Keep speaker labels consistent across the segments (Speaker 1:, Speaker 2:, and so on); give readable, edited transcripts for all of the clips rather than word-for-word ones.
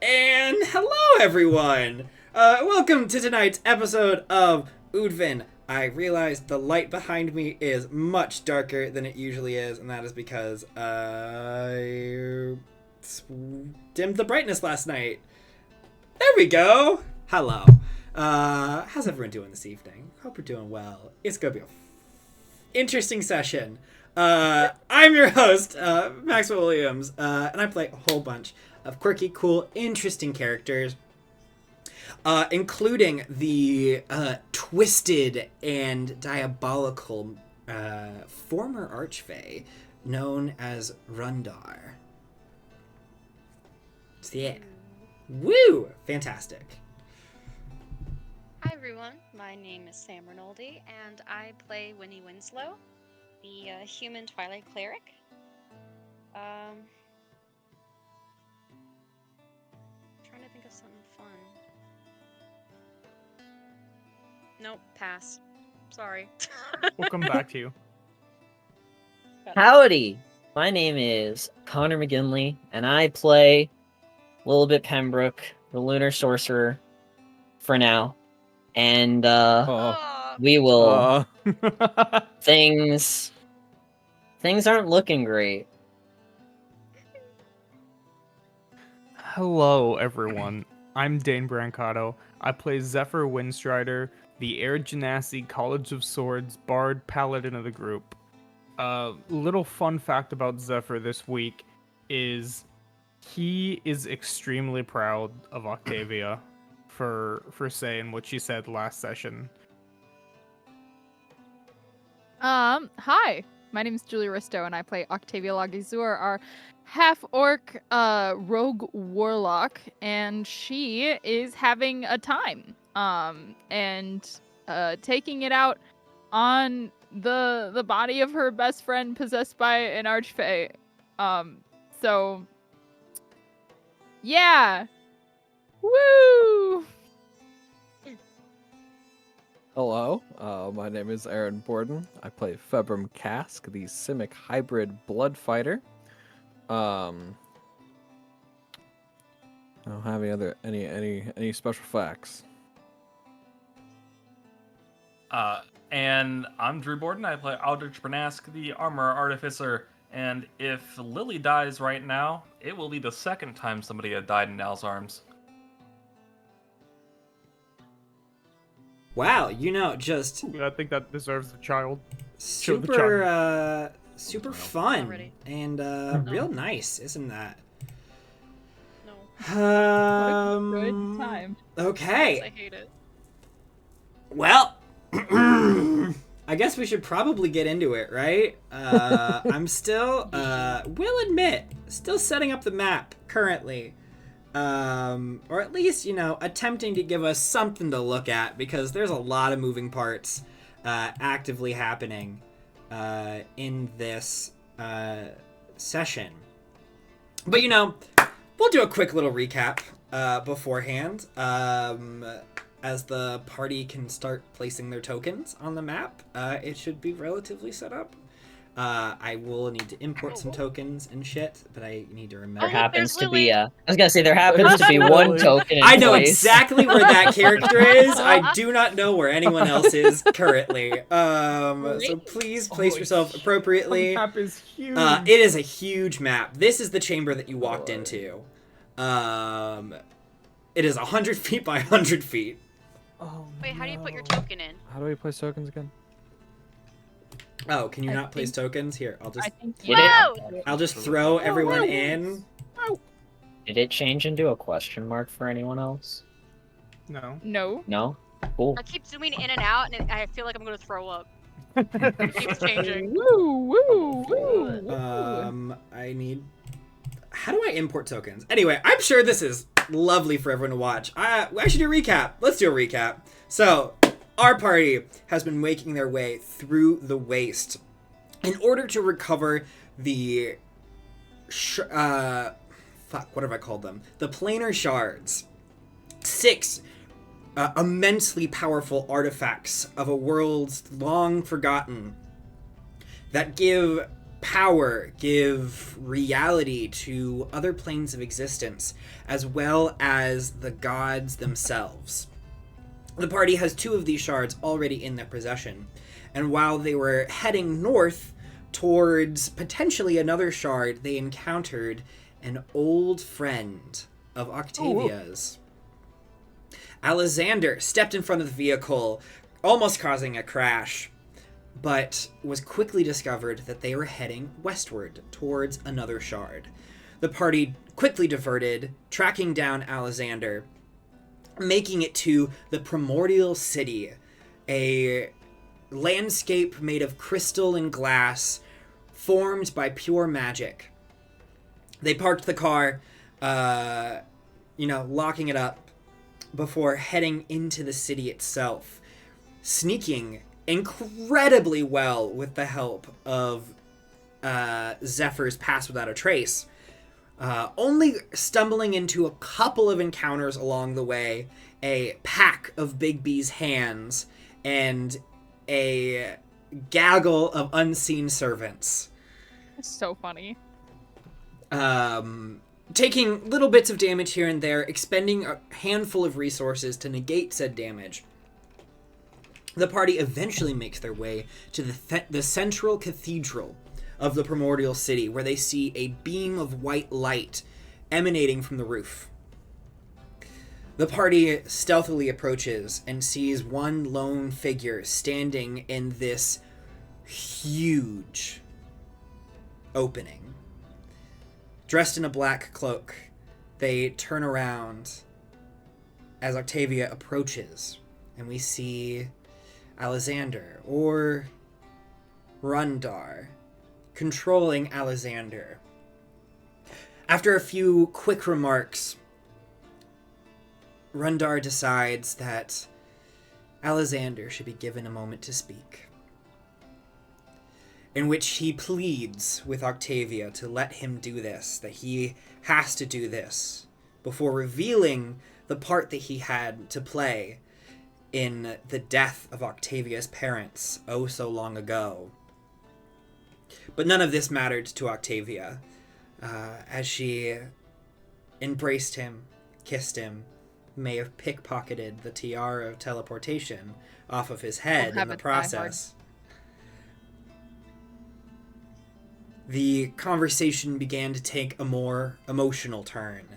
Speaker 1: And hello, everyone! Welcome to tonight's episode of Oodvin. I realized the light behind me is much darker than it usually is, and that is because I dimmed the brightness last night. There we go! Hello. How's everyone doing this evening? Hope you're doing well. It's gonna be a interesting session. I'm your host, Maxwell Williams, and I play a whole bunch of quirky, cool, interesting characters, including the twisted and diabolical former Archfey known as Rundarr. So yeah. Woo! Fantastic.
Speaker 2: Hi everyone, my name is Sam Rinaldi, and I play Winnie Winslow, the human Twilight Cleric. Trying to think of something fun. Nope, pass. Sorry.
Speaker 3: We'll come back to you.
Speaker 4: Howdy! My name is Connor McGinley, and I play Lilibet Pembroke, the Lunar Sorcerer, for now. And, we will... Things aren't looking great.
Speaker 3: Hello, everyone. I'm Dane Brancato. I play Zephyr Windstrider, the Air Genasi College of Swords Bard Paladin of the group. Little fun fact about Zephyr this week is he is extremely proud of Octavia for saying what she said last session.
Speaker 5: Hi. My name is Julie Risto, and I play Octavia Lagizur, our half-orc rogue warlock, and she is having a time. And taking it out on the body of her best friend possessed by an archfey. So yeah. Woo!
Speaker 6: Hello, my name is Aaron Borden. I play Februm Cask, the Simic hybrid blood fighter. I don't have any special facts.
Speaker 7: And I'm Drew Borden. I play Aldrich Bernask, the armor artificer. And if Lily dies right now, it will be the second time somebody had died in Al's arms.
Speaker 1: Wow, just
Speaker 3: I think that deserves a child. Show the
Speaker 1: super
Speaker 2: Not
Speaker 1: fun
Speaker 2: ready.
Speaker 1: and real nice, isn't that?
Speaker 2: No,
Speaker 5: What a good time.
Speaker 1: Okay.
Speaker 2: I hate it.
Speaker 1: Well, I guess we should probably get into it, right? I'm still, will admit, still setting up the map currently. Or at least, attempting to give us something to look at, because there's a lot of moving parts actively happening in this session. But, we'll do a quick little recap beforehand. As the party can start placing their tokens on the map, it should be relatively set up. I will need to import some tokens and shit, but I need to remember.
Speaker 4: There happens
Speaker 2: there's
Speaker 4: to be
Speaker 2: Lily.
Speaker 4: I was gonna say there happens to be one
Speaker 3: Lily.
Speaker 4: token in
Speaker 1: I know
Speaker 4: place.
Speaker 1: exactly where that character is. I do not know where anyone else is currently. So please place
Speaker 3: Holy
Speaker 1: yourself
Speaker 3: shit.
Speaker 1: appropriately.
Speaker 3: The map is huge.
Speaker 1: It is a huge map. This is the chamber that you walked into. It is 100 feet by 100 feet.
Speaker 6: Oh,
Speaker 2: Wait, how do you put your token in?
Speaker 6: How do we place tokens again?
Speaker 1: Oh, can you
Speaker 5: I
Speaker 1: not place
Speaker 5: think-
Speaker 1: tokens? Here,
Speaker 5: I think
Speaker 4: Did it,
Speaker 2: Whoa!
Speaker 1: I'll just throw everyone in.
Speaker 4: did it change into a question mark for anyone else?
Speaker 3: No.
Speaker 5: no.
Speaker 4: No? Cool.
Speaker 2: I keep zooming in and out, and I feel like I'm gonna throw up. It keeps changing.
Speaker 5: Woo, woo, woo.
Speaker 1: I need... How do I import tokens? Anyway, I'm sure this is lovely for everyone to watch. I should do a recap. Let's do a recap. So, our party has been making their way through the waste in order to recover the... what have I called them? The planar shards. 6 immensely powerful artifacts of a world long forgotten that give power give reality to other planes of existence, as well as the gods themselves. The party has 2 of these shards already in their possession, and while they were heading north towards potentially another shard, they encountered an old friend of Octavia's. Alexander stepped in front of the vehicle, almost causing a crash, but was quickly discovered that they were heading westward towards another shard. The party quickly diverted, tracking down Alexander, making it to the Primordial City, a landscape made of crystal and glass, formed by pure magic. They parked the car, locking it up before heading into the city itself, sneaking incredibly well with the help of Zephyr's Pass Without a Trace, only stumbling into a couple of encounters along the way, a pack of Big B's hands, and a gaggle of unseen servants.
Speaker 5: So funny.
Speaker 1: Taking little bits of damage here and there, expending a handful of resources to negate said damage. The party eventually makes their way to the central cathedral of the Primordial City, where they see a beam of white light emanating from the roof. The party stealthily approaches and sees one lone figure standing in this huge opening. Dressed in a black cloak, they turn around as Octavia approaches, and we see Alexander, or Rundarr, controlling Alexander. After a few quick remarks, Rundarr decides that Alexander should be given a moment to speak, in which he pleads with Octavia to let him do this, that he has to do this, before revealing the part that he had to play in the death of Octavia's parents oh so long ago. But none of this mattered to Octavia, as she embraced him, kissed him, may have pickpocketed the tiara of teleportation off of his head in the process. The conversation began to take a more emotional turn.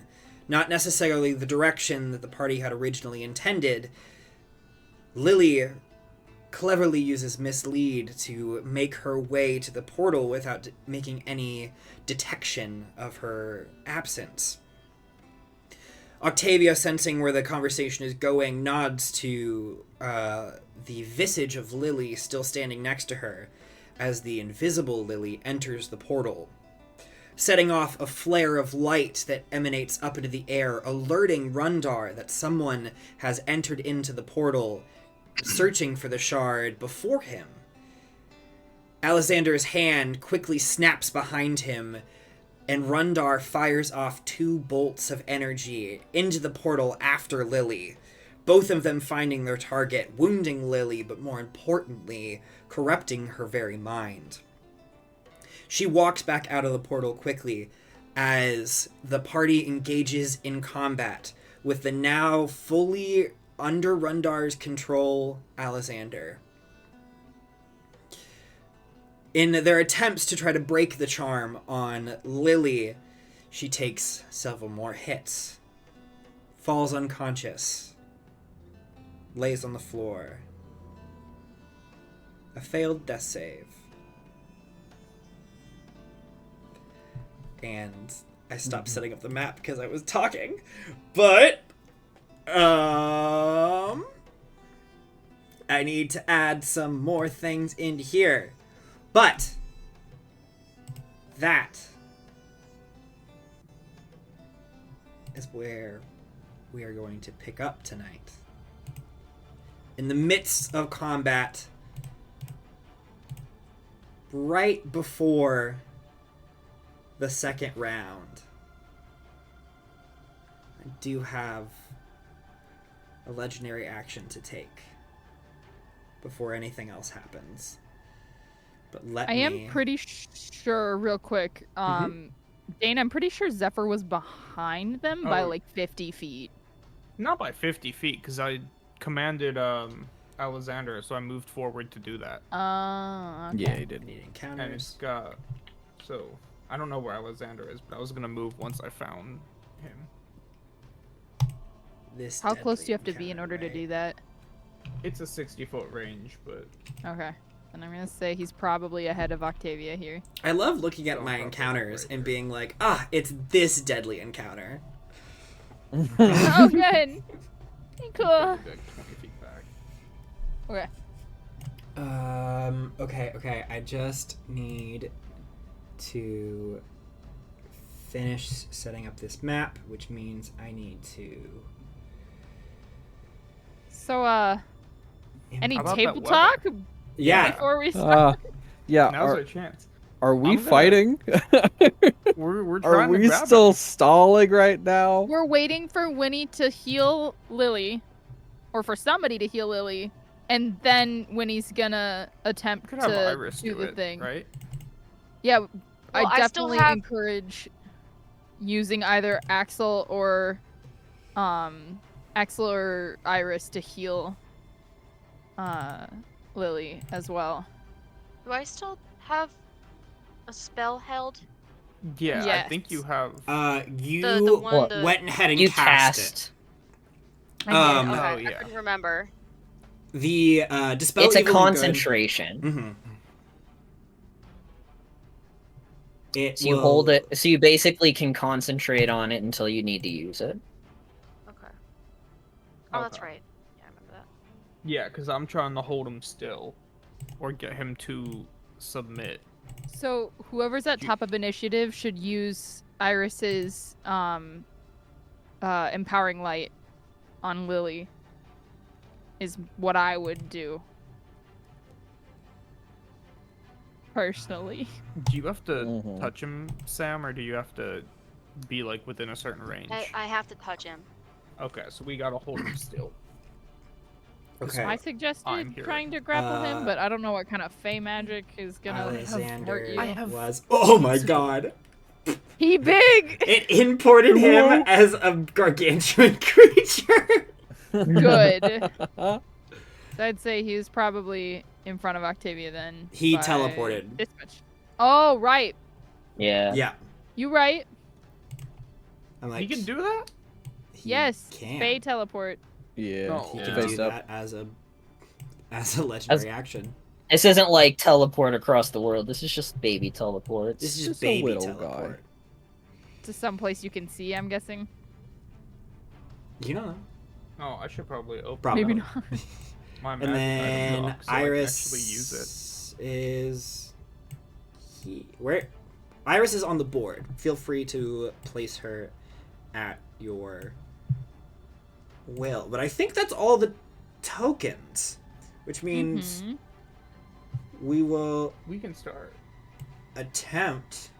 Speaker 1: Not necessarily the direction that the party had originally intended. Lily cleverly uses mislead to make her way to the portal without making any detection of her absence. Octavia, sensing where the conversation is going, nods to the visage of Lily still standing next to her as the invisible Lily enters the portal, setting off a flare of light that emanates up into the air, alerting Rundarr that someone has entered into the portal, searching for the shard before him. Alexander's hand quickly snaps behind him, and Rundarr fires off 2 bolts of energy into the portal after Lily, both of them finding their target, wounding Lily, but more importantly, corrupting her very mind. She walks back out of the portal quickly as the party engages in combat with the now fully under Rundarr's control Alexander. In their attempts to try to break the charm on Lily, she takes several more hits, falls unconscious, lays on the floor. A failed death save. And I stopped setting up the map because I was talking. But I need to add some more things into here. But that is where we are going to pick up tonight. In the midst of combat, right before the second round, I do have a legendary action to take before anything else happens. But let
Speaker 5: I
Speaker 1: me...
Speaker 5: am pretty sure, real quick, Dane, I'm pretty sure Zephyr was behind them by
Speaker 3: Oh.
Speaker 5: like 50 feet.
Speaker 3: Not by 50 feet, because I commanded Alexander, so I moved forward to do that.
Speaker 5: Okay.
Speaker 6: Yeah, he did.
Speaker 1: Need
Speaker 3: And
Speaker 1: encounters.
Speaker 3: it's got... So, I don't know where Alexander is, but I was going to move once I found him.
Speaker 1: This
Speaker 5: How close
Speaker 1: deadly
Speaker 5: do you have to be in
Speaker 1: encounter,
Speaker 5: order to
Speaker 1: right?
Speaker 5: do that?
Speaker 3: It's a 60-foot range, but...
Speaker 5: Okay. And I'm gonna say he's probably ahead of Octavia here.
Speaker 1: I love looking at
Speaker 3: So
Speaker 1: my
Speaker 3: probably
Speaker 1: encounters
Speaker 3: right
Speaker 1: and
Speaker 3: here.
Speaker 1: being like, it's this deadly encounter.
Speaker 5: Oh, good. Cool.
Speaker 3: Probably like 20 feet back.
Speaker 5: Okay.
Speaker 1: Okay. I just need to finish setting up this map, which means I need to...
Speaker 5: So, any
Speaker 3: How about
Speaker 5: table
Speaker 3: that
Speaker 5: talk
Speaker 1: Yeah.
Speaker 5: before we start?
Speaker 6: Yeah.
Speaker 3: Now's our chance.
Speaker 6: Are we
Speaker 3: I'm gonna-
Speaker 6: fighting?
Speaker 3: We're
Speaker 6: Are
Speaker 3: trying to
Speaker 6: we
Speaker 3: grab
Speaker 6: still
Speaker 3: him.
Speaker 6: stalling right now?
Speaker 5: We're waiting for Winnie to heal Lily, or for somebody to heal Lily, and then Winnie's gonna attempt
Speaker 3: Could have
Speaker 5: to
Speaker 3: Iris
Speaker 5: do
Speaker 3: do
Speaker 5: the
Speaker 3: it,
Speaker 5: thing.
Speaker 3: right?
Speaker 5: Yeah,
Speaker 2: Well,
Speaker 5: I
Speaker 2: I still
Speaker 5: definitely
Speaker 2: have-
Speaker 5: encourage using either Axel or Iris to heal Lily as well.
Speaker 2: Do I still have a spell held?
Speaker 3: Yeah, I
Speaker 5: Yes.
Speaker 3: think you have...
Speaker 1: You
Speaker 2: The one the...
Speaker 1: went ahead and
Speaker 4: You
Speaker 1: cast it.
Speaker 4: cast.
Speaker 5: I did.
Speaker 1: Um,
Speaker 2: Okay,
Speaker 3: Oh,
Speaker 2: I
Speaker 3: yeah.
Speaker 2: couldn't remember.
Speaker 1: The dispel
Speaker 4: It's a
Speaker 1: evil and good-
Speaker 4: concentration.
Speaker 1: Mhm. It
Speaker 4: So you
Speaker 1: will-
Speaker 4: hold it. So you basically can concentrate on it until you need to use it.
Speaker 2: Okay. Oh, that's
Speaker 3: Okay.
Speaker 2: right. Yeah, I remember that.
Speaker 3: Yeah, because I'm trying to hold him still. Or get him to submit.
Speaker 5: So whoever's at top of initiative should use Iris's empowering light on Lily. Is what I would do. Personally.
Speaker 3: Do you have to
Speaker 6: Mhm.
Speaker 3: touch him, Sam, or do you have to be, like, within a certain range?
Speaker 2: I have to touch him.
Speaker 3: Okay, so we gotta hold him still.
Speaker 1: Okay.
Speaker 5: I
Speaker 3: I'm
Speaker 5: suggested
Speaker 3: here.
Speaker 5: trying to grapple him, but I don't know what kind of fey magic is gonna
Speaker 1: Alexander
Speaker 5: hurt you.
Speaker 1: was... Oh my god.
Speaker 5: He big!
Speaker 1: It imported him as a gargantuan creature.
Speaker 5: Good. So I'd say he was probably in front of Octavia then.
Speaker 1: He
Speaker 5: by
Speaker 1: teleported.
Speaker 5: This much. Oh, right.
Speaker 4: Yeah.
Speaker 1: Yeah.
Speaker 5: You right.
Speaker 1: I'm like,
Speaker 3: He can do that?
Speaker 1: he
Speaker 5: Yes.
Speaker 1: can.
Speaker 5: Fey teleport.
Speaker 6: Yeah.
Speaker 3: No.
Speaker 1: He
Speaker 3: Yeah.
Speaker 1: can
Speaker 6: Face
Speaker 1: do
Speaker 6: up.
Speaker 1: that as a legendary action.
Speaker 4: This isn't like teleport across the world. This is just baby teleports.
Speaker 1: This is
Speaker 6: just
Speaker 1: just
Speaker 6: a
Speaker 1: baby
Speaker 6: little
Speaker 1: teleport.
Speaker 5: To some place you can see, I'm guessing.
Speaker 1: You don't know.
Speaker 3: Oh, I should probably open
Speaker 1: Probably.
Speaker 5: Maybe not.
Speaker 3: my
Speaker 1: And
Speaker 3: magic
Speaker 1: then
Speaker 3: item box so
Speaker 1: Iris
Speaker 3: I can actually use it.
Speaker 1: is where Iris is on the board. Feel free to place her at your will. But I think that's all the tokens, which means
Speaker 5: Mhm.
Speaker 1: we will
Speaker 3: We can start.
Speaker 1: attempt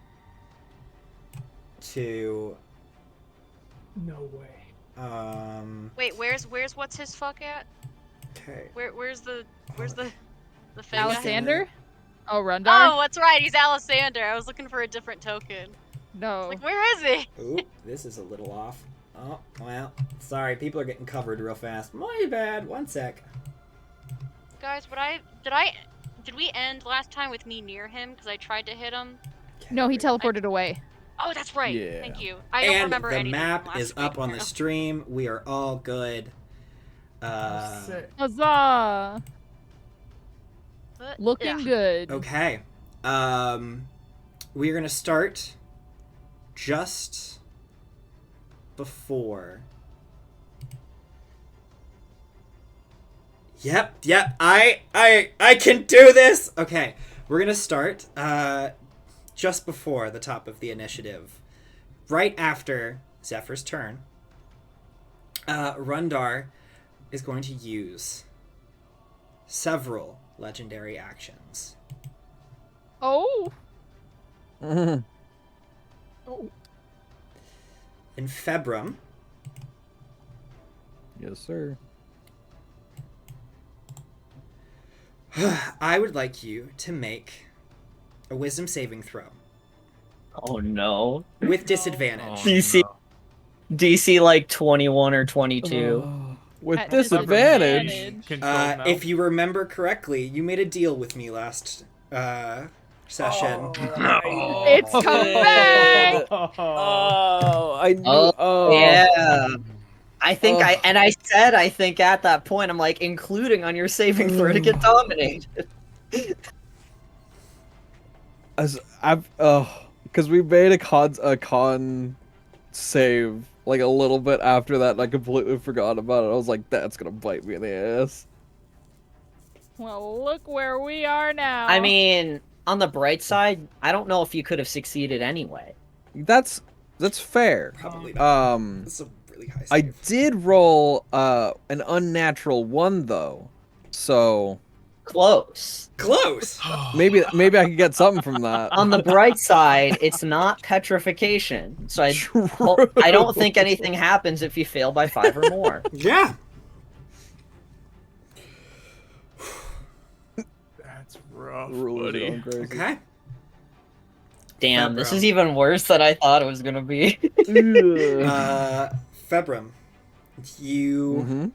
Speaker 1: to
Speaker 3: No way.
Speaker 2: Wait, where's what's his fuck at?
Speaker 1: okay.
Speaker 2: Where's the fake guy?
Speaker 5: Alexander? Oh, Rundarr?
Speaker 2: Oh, that's right. He's Alexander. I was looking for a different token.
Speaker 5: No.
Speaker 2: Like, where is he?
Speaker 1: Oop, this is a little off. Oh, well, sorry, people are getting covered real fast. My bad. One sec.
Speaker 2: Guys, did we end last time with me near him because I tried to hit him?
Speaker 5: No, he
Speaker 1: Okay.
Speaker 5: teleported away.
Speaker 2: Oh, that's right.
Speaker 6: Yeah.
Speaker 2: Thank you. I don't
Speaker 1: And
Speaker 2: remember
Speaker 1: the
Speaker 2: anything from
Speaker 1: map
Speaker 2: last
Speaker 1: is up
Speaker 2: week
Speaker 1: on the
Speaker 2: now.
Speaker 1: stream. We are all good.
Speaker 3: Sick.
Speaker 5: Huzzah!
Speaker 2: But,
Speaker 5: Looking
Speaker 2: yeah.
Speaker 5: good.
Speaker 1: Okay. We're gonna start just before. Yep. I can do this. Okay. We're gonna start just before the top of the initiative, right after Zephyr's turn. Rundarr is going to use several legendary actions.
Speaker 5: Oh!
Speaker 6: Mhm.
Speaker 1: In Februm,
Speaker 6: Yes, sir.
Speaker 1: I would like you to make a wisdom saving throw
Speaker 4: Oh no.
Speaker 1: with disadvantage.
Speaker 4: DC like 21 or 22.
Speaker 6: With
Speaker 5: At
Speaker 6: disadvantage.
Speaker 3: Control now.
Speaker 1: If you remember correctly, you made a deal with me last session.
Speaker 5: It's coming back.
Speaker 6: Oh, I knew.
Speaker 4: Oh, yeah. I think I said I think at that point I'm like including on your saving throw to get dominated.
Speaker 6: Because we made a con save like a little bit after that, and I completely forgot about it. I was like, that's gonna bite me in the ass.
Speaker 5: Well, look where we are now.
Speaker 4: I mean, on the bright side, I don't know if you could have succeeded anyway.
Speaker 6: That's fair.
Speaker 1: Probably not. This is a really high save.
Speaker 6: I did roll an unnatural 1 though, so
Speaker 4: Close.
Speaker 1: Close.
Speaker 6: maybe I could get something from that.
Speaker 4: On the bright side, it's not petrification, so I don't think anything happens if you fail by 5 or more.
Speaker 1: Yeah.
Speaker 3: That's rough,
Speaker 6: Rules are
Speaker 3: buddy.
Speaker 6: going crazy.
Speaker 1: Okay.
Speaker 4: Damn, this
Speaker 1: Febro.
Speaker 4: is even worse than I thought it was gonna be.
Speaker 1: Februm, you
Speaker 6: Mhm.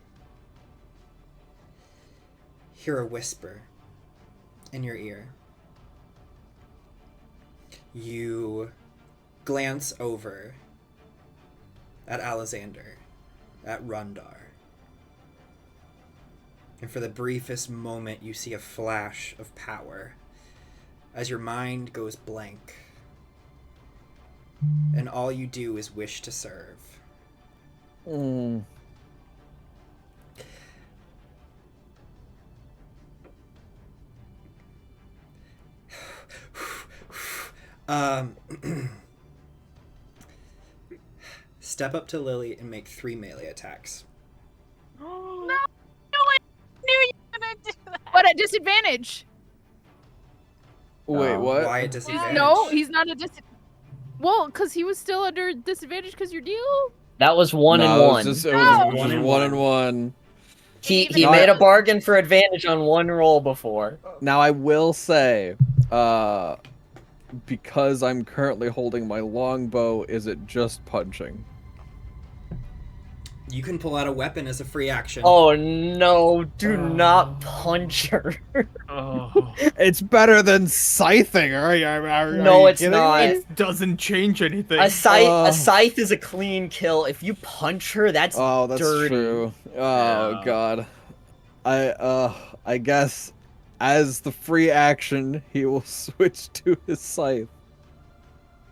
Speaker 1: hear a whisper in your ear. You glance over at Alexander, at Rundarr. And for the briefest moment, you see a flash of power as your mind goes blank. And all you do is wish to serve.
Speaker 6: Mm.
Speaker 1: Step up to Lily and make 3 melee attacks.
Speaker 5: No, I knew you were gonna do that. But at disadvantage.
Speaker 6: Wait, what?
Speaker 1: Why at disadvantage?
Speaker 5: No, he's not a Well, because he was still under disadvantage because your deal.
Speaker 4: That was 1
Speaker 6: No,
Speaker 4: and
Speaker 6: it
Speaker 4: 1.
Speaker 6: was just, it
Speaker 5: No.
Speaker 6: was
Speaker 1: One
Speaker 6: just
Speaker 1: and
Speaker 6: 1
Speaker 1: one.
Speaker 6: and 1.
Speaker 4: He
Speaker 5: No,
Speaker 4: made a bargain for advantage on 1 roll before.
Speaker 6: Now I will say, because I'm currently holding my longbow, is it just punching?
Speaker 1: You can pull out a weapon as a free action.
Speaker 4: Oh no, do not punch her.
Speaker 7: Oh.
Speaker 6: It's better than scything.
Speaker 4: No,
Speaker 6: you
Speaker 4: it's
Speaker 6: kidding
Speaker 4: not.
Speaker 6: me?
Speaker 3: It doesn't change anything.
Speaker 4: A scythe is a clean kill. If you punch her, that's
Speaker 6: Oh, that's
Speaker 4: dirty.
Speaker 6: true. Oh
Speaker 7: Yeah.
Speaker 6: god. I guess as the free action, he will switch to his scythe.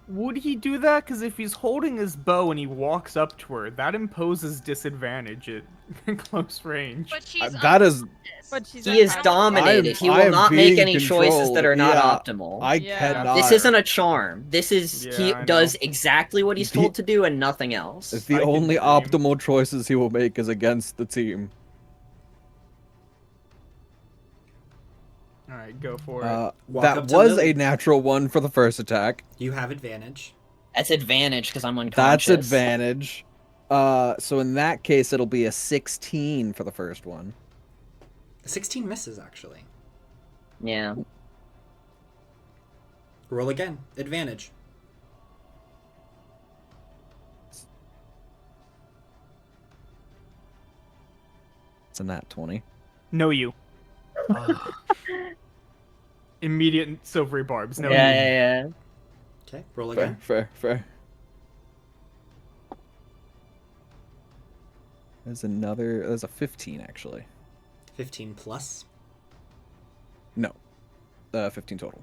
Speaker 3: Would he do that? Because if he's holding his bow and he walks up to her, that imposes disadvantage at close range.
Speaker 2: But she's
Speaker 6: That is,
Speaker 5: But she's
Speaker 4: He is
Speaker 5: at-
Speaker 4: dominated. He
Speaker 6: I
Speaker 4: will
Speaker 6: am
Speaker 4: not make
Speaker 6: being
Speaker 4: any choices that are not
Speaker 6: controlled.
Speaker 4: optimal.
Speaker 6: I
Speaker 5: Yeah.
Speaker 6: cannot.
Speaker 4: This isn't a charm. This is he
Speaker 3: Yeah, I know.
Speaker 4: does exactly what he's told to do and nothing else.
Speaker 6: It's the
Speaker 3: I can
Speaker 6: only
Speaker 3: dream.
Speaker 6: optimal choices he will make is against the team.
Speaker 3: Alright, go for it.
Speaker 1: Walk up
Speaker 6: That
Speaker 1: to
Speaker 6: was
Speaker 1: Lily.
Speaker 6: a natural 1 for the first attack.
Speaker 1: You have advantage.
Speaker 4: That's advantage because I'm
Speaker 6: That's
Speaker 4: unconscious.
Speaker 6: advantage. So in that case, it'll be a 16 for the first one.
Speaker 1: 16 misses, actually.
Speaker 4: Yeah.
Speaker 1: Roll again. Advantage.
Speaker 6: It's a nat 20.
Speaker 3: No, you. Immediate silvery barbs. No,
Speaker 4: yeah,
Speaker 3: you.
Speaker 4: yeah, yeah.
Speaker 1: Okay, roll
Speaker 6: Fair,
Speaker 1: again.
Speaker 6: fair. There's a 15 actually.
Speaker 1: 15 plus.
Speaker 6: No. 15 total.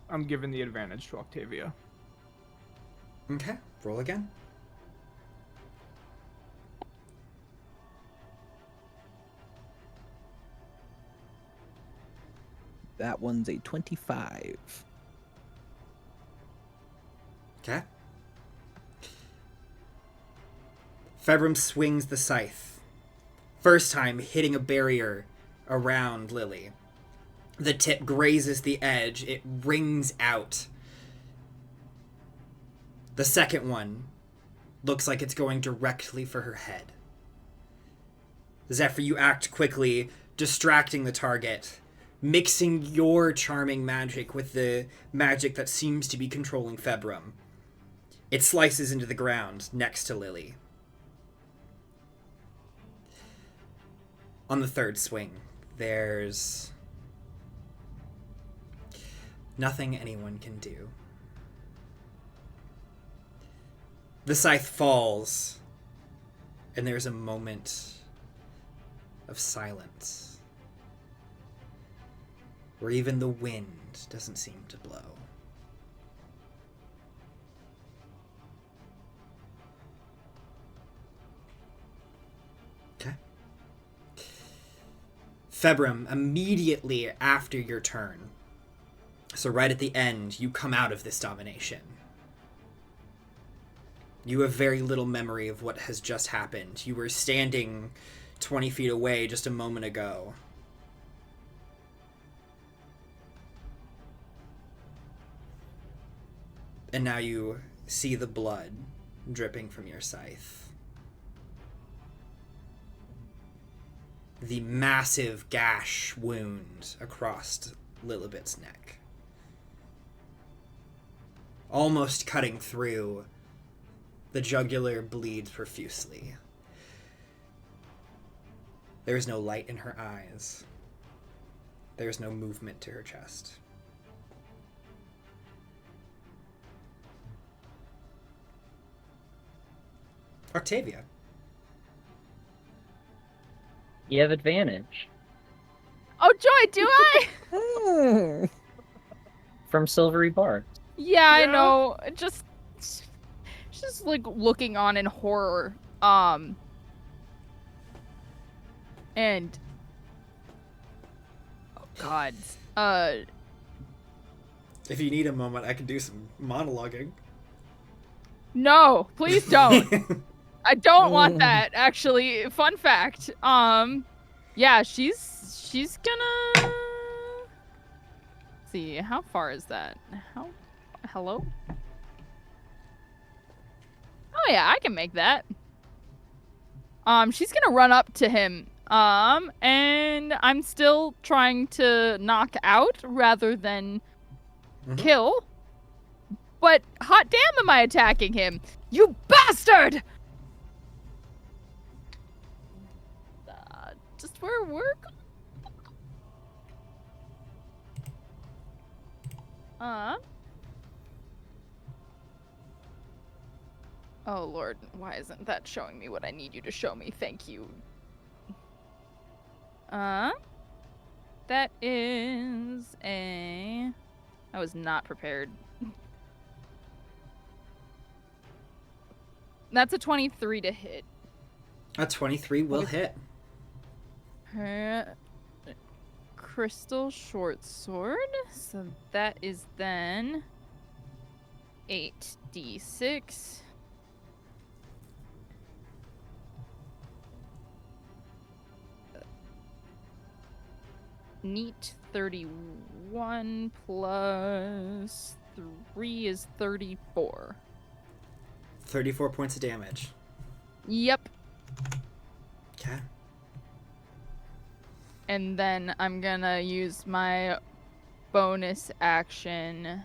Speaker 3: I'm giving the advantage to Octavia.
Speaker 1: Okay, roll again.
Speaker 6: That one's a 25.
Speaker 1: Okay. Februm swings the scythe. First time hitting a barrier around Lily. The tip grazes the edge. It rings out. The second one looks like it's going directly for her head. Zephyr, you act quickly, distracting the target mixing your charming magic with the magic that seems to be controlling Februm. It slices into the ground next to Lily. On the third swing, there's nothing anyone can do. The scythe falls, and there's a moment of silence, where even the wind doesn't seem to blow. Okay. Februm, immediately after your turn, so right at the end, you come out of this domination. You have very little memory of what has just happened. You were standing 20 feet away just a moment ago. And now you see the blood dripping from your scythe. The massive gash wound across Lilibet's neck. Almost cutting through, the jugular bleeds profusely. There is no light in her eyes. There is no movement to her chest. Octavia.
Speaker 4: You have advantage.
Speaker 5: Oh, Joy, do I?
Speaker 4: From Silvery Bar.
Speaker 5: Yeah, I know. Just like looking on in horror. And oh god.
Speaker 1: If you need a moment, I can do some monologuing.
Speaker 5: No, please don't. I don't want that, actually. Fun fact. Yeah, she's gonna see, how far is that? Hello? Oh yeah, I can make that. She's gonna run up to him. And I'm still trying to knock out rather than kill. But hot damn am I attacking him. You bastard! Just where we're Oh lord, why isn't that showing me what I need you to show me? Thank you. That is a... I was not prepared. That's a 23 to hit.
Speaker 1: A 23 will hit.
Speaker 5: Her crystal short sword. So that is then 8d6. Neat 31 plus 3 is 34.
Speaker 1: 34 points of damage.
Speaker 5: Yep.
Speaker 1: Okay.
Speaker 5: And then I'm gonna use my bonus action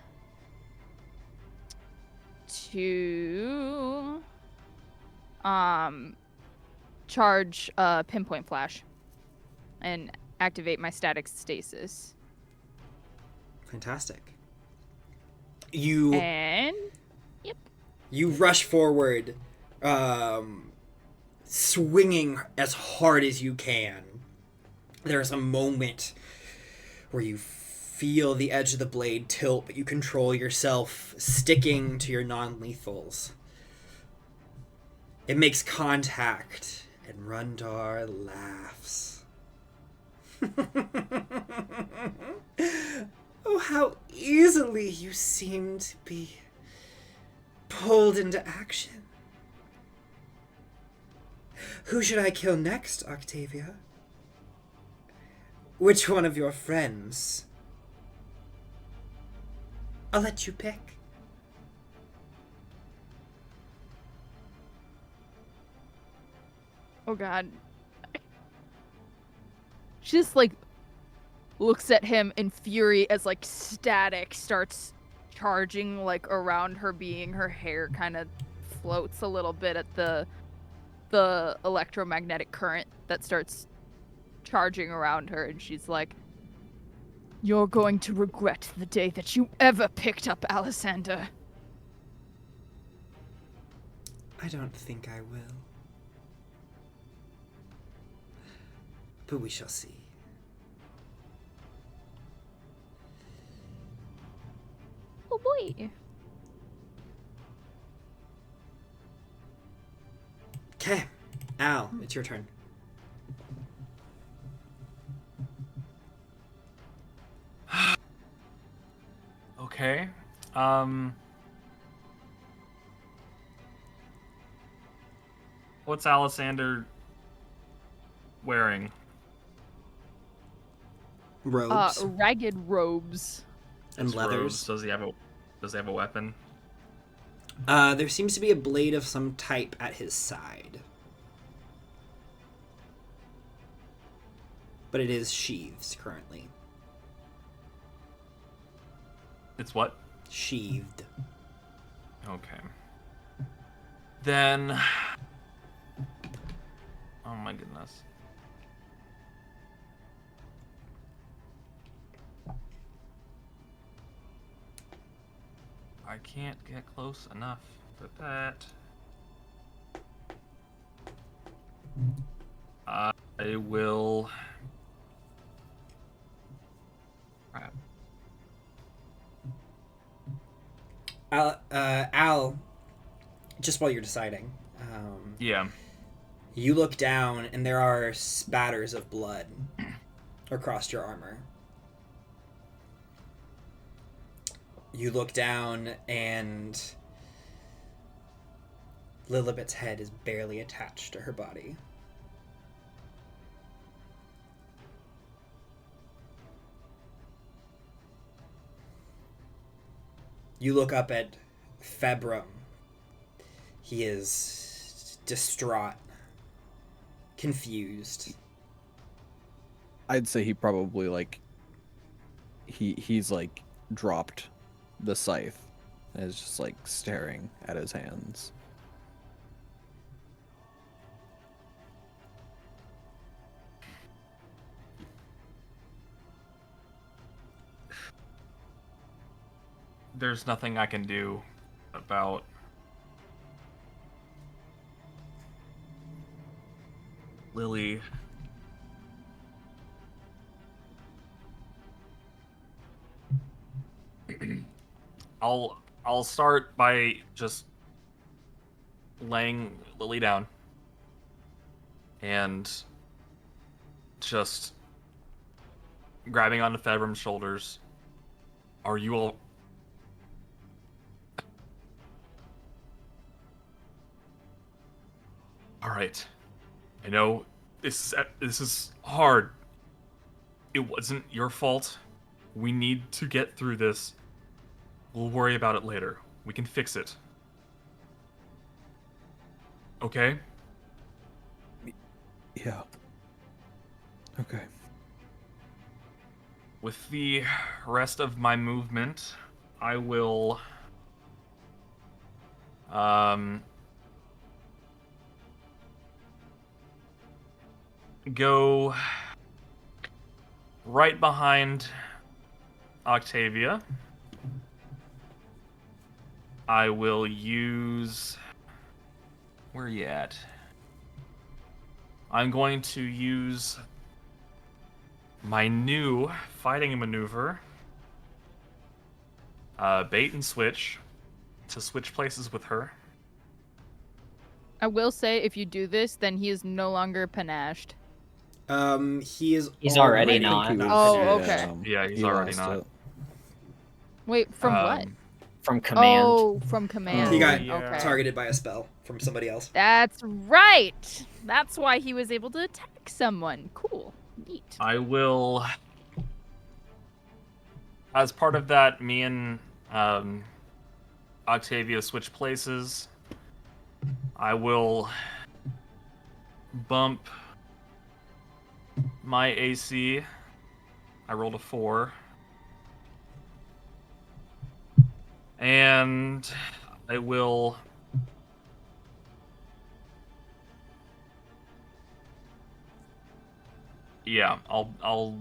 Speaker 5: to charge pinpoint flash and activate my static stasis.
Speaker 1: Fantastic.
Speaker 5: And yep.
Speaker 1: You rush forward, swinging as hard as you can. There's a moment where you feel the edge of the blade tilt, but you control yourself, sticking to your non-lethals. It makes contact, and Rundarr laughs. Oh, how easily you seem to be pulled into action. Who should I kill next, Octavia? Which one of your friends? I'll let you pick.
Speaker 5: Oh god. She just like looks at him in fury as like static starts charging like around her being. Her hair kind of floats a little bit at the electromagnetic current that starts charging around her, and she's like, "You're going to regret the day that you ever picked up Alessander."
Speaker 1: I don't think I will. But we shall see.
Speaker 5: Oh boy.
Speaker 1: Okay, Al, it's your turn.
Speaker 7: Okay. What's Alessander wearing?
Speaker 1: Robes
Speaker 5: Ragged robes.
Speaker 1: and
Speaker 7: His robes.
Speaker 1: leathers.
Speaker 7: Does he have a weapon?
Speaker 1: There seems to be a blade of some type at his side. But it is sheathed currently.
Speaker 7: It's what?
Speaker 1: Sheathed.
Speaker 7: Okay. Then... Oh my goodness. I can't get close enough for that. I will... Crap.
Speaker 1: Al, just while you're deciding,
Speaker 7: Yeah.
Speaker 1: you look down and there are spatters of blood across your armor. You look down and Lilibet's head is barely attached to her body. You look up at Februm. He is distraught, confused.
Speaker 6: I'd say he probably like he's like dropped the scythe and is just like staring at his hands.
Speaker 7: There's nothing I can do about Lily. I'll start by just laying Lily down and just grabbing onto Februm's shoulders. Are you all... All right. I know this is hard. It wasn't your fault. We need to get through this. We'll worry about it later. We can fix it. Okay?
Speaker 6: Yeah. Okay.
Speaker 7: With the rest of my movement, I will go right behind Octavia. I will use... Where are you at? I'm going to use my new fighting maneuver, bait and switch, to switch places with her.
Speaker 5: I will say, if you do this, then he is no longer panaged.
Speaker 1: He's
Speaker 4: already not.
Speaker 6: He was-
Speaker 5: Oh,
Speaker 6: yeah,
Speaker 5: okay.
Speaker 7: Yeah, he's
Speaker 6: he
Speaker 7: already
Speaker 6: lost
Speaker 7: not.
Speaker 6: it.
Speaker 5: Wait, from what?
Speaker 4: From command.
Speaker 5: Oh, from command.
Speaker 1: He got
Speaker 3: yeah.
Speaker 5: Okay.
Speaker 1: targeted by a spell from somebody else.
Speaker 5: That's right. That's why he was able to attack someone. Cool. Neat.
Speaker 7: I will... As part of that, me and Octavia switch places. I will bump my AC I rolled a 4. And I will... Yeah, I'll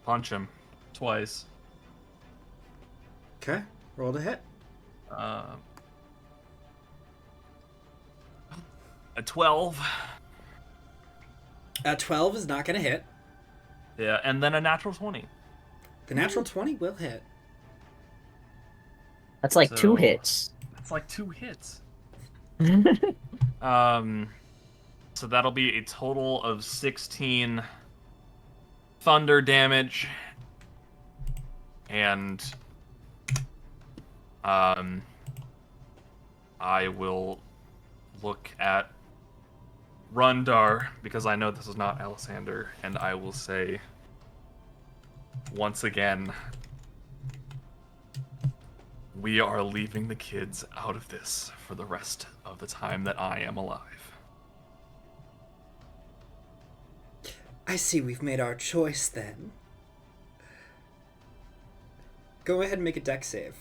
Speaker 7: punch him twice.
Speaker 1: Okay, roll to hit.
Speaker 7: A 12.
Speaker 1: A 12 is not going to hit.
Speaker 7: Yeah, and then a natural 20.
Speaker 1: The natural 20 will hit.
Speaker 4: That's like 2
Speaker 7: So-
Speaker 4: hits.
Speaker 7: That's like 2 hits. So that'll be a total of 16 thunder damage. And I will look at Rundarr, because I know this is not Alessander, and I will say, once again, we are leaving the kids out of this for the rest of the time that I am alive.
Speaker 1: I see we've made our choice then. Go ahead and make a dex save.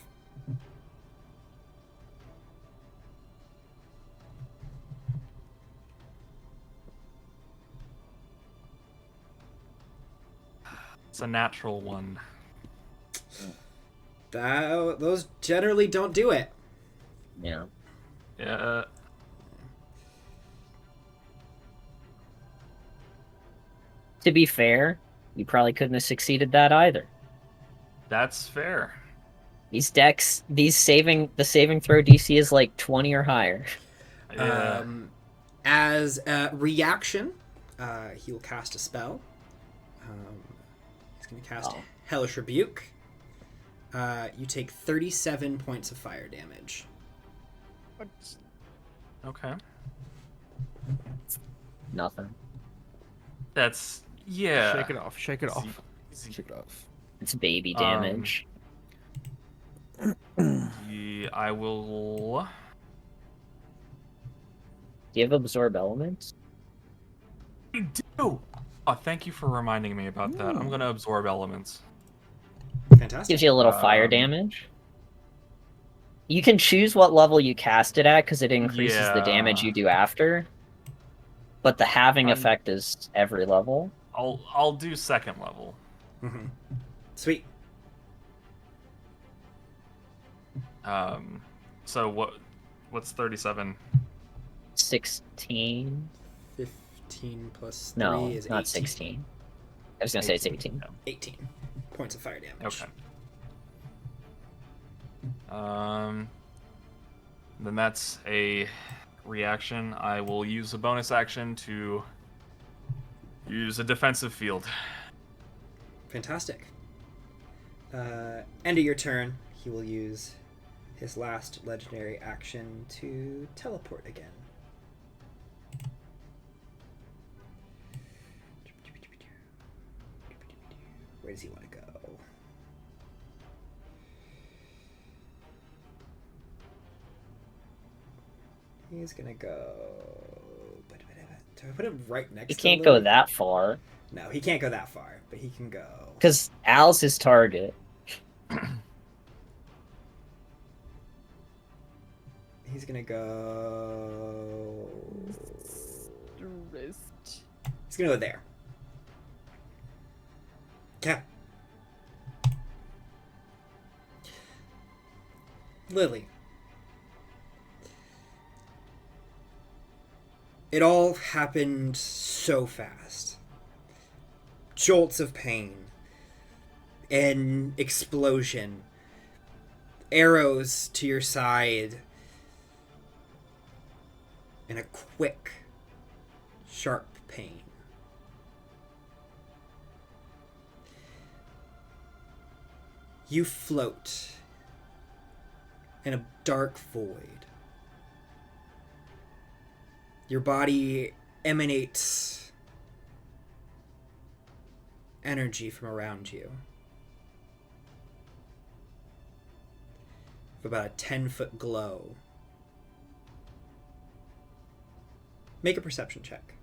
Speaker 7: It's a natural one.
Speaker 1: Those generally don't do it.
Speaker 4: Yeah.
Speaker 7: Yeah.
Speaker 4: To be fair, you probably couldn't have succeeded that either.
Speaker 7: That's fair.
Speaker 4: These decks, the saving throw DC is like 20 or higher.
Speaker 7: Yeah.
Speaker 1: As a reaction, he will cast a spell. He's going to cast Hellish Rebuke. You take 37 points of fire damage.
Speaker 7: Okay.
Speaker 4: Nothing.
Speaker 7: That's... Yeah.
Speaker 3: Shake it off. Shake it off.
Speaker 6: Shake it off.
Speaker 4: It's baby damage.
Speaker 7: Yeah, I will...
Speaker 4: Do you have absorb elements?
Speaker 7: I do! Oh, thank you for reminding me about that. I'm gonna absorb elements.
Speaker 1: Fantastic.
Speaker 4: Gives you a little fire damage. You can choose what level you cast it at because it increases the damage you do after. But the halving effect is every level.
Speaker 7: I'll do second level.
Speaker 1: Mm-hmm. Sweet.
Speaker 7: So what's 37?
Speaker 4: 16.
Speaker 1: 15 plus 3
Speaker 4: No,
Speaker 1: is 18.
Speaker 4: not 16. I was gonna say it's 18.
Speaker 1: 18 points of fire damage.
Speaker 7: Okay. Then that's a reaction. I will use a bonus action to use a defensive field.
Speaker 1: Fantastic. End of your turn, he will use his last legendary action to teleport again. Where does he want to go? He's gonna go. Do I put him right next?
Speaker 4: He
Speaker 1: to
Speaker 4: can't go
Speaker 1: Lily?
Speaker 4: that far.
Speaker 1: No, he can't go that far, but he can go.
Speaker 4: Because Al's his target.
Speaker 1: He's gonna go.
Speaker 5: Wrist.
Speaker 1: He's gonna go there. Okay. Lily. It all happened so fast. Jolts of pain. An explosion. Arrows to your side. And a quick, sharp pain. You float in a dark void. Your body emanates energy from around you. Of about a 10-foot glow. Make a perception check.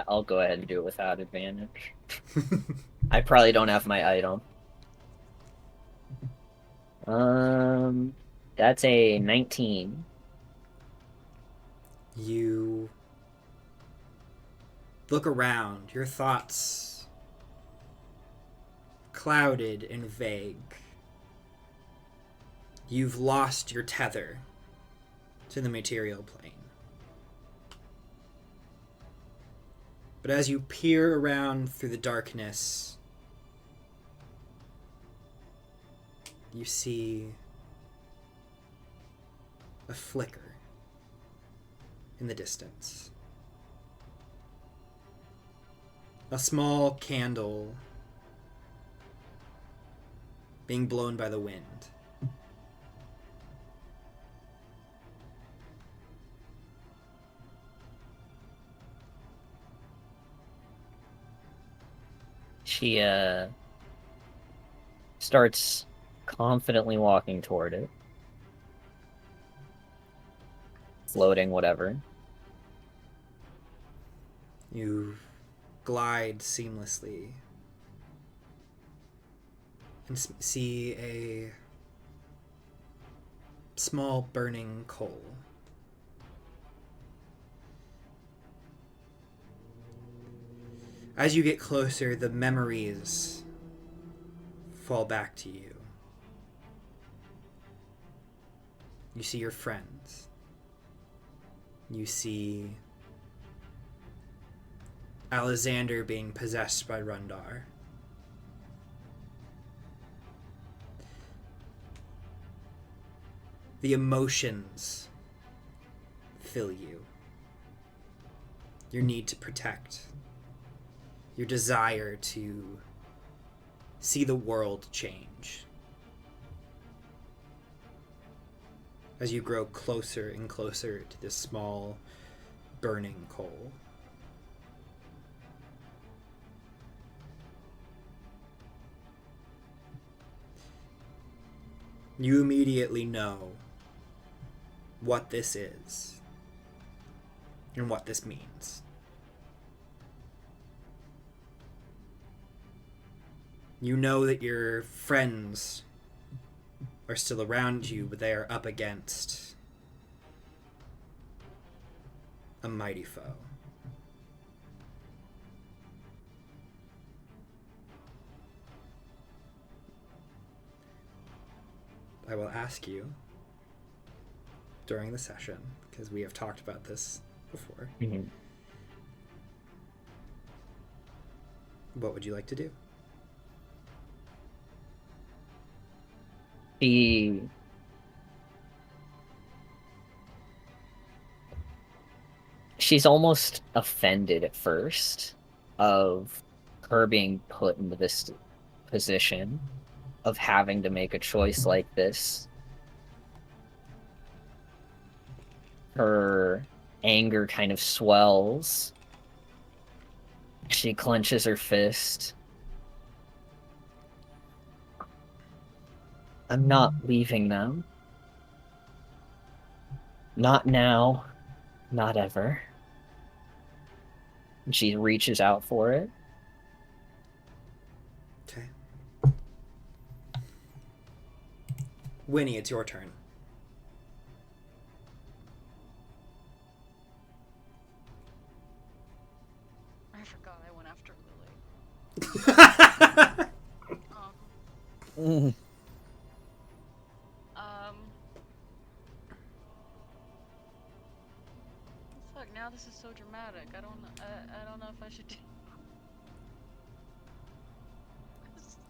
Speaker 4: I'll go ahead and do it without advantage. I probably don't have my item. That's a 19.
Speaker 1: You look around, your thoughts clouded and vague. You've lost your tether to the material plane. But as you peer around through the darkness, you see a flicker in the distance. A small candle being blown by the wind.
Speaker 4: She starts confidently walking toward it. Floating, whatever.
Speaker 1: You glide seamlessly and see a small burning coal. As you get closer, the memories fall back to you. You see your friends. You see Alexander being possessed by Rundarr. The emotions fill you. Your need to protect. Your desire to see the world change. As you grow closer and closer to this small, burning coal. You immediately know what this is and what this means. You know that your friends are still around you, but they are up against a mighty foe. I will ask you during the session, because we have talked about this before.
Speaker 4: Mm-hmm.
Speaker 1: What would you like to do?
Speaker 4: She's almost offended at first of her being put into this position of having to make a choice like this. Her anger kind of swells. She clenches her fist. I'm not leaving them. Not now. Not ever. And she reaches out for it.
Speaker 1: Okay. Winnie, it's your turn.
Speaker 2: I forgot I went after Lily.
Speaker 6: Mm.
Speaker 2: Fuck, now this is so dramatic. I don't know if I should do.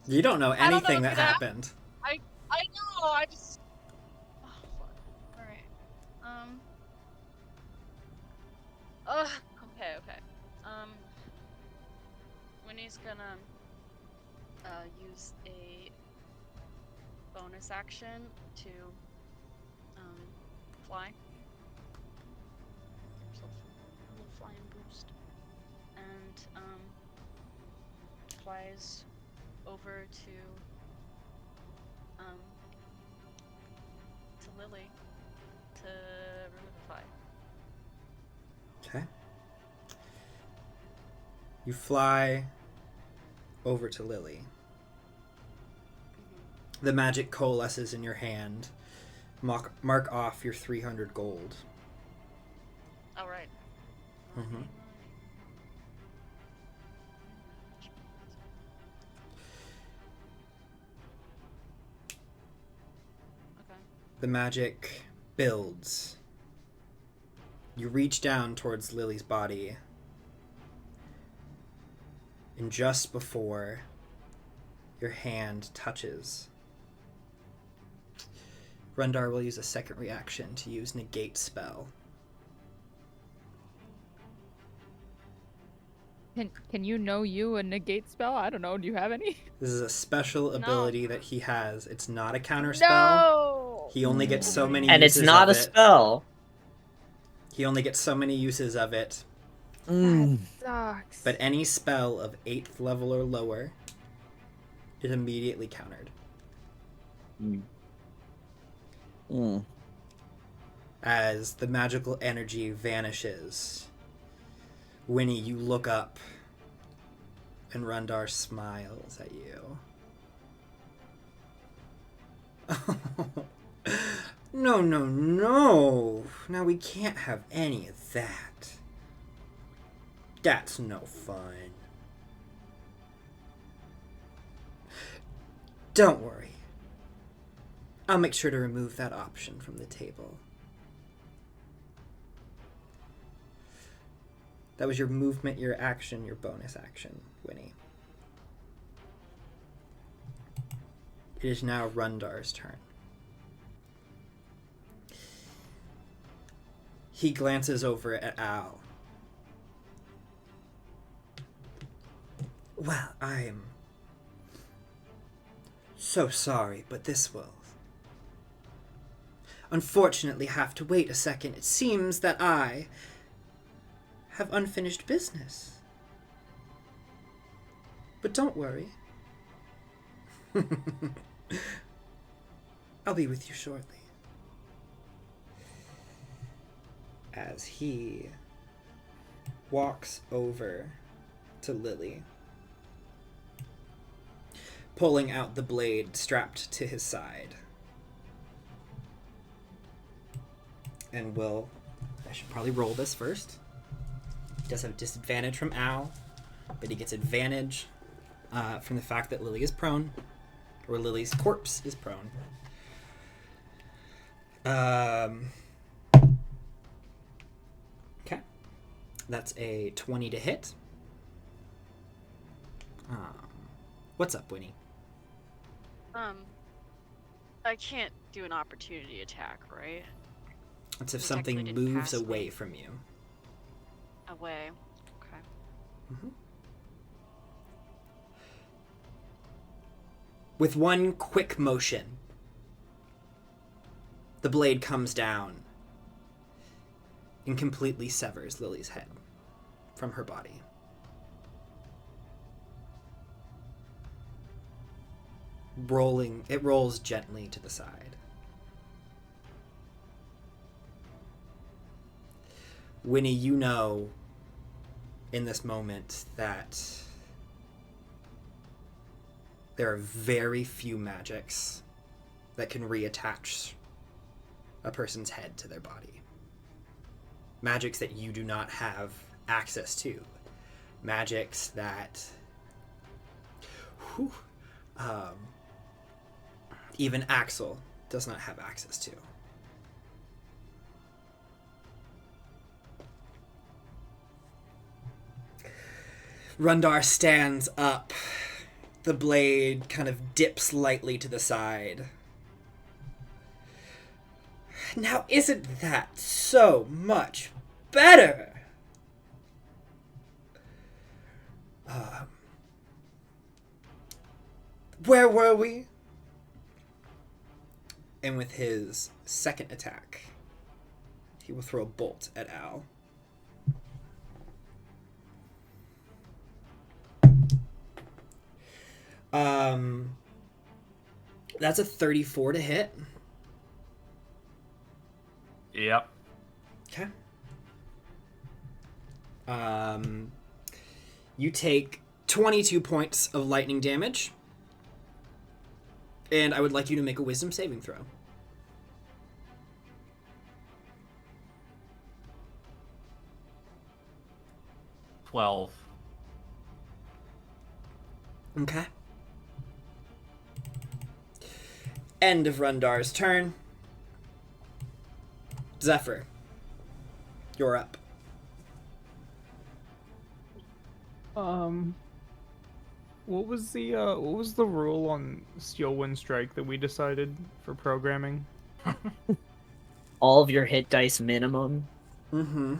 Speaker 1: You don't know
Speaker 2: I don't know
Speaker 1: anything
Speaker 2: what's
Speaker 1: that
Speaker 2: gonna
Speaker 1: happened.
Speaker 2: I know, I just. Oh, fuck. Alright. Ugh. Okay. Winnie's gonna use a bonus action to fly. Give herself a little flying boost. And flies over to Lily to revivify.
Speaker 1: Okay. You fly over to Lily. The magic coalesces in your hand. Mark off your 300 gold.
Speaker 2: All right.
Speaker 1: Mm-hmm.
Speaker 2: Okay.
Speaker 1: The magic builds. You reach down towards Lily's body. And just before your hand touches, Rundarr will use a second reaction to use Negate Spell.
Speaker 5: Can you know you a negate spell? I don't know. Do you have any?
Speaker 1: This is a special
Speaker 2: No.
Speaker 1: ability that he has. It's not a counter spell.
Speaker 5: No.
Speaker 1: He only gets so many
Speaker 4: And
Speaker 1: uses
Speaker 4: it's not
Speaker 1: of
Speaker 4: a
Speaker 1: it.
Speaker 4: spell.
Speaker 1: He only gets so many uses of it.
Speaker 5: That sucks.
Speaker 1: But any spell of 8th level or lower is immediately countered. As the magical energy vanishes, Winnie, you look up, and Rundarr smiles at you. No, no, no. Now we can't have any of that. That's no fun. Don't worry. I'll make sure to remove that option from the table. That was your movement, your action, your bonus action, Winnie. It is now Rundar's turn. He glances over at Al. Well, I'm so sorry, but this will unfortunately have to wait a second. It seems that I have unfinished business. But don't worry. I'll be with you shortly. As he walks over to Lily, pulling out the blade strapped to his side. And I should probably roll this first. He does have disadvantage from Al, but he gets advantage from the fact that Lily is prone, or Lily's corpse is prone. Okay. That's a 20 to hit. What's up, Winnie?
Speaker 8: I can't do an opportunity attack, right?
Speaker 1: That's if
Speaker 8: We
Speaker 1: something
Speaker 8: technically didn't
Speaker 1: moves
Speaker 8: pass
Speaker 1: away
Speaker 8: me.
Speaker 1: from you.
Speaker 8: Away. Okay.
Speaker 1: Mm-hmm. With one quick motion, the blade comes down and completely severs Lily's head from her body. It rolls gently to the side. Winnie, you know in this moment that there are very few magics that can reattach a person's head to their body. Magics that you do not have access to. Magics that even Axel does not have access to. Rundarr stands up. The blade kind of dips lightly to the side. Now isn't that so much better? Where were we? And with his second attack, he will throw a bolt at Al. That's a 34 to hit.
Speaker 7: Yep.
Speaker 1: Okay. You take 22 points of lightning damage. And I would like you to make a wisdom saving throw.
Speaker 7: $12.
Speaker 1: Okay. End of Rundarr's turn. Zephyr, you're up.
Speaker 3: What was the rule on Steel Wind Strike that we decided for programming?
Speaker 4: All of your hit dice minimum
Speaker 1: Mm-hmm.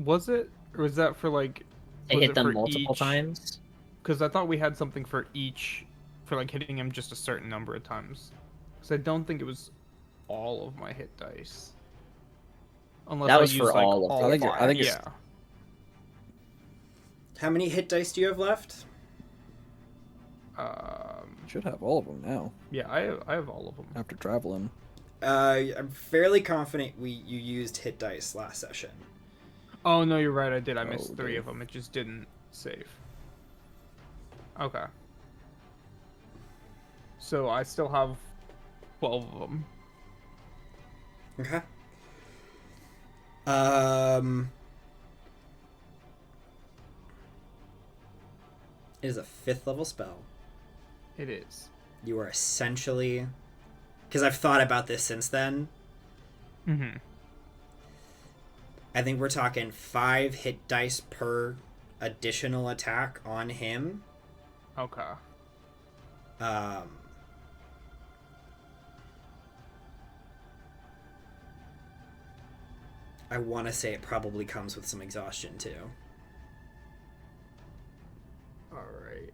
Speaker 3: Was it, or was that for like?
Speaker 4: to
Speaker 3: was
Speaker 4: hit
Speaker 3: it
Speaker 4: them
Speaker 3: for
Speaker 4: multiple
Speaker 3: each?
Speaker 4: times.
Speaker 3: Because I thought we had something for each, for like hitting him just a certain number of times. Because I don't think it was all of my hit dice. Unless
Speaker 4: That
Speaker 3: I
Speaker 4: was
Speaker 3: used
Speaker 4: for
Speaker 3: like
Speaker 4: all of
Speaker 3: all
Speaker 4: them.
Speaker 3: five.
Speaker 6: I think it's-
Speaker 3: Yeah.
Speaker 1: How many hit dice do you have left?
Speaker 6: Should have all of them now
Speaker 3: Yeah, I have all of them.
Speaker 6: after traveling.
Speaker 1: I'm fairly confident you used hit dice last session.
Speaker 3: Oh no, you're right. I did. I missed
Speaker 6: Oh,
Speaker 3: 3
Speaker 6: dear.
Speaker 3: of them. It just didn't save. Okay. So I still have 12 of them.
Speaker 1: Okay. It is a 5th level spell.
Speaker 3: It is.
Speaker 1: You are essentially, because I've thought about this since then.
Speaker 3: Mm-hmm.
Speaker 1: I think we're talking 5 hit dice per additional attack on him.
Speaker 3: Okay.
Speaker 1: I want to say it probably comes with some exhaustion too.
Speaker 3: Alright.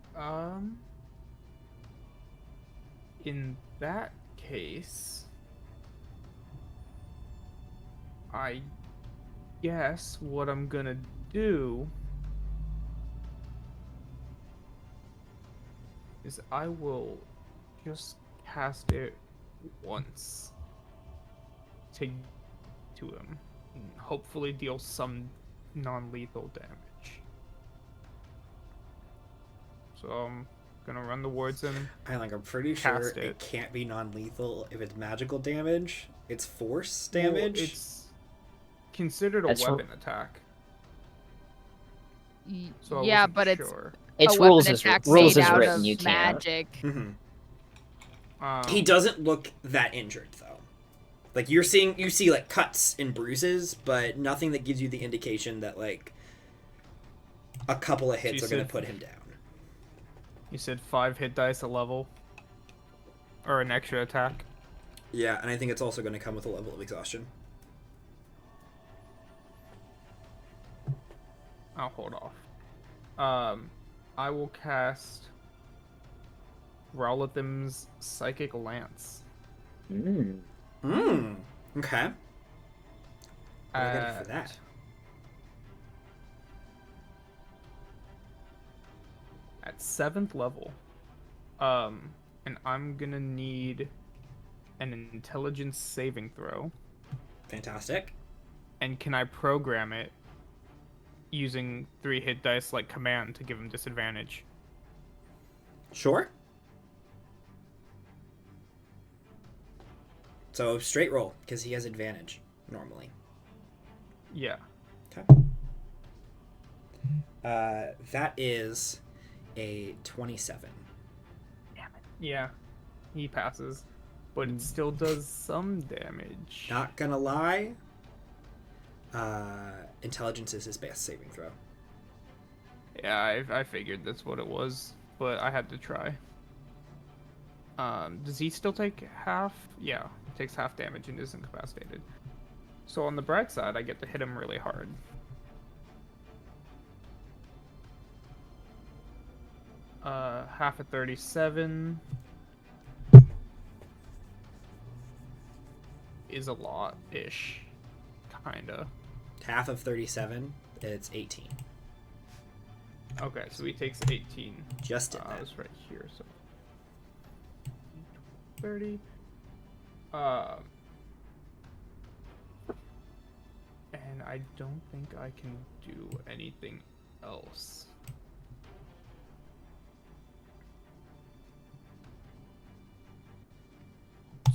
Speaker 3: In that case, I guess what I'm gonna do is I will just cast it once to him and hopefully deal some non-lethal damage. So I'm gonna run towards him.
Speaker 1: I'm pretty sure
Speaker 3: Cast
Speaker 1: it
Speaker 3: it.
Speaker 1: can't be non-lethal if it's magical damage. It's force
Speaker 3: Well,
Speaker 1: damage.
Speaker 3: it's considered a
Speaker 4: That's
Speaker 3: weapon attack. So I
Speaker 5: Yeah,
Speaker 3: wasn't
Speaker 5: but it's
Speaker 3: sure.
Speaker 4: It's
Speaker 5: a
Speaker 4: rules
Speaker 5: weapon
Speaker 4: is
Speaker 5: attack
Speaker 4: rules
Speaker 5: made
Speaker 4: is
Speaker 5: out
Speaker 4: written.
Speaker 5: of
Speaker 4: You can't.
Speaker 5: magic.
Speaker 1: Mm-hmm.
Speaker 3: Um,
Speaker 1: He doesn't look that injured though. Like you see like cuts and bruises, but nothing that gives you the indication that like a couple of hits
Speaker 3: you
Speaker 1: are going to
Speaker 3: said-
Speaker 1: put him down.
Speaker 3: You said 5 hit dice a level, or an extra attack.
Speaker 1: Yeah, and I think it's also going to come with a level of exhaustion.
Speaker 3: I'll hold off. I will cast Rowletham's Psychic Lance.
Speaker 4: Mm.
Speaker 1: Okay. What do I get for that?
Speaker 3: At 7th level. And I'm gonna need an intelligence saving throw.
Speaker 1: Fantastic.
Speaker 3: And can I program it using 3 hit dice like command to give him disadvantage?
Speaker 1: Sure. So straight roll, because he has advantage normally.
Speaker 3: Yeah.
Speaker 1: Okay. That is a 27.
Speaker 3: Yeah. He passes. But it still does some damage.
Speaker 1: Not gonna lie. Intelligence is his best saving throw.
Speaker 3: Yeah, I figured that's what it was, but I had to try. Does he still take half? Yeah, he takes half damage and is incapacitated. So on the bright side, I get to hit him really hard. Half of 37 is a lot-ish, kinda.
Speaker 1: Half of 37, it's 18.
Speaker 3: Okay, so he takes 18.
Speaker 1: Just did that.
Speaker 3: It's right here, so 30. And I don't think I can do anything else?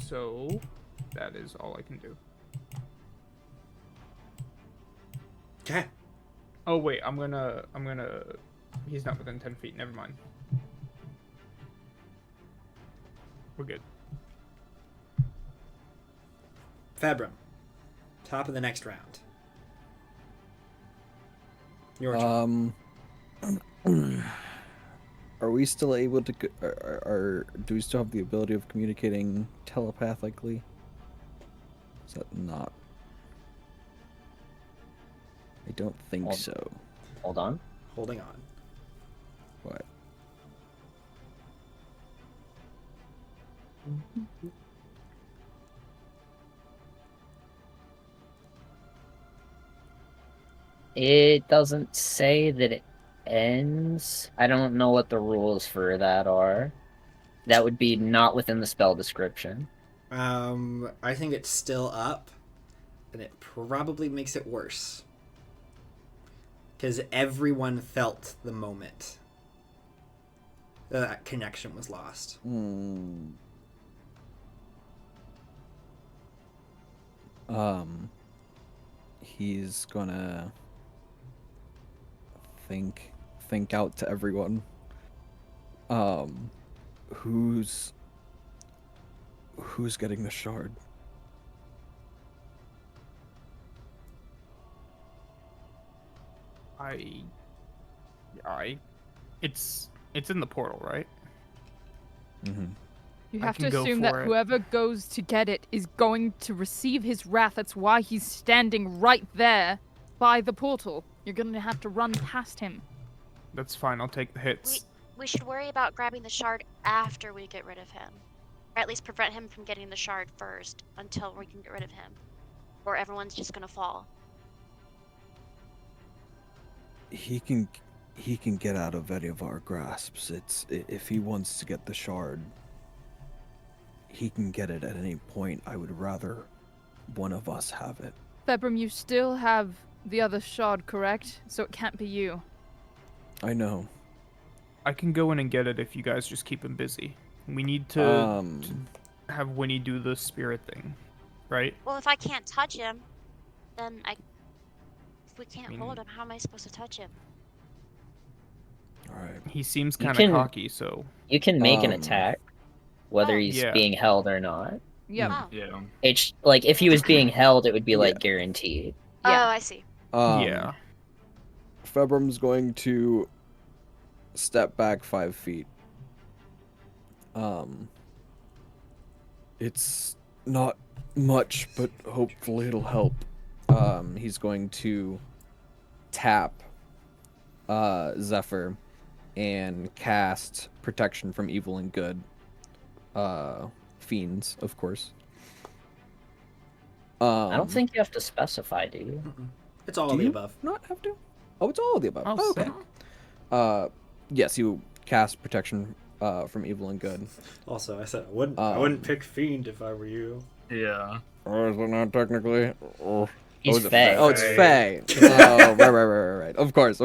Speaker 3: So that is all I can do.
Speaker 1: Okay.
Speaker 3: Oh wait, I'm gonna. He's not within 10 feet. Never mind. We're good.
Speaker 1: Fabrum. Top of the next round. Your turn.
Speaker 6: Are we still able to? Do we still have the ability of communicating telepathically? Is that not? I don't think so.
Speaker 4: Hold on.
Speaker 1: Holding on.
Speaker 6: What?
Speaker 4: It doesn't say that it ends. I don't know what the rules for that are. That would be not within the spell description.
Speaker 1: I think it's still up, and it probably makes it worse. Because everyone felt the moment that connection was lost.
Speaker 6: He's gonna think out to everyone. Who's getting the shard?
Speaker 3: It's in the portal, right?
Speaker 6: Mm-hmm.
Speaker 5: You
Speaker 3: I
Speaker 5: have to
Speaker 3: can go
Speaker 5: assume that
Speaker 3: for it.
Speaker 5: whoever goes to get it is going to receive his wrath. That's why he's standing right there by the portal. You're going to have to run past him.
Speaker 3: That's fine. I'll take the hits.
Speaker 2: We should worry about grabbing the shard after we get rid of him. Or at least prevent him from getting the shard first until we can get rid of him. Or everyone's just gonna fall.
Speaker 6: He can get out of any of our grasps. If he wants to get the shard, he can get it at any point. I would rather one of us have it.
Speaker 5: Februm, you still have the other shard, correct? So it can't be you.
Speaker 6: I know.
Speaker 3: I can go in and get it if you guys just keep him busy. We need to have Winnie do the spirit thing, right?
Speaker 2: Well, if I can't touch him, then if we can't hold him, how am I supposed to touch him?
Speaker 6: All right.
Speaker 3: He seems
Speaker 4: You
Speaker 3: kind of
Speaker 4: can-
Speaker 3: cocky, so
Speaker 4: You can make an attack, whether
Speaker 2: Oh.
Speaker 4: he's
Speaker 3: Yeah.
Speaker 4: being held or not.
Speaker 5: Yep.
Speaker 2: Oh.
Speaker 7: Yeah.
Speaker 4: It's like if he was being held, it would be like guaranteed.
Speaker 5: Yeah.
Speaker 2: Oh, I see.
Speaker 3: yeah.
Speaker 6: Februm's going to step back 5 feet. It's not much, but hopefully it'll help. He's going to tap Zephyr and cast protection from evil and good. Fiends, of course.
Speaker 4: I don't think you have to specify, do you?
Speaker 1: It's all
Speaker 6: Do
Speaker 1: of the
Speaker 6: you
Speaker 1: above.
Speaker 6: not have to? Oh, it's all of the above.
Speaker 3: Oh,
Speaker 6: Okay. Yes, you cast protection from evil and good.
Speaker 1: Also, I said I wouldn't pick Fiend if I were you.
Speaker 7: Yeah.
Speaker 6: Or is it not technically? Oh,
Speaker 4: He's
Speaker 6: is it
Speaker 4: Fey.
Speaker 6: Oh, it's Fey. Oh, right. Of course.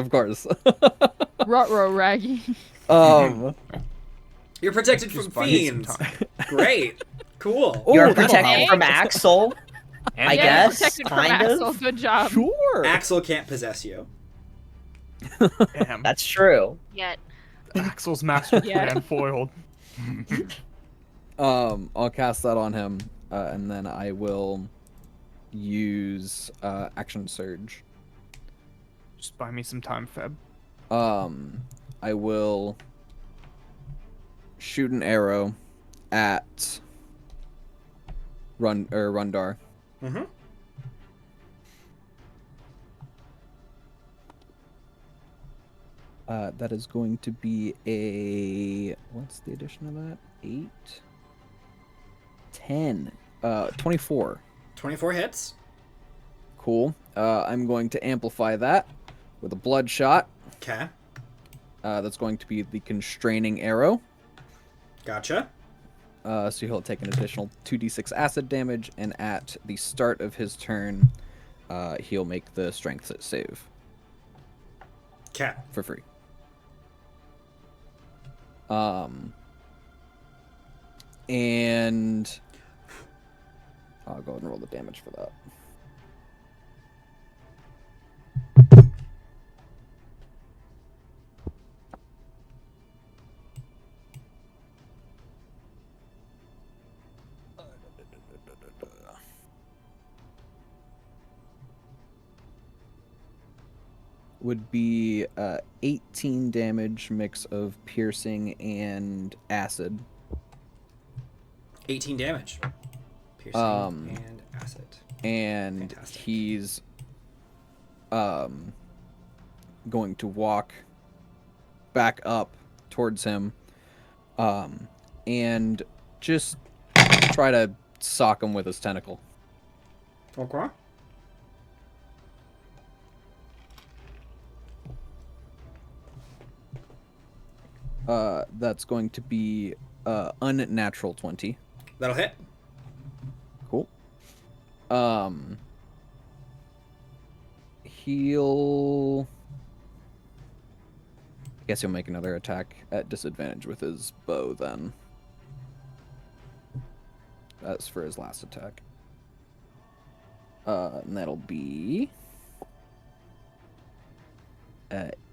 Speaker 5: Ruh-roh, Raggy.
Speaker 1: You're protected
Speaker 3: Just
Speaker 1: from
Speaker 3: buy me some
Speaker 1: fiends.
Speaker 3: time.
Speaker 1: Great. Cool.
Speaker 6: Oh,
Speaker 4: You're
Speaker 6: that'll
Speaker 4: protected
Speaker 6: help.
Speaker 4: from Axel.
Speaker 7: And
Speaker 4: I
Speaker 5: Yeah,
Speaker 4: guess,
Speaker 5: protected from
Speaker 4: kind of.
Speaker 5: Axel. Good job.
Speaker 6: Sure.
Speaker 1: Axel can't possess you.
Speaker 3: Damn.
Speaker 4: That's true.
Speaker 2: Yet.
Speaker 3: Axel's master
Speaker 5: Yeah.
Speaker 3: plan foiled.
Speaker 6: I'll cast that on him, and then I will use action surge.
Speaker 3: Just buy me some time, Feb.
Speaker 6: I will shoot an arrow at Rundarr.
Speaker 1: Mm-hmm.
Speaker 6: That is going to be a, what's the addition of that? 8, 10, 24.
Speaker 1: 24 hits.
Speaker 6: Cool. I'm going to amplify that with a bloodshot.
Speaker 1: Okay.
Speaker 6: That's going to be the constraining arrow.
Speaker 1: Gotcha.
Speaker 6: So he'll take an additional 2d6 acid damage, and at the start of his turn, he'll make the strength save.
Speaker 1: Okay.
Speaker 6: For free. And I'll go ahead and roll the damage for that. Would be 18 damage, mix of piercing and acid.
Speaker 1: 18 damage. Piercing and acid.
Speaker 6: And
Speaker 1: Fantastic.
Speaker 6: he's going to walk back up towards him and just try to sock him with his tentacle.
Speaker 1: Okay.
Speaker 6: That's going to be unnatural 20.
Speaker 1: That'll hit.
Speaker 6: Cool. He'll... I guess he'll make another attack at disadvantage with his bow then. That's for his last attack. And that'll be...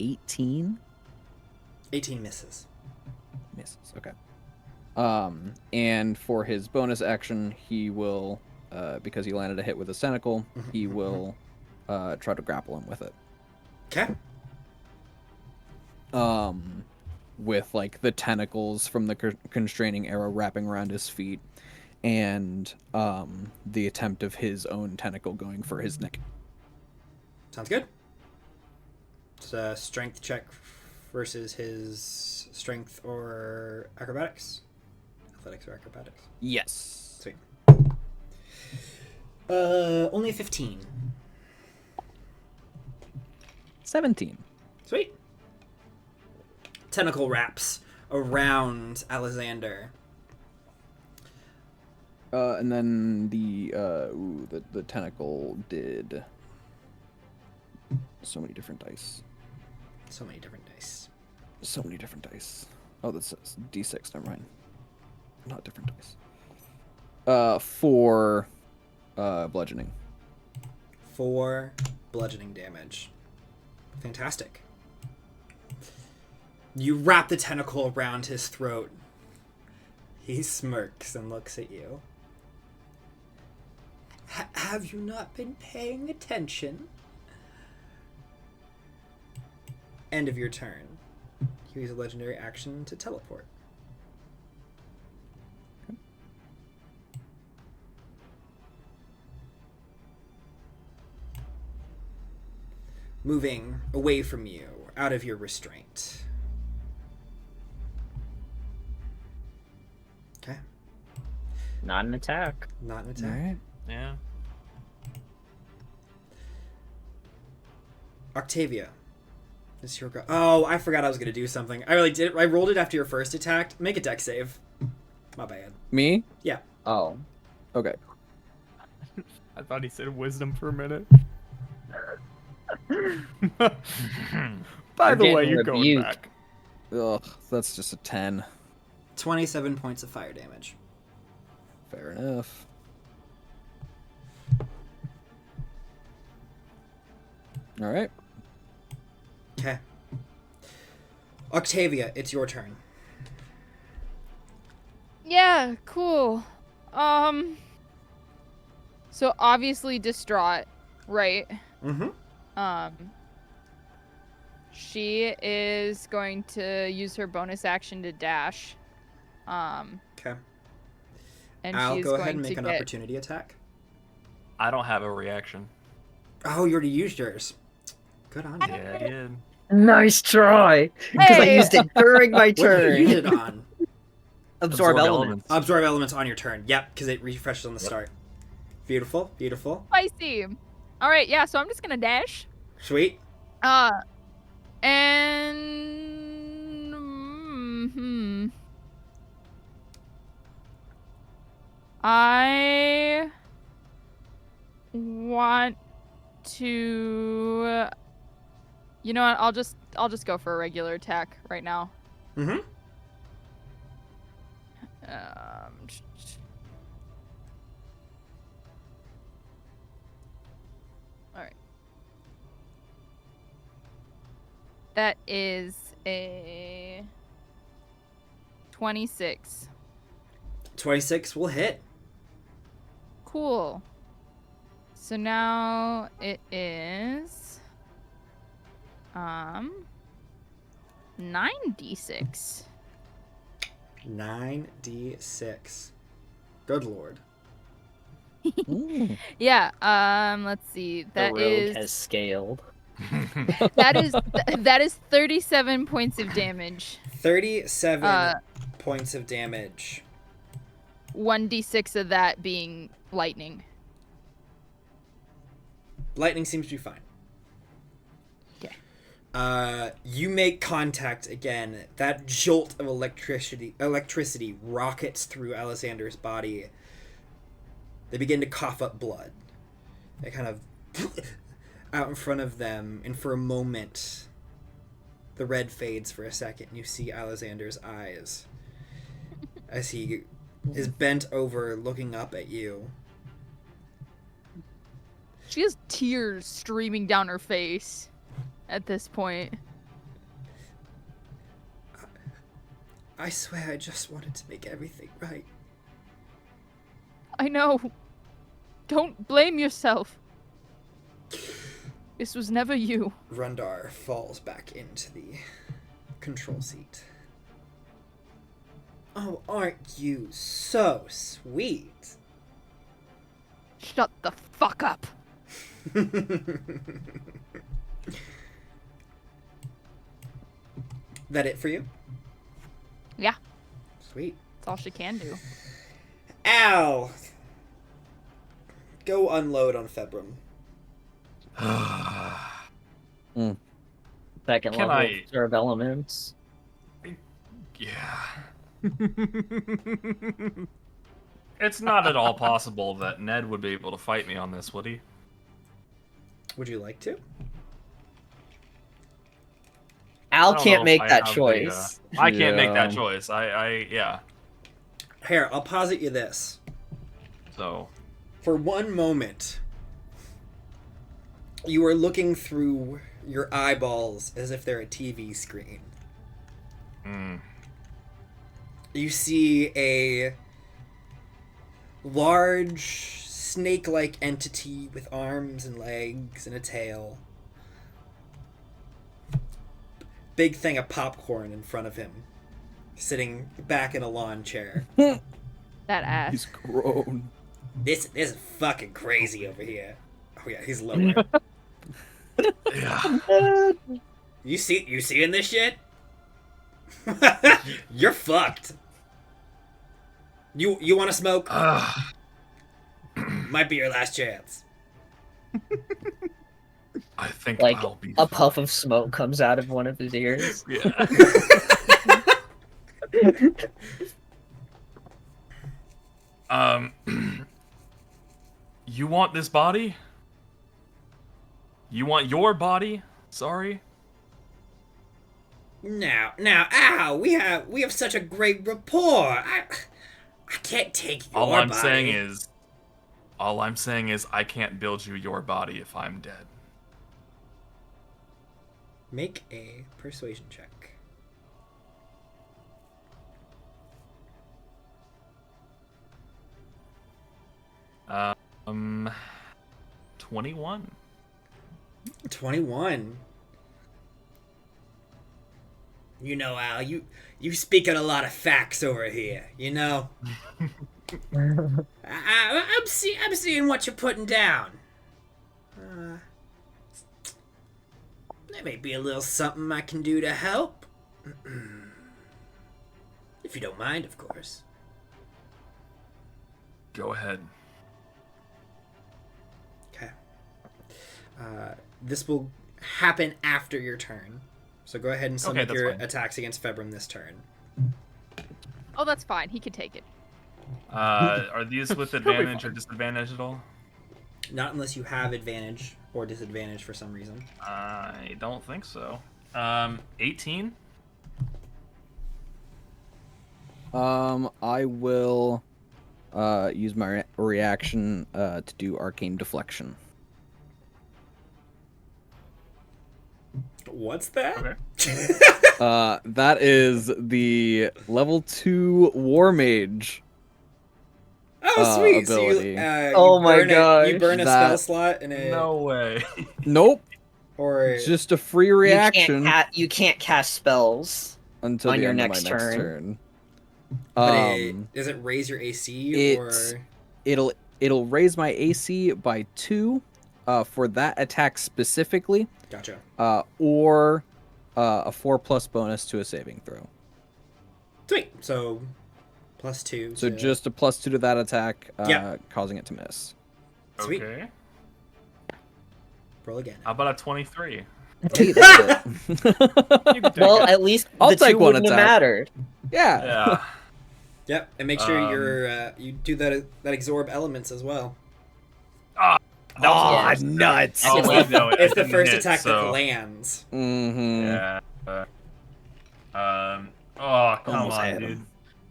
Speaker 6: 18.
Speaker 1: 18 misses.
Speaker 6: Misses, okay. And for his bonus action, he will, because he landed a hit with his tentacle, he will try to grapple him with it.
Speaker 1: Okay.
Speaker 6: With, like, the tentacles from the constraining arrow wrapping around his feet, and the attempt of his own tentacle going for his neck.
Speaker 1: Sounds good. It's a strength check versus his strength or acrobatics? Athletics or acrobatics?
Speaker 6: Yes.
Speaker 1: Sweet. Only 15.
Speaker 6: 17.
Speaker 1: Sweet. Tentacle wraps around Alexander.
Speaker 6: And then the tentacle did so many different dice.
Speaker 1: So many different dice.
Speaker 6: So many different dice. Oh, that's D6, never mind. Not different dice. 4 bludgeoning.
Speaker 1: 4 bludgeoning damage. Fantastic. You wrap the tentacle around his throat. He smirks and looks at you. Have you not been paying attention? End of your turn. You use a legendary action to teleport.
Speaker 6: Okay.
Speaker 1: Moving away from you, out of your restraint. Okay.
Speaker 4: Not an attack.
Speaker 1: Not an attack.
Speaker 6: All right.
Speaker 7: Yeah.
Speaker 1: Octavia. This is your go. Oh, I forgot I was gonna do something. I really did. I rolled it after your first attack. Make a dex save. My bad.
Speaker 6: Me?
Speaker 1: Yeah.
Speaker 4: Oh.
Speaker 6: Okay.
Speaker 3: I thought he said wisdom for a minute. By the way,
Speaker 4: getting
Speaker 3: you're going
Speaker 4: rebuked.
Speaker 3: back.
Speaker 6: Ugh, that's just a 10.
Speaker 1: 27 points of fire damage.
Speaker 6: Fair enough. All right.
Speaker 1: Okay. Octavia, it's your turn.
Speaker 5: Yeah, cool. So obviously distraught, right?
Speaker 1: Mm-hmm.
Speaker 5: She is going to use her bonus action to dash.
Speaker 1: Okay.
Speaker 5: And
Speaker 1: I'll
Speaker 5: she's
Speaker 1: go
Speaker 5: going
Speaker 1: ahead and
Speaker 5: to
Speaker 1: make an
Speaker 5: get...
Speaker 1: opportunity attack.
Speaker 7: I don't have a reaction.
Speaker 1: Oh, you already used yours. Good on you.
Speaker 7: Yeah, I did.
Speaker 4: Nice try! Because I
Speaker 5: Hey!
Speaker 4: used it during my
Speaker 1: What did you use
Speaker 4: turn.
Speaker 1: it on?
Speaker 4: Absorb elements.
Speaker 1: Absorb elements on your turn. Yep, because it refreshes on the start. Beautiful, beautiful.
Speaker 5: Spicy. All right, yeah. So I'm just gonna dash.
Speaker 1: Sweet.
Speaker 5: And I want to You know what? I'll just go for a regular attack right now.
Speaker 1: Mm-hmm.
Speaker 5: All right. That is a 26.
Speaker 1: 26 will hit.
Speaker 5: Cool. So now it is 9d6.
Speaker 1: 9d6. Good lord.
Speaker 6: Mm.
Speaker 5: Yeah, let's see.
Speaker 4: The
Speaker 5: That
Speaker 4: rogue
Speaker 5: is
Speaker 4: has scaled.
Speaker 5: that is 37 points of damage.
Speaker 1: 37 points of damage.
Speaker 5: 1d6 of that being lightning.
Speaker 1: Lightning seems to be fine.
Speaker 5: Okay.
Speaker 1: You make contact again. That jolt of electricity rockets through Alexander's body. They begin to cough up blood. They kind of out in front of them, and for a moment, the red fades for a second. You see Alexander's eyes as he is bent over, looking up at you.
Speaker 5: She has tears streaming down her face at this point.
Speaker 1: I swear I just wanted to make everything right.
Speaker 5: I know. Don't blame yourself. This was never you.
Speaker 1: Rundarr falls back into the control seat. Oh, aren't you so sweet?
Speaker 5: Shut the fuck up.
Speaker 1: That it for you?
Speaker 5: Yeah,
Speaker 1: Sweet.
Speaker 5: that's all she can do.
Speaker 1: Al! Go unload on Februm.
Speaker 4: Second
Speaker 7: Can
Speaker 4: level
Speaker 7: I-
Speaker 4: observe elements.
Speaker 7: Yeah. It's not at all possible that Ned would be able to fight me on this, would he?
Speaker 1: Would you like to?
Speaker 4: Al
Speaker 7: I don't
Speaker 4: can't
Speaker 7: know if
Speaker 4: make
Speaker 7: I
Speaker 4: that
Speaker 7: have
Speaker 4: choice.
Speaker 7: I can't make that
Speaker 6: Yeah.
Speaker 7: choice. Yeah.
Speaker 1: Here, I'll posit you this.
Speaker 7: So,
Speaker 1: For one moment, you are looking through your eyeballs as if they're a TV screen. You see a large snake-like entity with arms and legs and a tail. Big thing of popcorn in front of him, sitting back in a lawn chair.
Speaker 5: That ass.
Speaker 6: He's grown.
Speaker 1: This is fucking crazy over here. Oh yeah, he's lower.
Speaker 7: yeah.
Speaker 1: You seeing this shit? You're fucked. You want to smoke? Might be your last chance.
Speaker 7: I think
Speaker 4: Like
Speaker 7: I'll be
Speaker 4: a puff of smoke comes out of one of his ears.
Speaker 7: Yeah. You want this body? You want your body? Sorry.
Speaker 1: Now, ow! We have such a great rapport. I can't take your
Speaker 7: All I'm
Speaker 1: body.
Speaker 7: saying is I can't build you your body if I'm dead.
Speaker 1: Make a persuasion check.
Speaker 7: Um, 21.
Speaker 1: 21. You know, Al, you speaking a lot of facts over here. You know, I'm seeing what you're putting down. There may be a little something I can do to help, if you don't mind, of course.
Speaker 7: Go ahead.
Speaker 1: Okay. This will happen after your turn. So go ahead and
Speaker 7: Okay,
Speaker 1: submit
Speaker 7: that's
Speaker 1: your
Speaker 7: fine.
Speaker 1: attacks against Februm this turn.
Speaker 5: Oh, that's fine. He can take it.
Speaker 7: Are these with advantage or disadvantage at all?
Speaker 1: Not unless you have advantage or disadvantage for some reason.
Speaker 7: I don't think so. 18.
Speaker 6: I will use my reaction to do arcane deflection.
Speaker 1: What's that?
Speaker 7: Okay.
Speaker 6: That is the level 2 war mage.
Speaker 1: Oh, sweet.
Speaker 6: Ability.
Speaker 1: So you
Speaker 4: Oh my
Speaker 1: you burn a
Speaker 6: gosh.
Speaker 1: spell slot and it,
Speaker 7: No way.
Speaker 6: Nope.
Speaker 1: or
Speaker 6: It's just a free reaction
Speaker 4: You can't cast spells
Speaker 6: until
Speaker 4: on
Speaker 6: the
Speaker 4: your
Speaker 6: end
Speaker 4: next
Speaker 6: of my next
Speaker 4: turn.
Speaker 6: turn.
Speaker 1: but does it raise your AC or
Speaker 6: It'll raise my AC by 2 for that attack specifically,
Speaker 1: gotcha.
Speaker 6: or a 4+ bonus to a saving throw.
Speaker 1: Sweet. So +2.
Speaker 6: So
Speaker 1: to...
Speaker 6: just a +2 to that attack,
Speaker 1: Yeah.
Speaker 6: causing it to miss.
Speaker 1: Sweet.
Speaker 7: Okay.
Speaker 1: Roll again.
Speaker 7: How about a 23?
Speaker 6: Hey, that's it.
Speaker 3: You can take
Speaker 4: Well,
Speaker 3: it.
Speaker 4: at least
Speaker 6: I'll
Speaker 4: the
Speaker 6: take
Speaker 4: 2
Speaker 6: one
Speaker 4: wouldn't have
Speaker 6: attack.
Speaker 4: mattered.
Speaker 6: Yeah.
Speaker 7: Yeah.
Speaker 1: Yep, and make sure you do that absorb elements as well.
Speaker 7: That was
Speaker 6: Aw,
Speaker 7: the first
Speaker 6: nuts.
Speaker 7: attack. Oh, wait, no, it
Speaker 1: It's the
Speaker 7: didn't
Speaker 1: first
Speaker 7: hit,
Speaker 1: attack
Speaker 7: so...
Speaker 1: that lands.
Speaker 6: Mm-hmm.
Speaker 7: Yeah. Oh, come
Speaker 6: Almost
Speaker 7: on,
Speaker 6: had
Speaker 7: dude.
Speaker 6: him.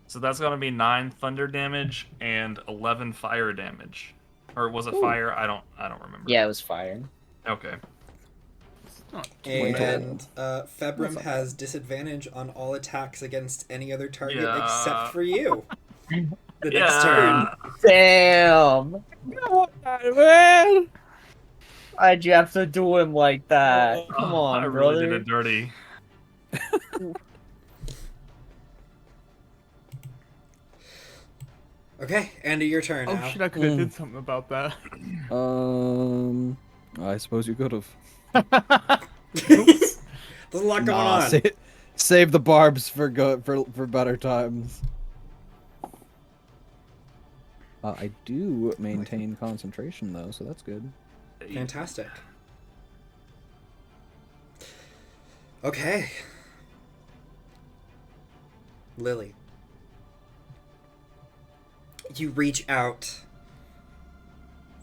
Speaker 7: So that's gonna be 9 thunder damage and 11 fire damage. Or was it fire? I don't remember.
Speaker 4: Yeah, it was fire.
Speaker 7: Okay.
Speaker 1: And Februm has disadvantage on all attacks against any other target
Speaker 7: Yeah.
Speaker 1: except for you. The next turn.
Speaker 4: Damn!
Speaker 6: Man.
Speaker 4: Why'd you have to do him like that? Come
Speaker 7: Oh,
Speaker 4: on,
Speaker 7: I
Speaker 4: brother.
Speaker 7: really did it dirty.
Speaker 1: Okay, Andy, your turn
Speaker 3: Oh
Speaker 1: now.
Speaker 3: shit! I could have did something about that.
Speaker 6: I suppose you could have.
Speaker 1: There's a lot going
Speaker 6: Nah,
Speaker 1: on.
Speaker 6: save the barbs for better times. I do maintain concentration though, so that's good.
Speaker 1: Fantastic. Okay. Lily. You reach out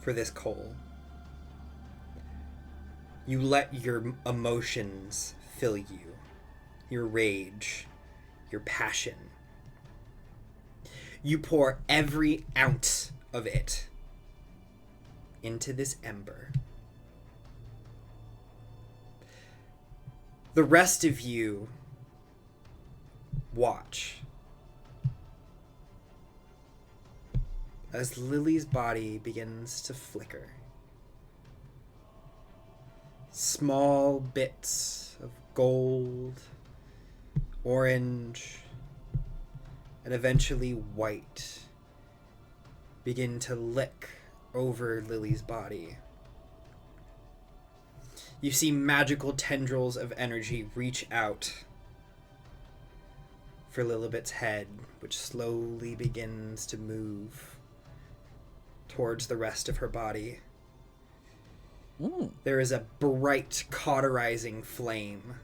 Speaker 1: for this coal. You let your emotions fill you. Your rage, your passion. You pour every ounce of it into this ember. The rest of you watch as Lily's body begins to flicker. Small bits of gold, orange, and eventually white begin to lick over Lily's body. You see magical tendrils of energy reach out for Lilibet's head, which slowly begins to move towards the rest of her body. There is a bright, cauterizing flame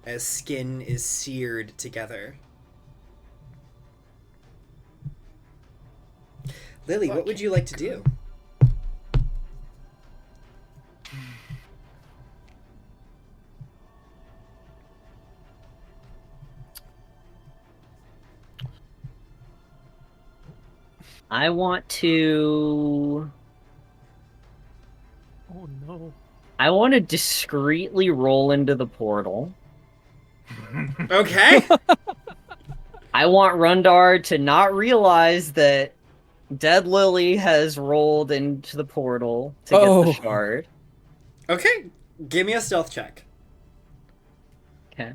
Speaker 1: as skin is seared together. Lily, what would you like to do?
Speaker 4: I want to...
Speaker 3: Oh no.
Speaker 4: I want to discreetly roll into the portal.
Speaker 1: Okay.
Speaker 4: I want Rundarr to not realize that Dead Lily has rolled into the portal to get the shard.
Speaker 1: Okay. Give me a stealth check.
Speaker 4: Okay.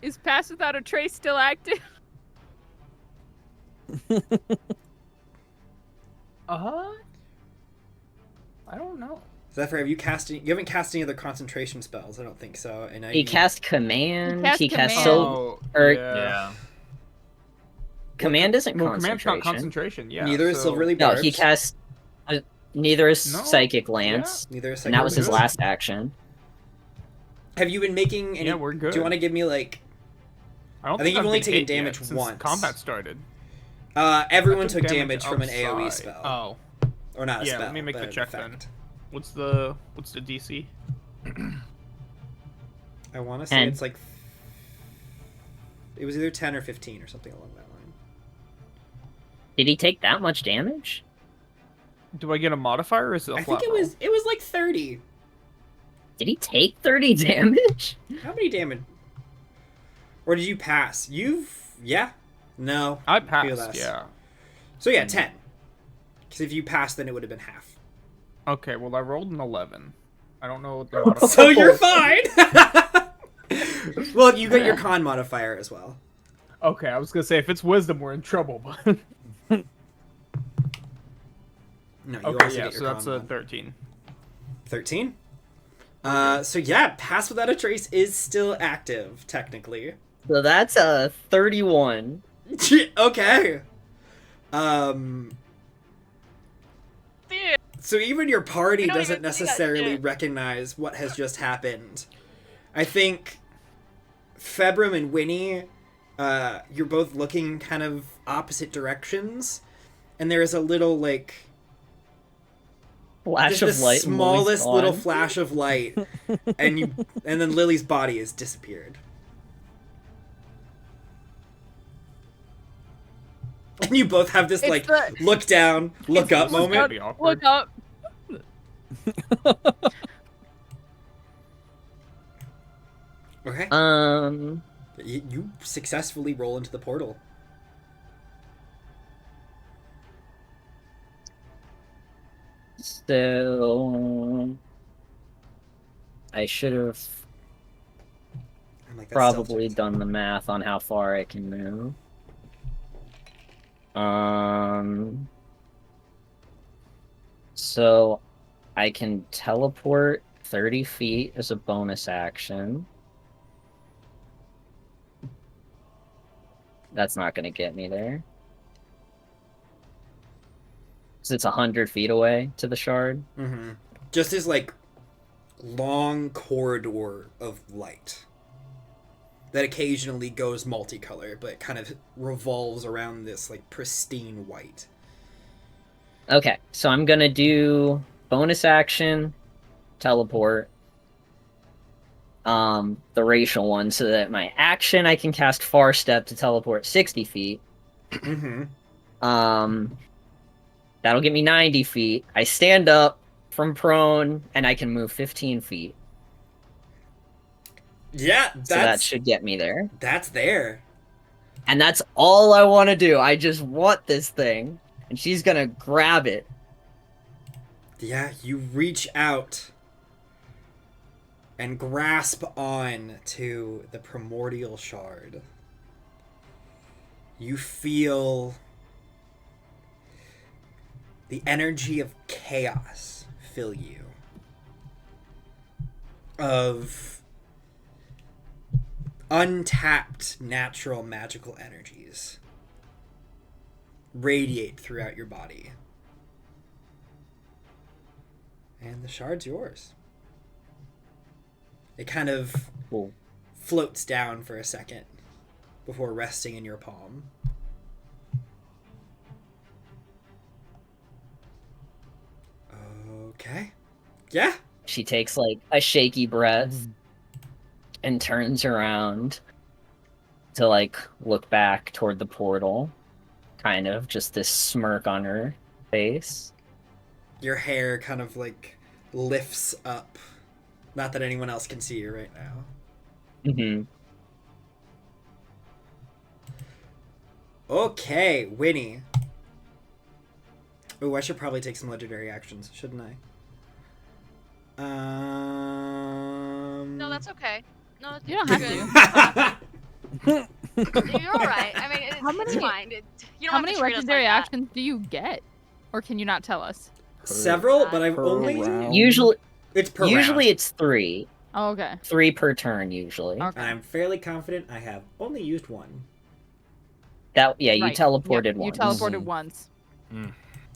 Speaker 5: Is Pass Without a Trace still active?
Speaker 3: I don't know.
Speaker 1: Zephyr, have you cast any? You haven't cast any other concentration spells, I don't think so. And
Speaker 4: He cast Command.
Speaker 5: He cast Command.
Speaker 4: Sil- or
Speaker 7: Yeah.
Speaker 4: Command isn't
Speaker 3: Well, command's
Speaker 4: concentration.
Speaker 3: not concentration. Yeah.
Speaker 1: Neither is
Speaker 3: so...
Speaker 1: Silverly
Speaker 4: No,
Speaker 1: Barbs.
Speaker 4: he cast. Neither is
Speaker 3: No,
Speaker 4: Psychic Lance,
Speaker 1: Neither is
Speaker 4: and that was his
Speaker 1: Psychic
Speaker 4: last action.
Speaker 1: Have you been making any?
Speaker 3: Yeah, we're good.
Speaker 1: Do you want to give me like?
Speaker 3: I don't
Speaker 1: I think you've
Speaker 3: I've
Speaker 1: only
Speaker 3: been
Speaker 1: taken
Speaker 3: hit yet
Speaker 1: damage
Speaker 3: since
Speaker 1: once.
Speaker 3: Combat started.
Speaker 1: Everyone
Speaker 3: I
Speaker 1: took damage from an AOE
Speaker 3: outside.
Speaker 1: spell.
Speaker 3: Oh.
Speaker 1: Or not a
Speaker 3: Yeah,
Speaker 1: spell,
Speaker 3: let me make
Speaker 1: but
Speaker 3: the
Speaker 1: an
Speaker 3: check then.
Speaker 1: effect.
Speaker 3: What's the DC?
Speaker 1: I want to say
Speaker 4: 10.
Speaker 1: it's like... It was either 10 or 15 or something along that line.
Speaker 4: Did he take that much damage?
Speaker 3: Do I get a modifier or is it a
Speaker 1: I
Speaker 3: flat
Speaker 1: think
Speaker 3: roll?
Speaker 1: it was like 30.
Speaker 4: Did he take 30 damage?
Speaker 1: How many damage? Or did you pass? Yeah? No.
Speaker 3: I
Speaker 1: Be
Speaker 3: passed,
Speaker 1: less.
Speaker 3: yeah.
Speaker 1: So yeah, 10. Because if you passed, then it would have been half.
Speaker 3: Okay, well I rolled an 11. I don't know what the modifier.
Speaker 1: So you're fine! Well, you got your con modifier as well.
Speaker 3: Okay, I was gonna say if it's wisdom, we're in trouble. But
Speaker 1: No, you
Speaker 3: okay,
Speaker 1: also
Speaker 3: yeah,
Speaker 1: get
Speaker 3: so
Speaker 1: your
Speaker 3: that's
Speaker 1: con
Speaker 3: a
Speaker 1: mod.
Speaker 3: 13.
Speaker 1: 13? So yeah, Pass Without a Trace is still active, technically.
Speaker 4: So that's a 31.
Speaker 1: Okay.
Speaker 8: Dude,
Speaker 1: So even your party
Speaker 8: We don't
Speaker 1: doesn't
Speaker 8: even see that
Speaker 1: necessarily
Speaker 8: shit.
Speaker 1: recognize what has just happened. I think Februm and Winnie, you're both looking kind of opposite directions, and there is a little like
Speaker 4: Flash
Speaker 1: just
Speaker 4: of
Speaker 1: the
Speaker 4: light. and Lily's
Speaker 1: smallest little
Speaker 4: gone.
Speaker 1: flash of light, and then Lily's body has disappeared. And you both have this
Speaker 5: It's
Speaker 1: like
Speaker 5: the-
Speaker 1: look down, look up
Speaker 3: This is gonna
Speaker 1: moment.
Speaker 3: be awkward.
Speaker 5: Look up.
Speaker 1: Okay. You successfully roll into the portal.
Speaker 4: So I should have
Speaker 1: I'm like, that's
Speaker 4: probably
Speaker 1: stealth check.
Speaker 4: done the math on how far I can move. So I can teleport 30 feet as a bonus action. That's not going to get me there. Because it's 100 feet away to the shard.
Speaker 1: Mm-hmm. Just this like long corridor of light that occasionally goes multicolor, but kind of revolves around this like pristine white.
Speaker 4: Okay, so I'm going to do bonus action, teleport. The racial one, so that my action I can cast Far Step to teleport 60 feet.
Speaker 1: Mm-hmm.
Speaker 4: That'll get me 90 feet. I stand up from prone, and I can move 15 feet.
Speaker 1: Yeah,
Speaker 4: So that should get me there.
Speaker 1: that's there.
Speaker 4: And that's all I want to do. I just want this thing. And she's gonna grab it.
Speaker 1: Yeah, you reach out and grasp on to the primordial shard. You feel the energy of chaos fill you. Of untapped natural magical energies radiate throughout your body. And the shard's yours. It kind of
Speaker 4: Cool.
Speaker 1: floats down for a second before resting in your palm. Okay. Yeah.
Speaker 4: She takes like a shaky breath and turns around to like look back toward the portal. Kind of just this smirk on her face.
Speaker 1: Your hair kind of like lifts up. Not that anyone else can see you right now.
Speaker 4: Mm-hmm.
Speaker 1: Okay, Winnie. Oh, I should probably take some legendary actions, shouldn't I?
Speaker 2: No, that's okay. No, it's
Speaker 5: You don't
Speaker 2: good.
Speaker 5: have
Speaker 2: You're all right. I mean,
Speaker 5: How
Speaker 2: it's
Speaker 5: many-
Speaker 2: fine. You don't
Speaker 5: How
Speaker 2: have
Speaker 5: many
Speaker 2: to treat us
Speaker 5: legendary
Speaker 2: like that.
Speaker 5: actions do you get? Or can you not tell us?
Speaker 1: Several, but I've
Speaker 6: Per
Speaker 1: only...
Speaker 6: round.
Speaker 4: Usually
Speaker 1: It's per
Speaker 4: usually
Speaker 1: round.
Speaker 4: it's 3.
Speaker 5: Oh, okay.
Speaker 4: 3 per turn usually.
Speaker 5: Okay.
Speaker 1: And I'm fairly confident I have only used one.
Speaker 4: That yeah,
Speaker 5: Right.
Speaker 4: you teleported
Speaker 5: Yep,
Speaker 4: once.
Speaker 5: You teleported
Speaker 6: Mhm.
Speaker 5: once.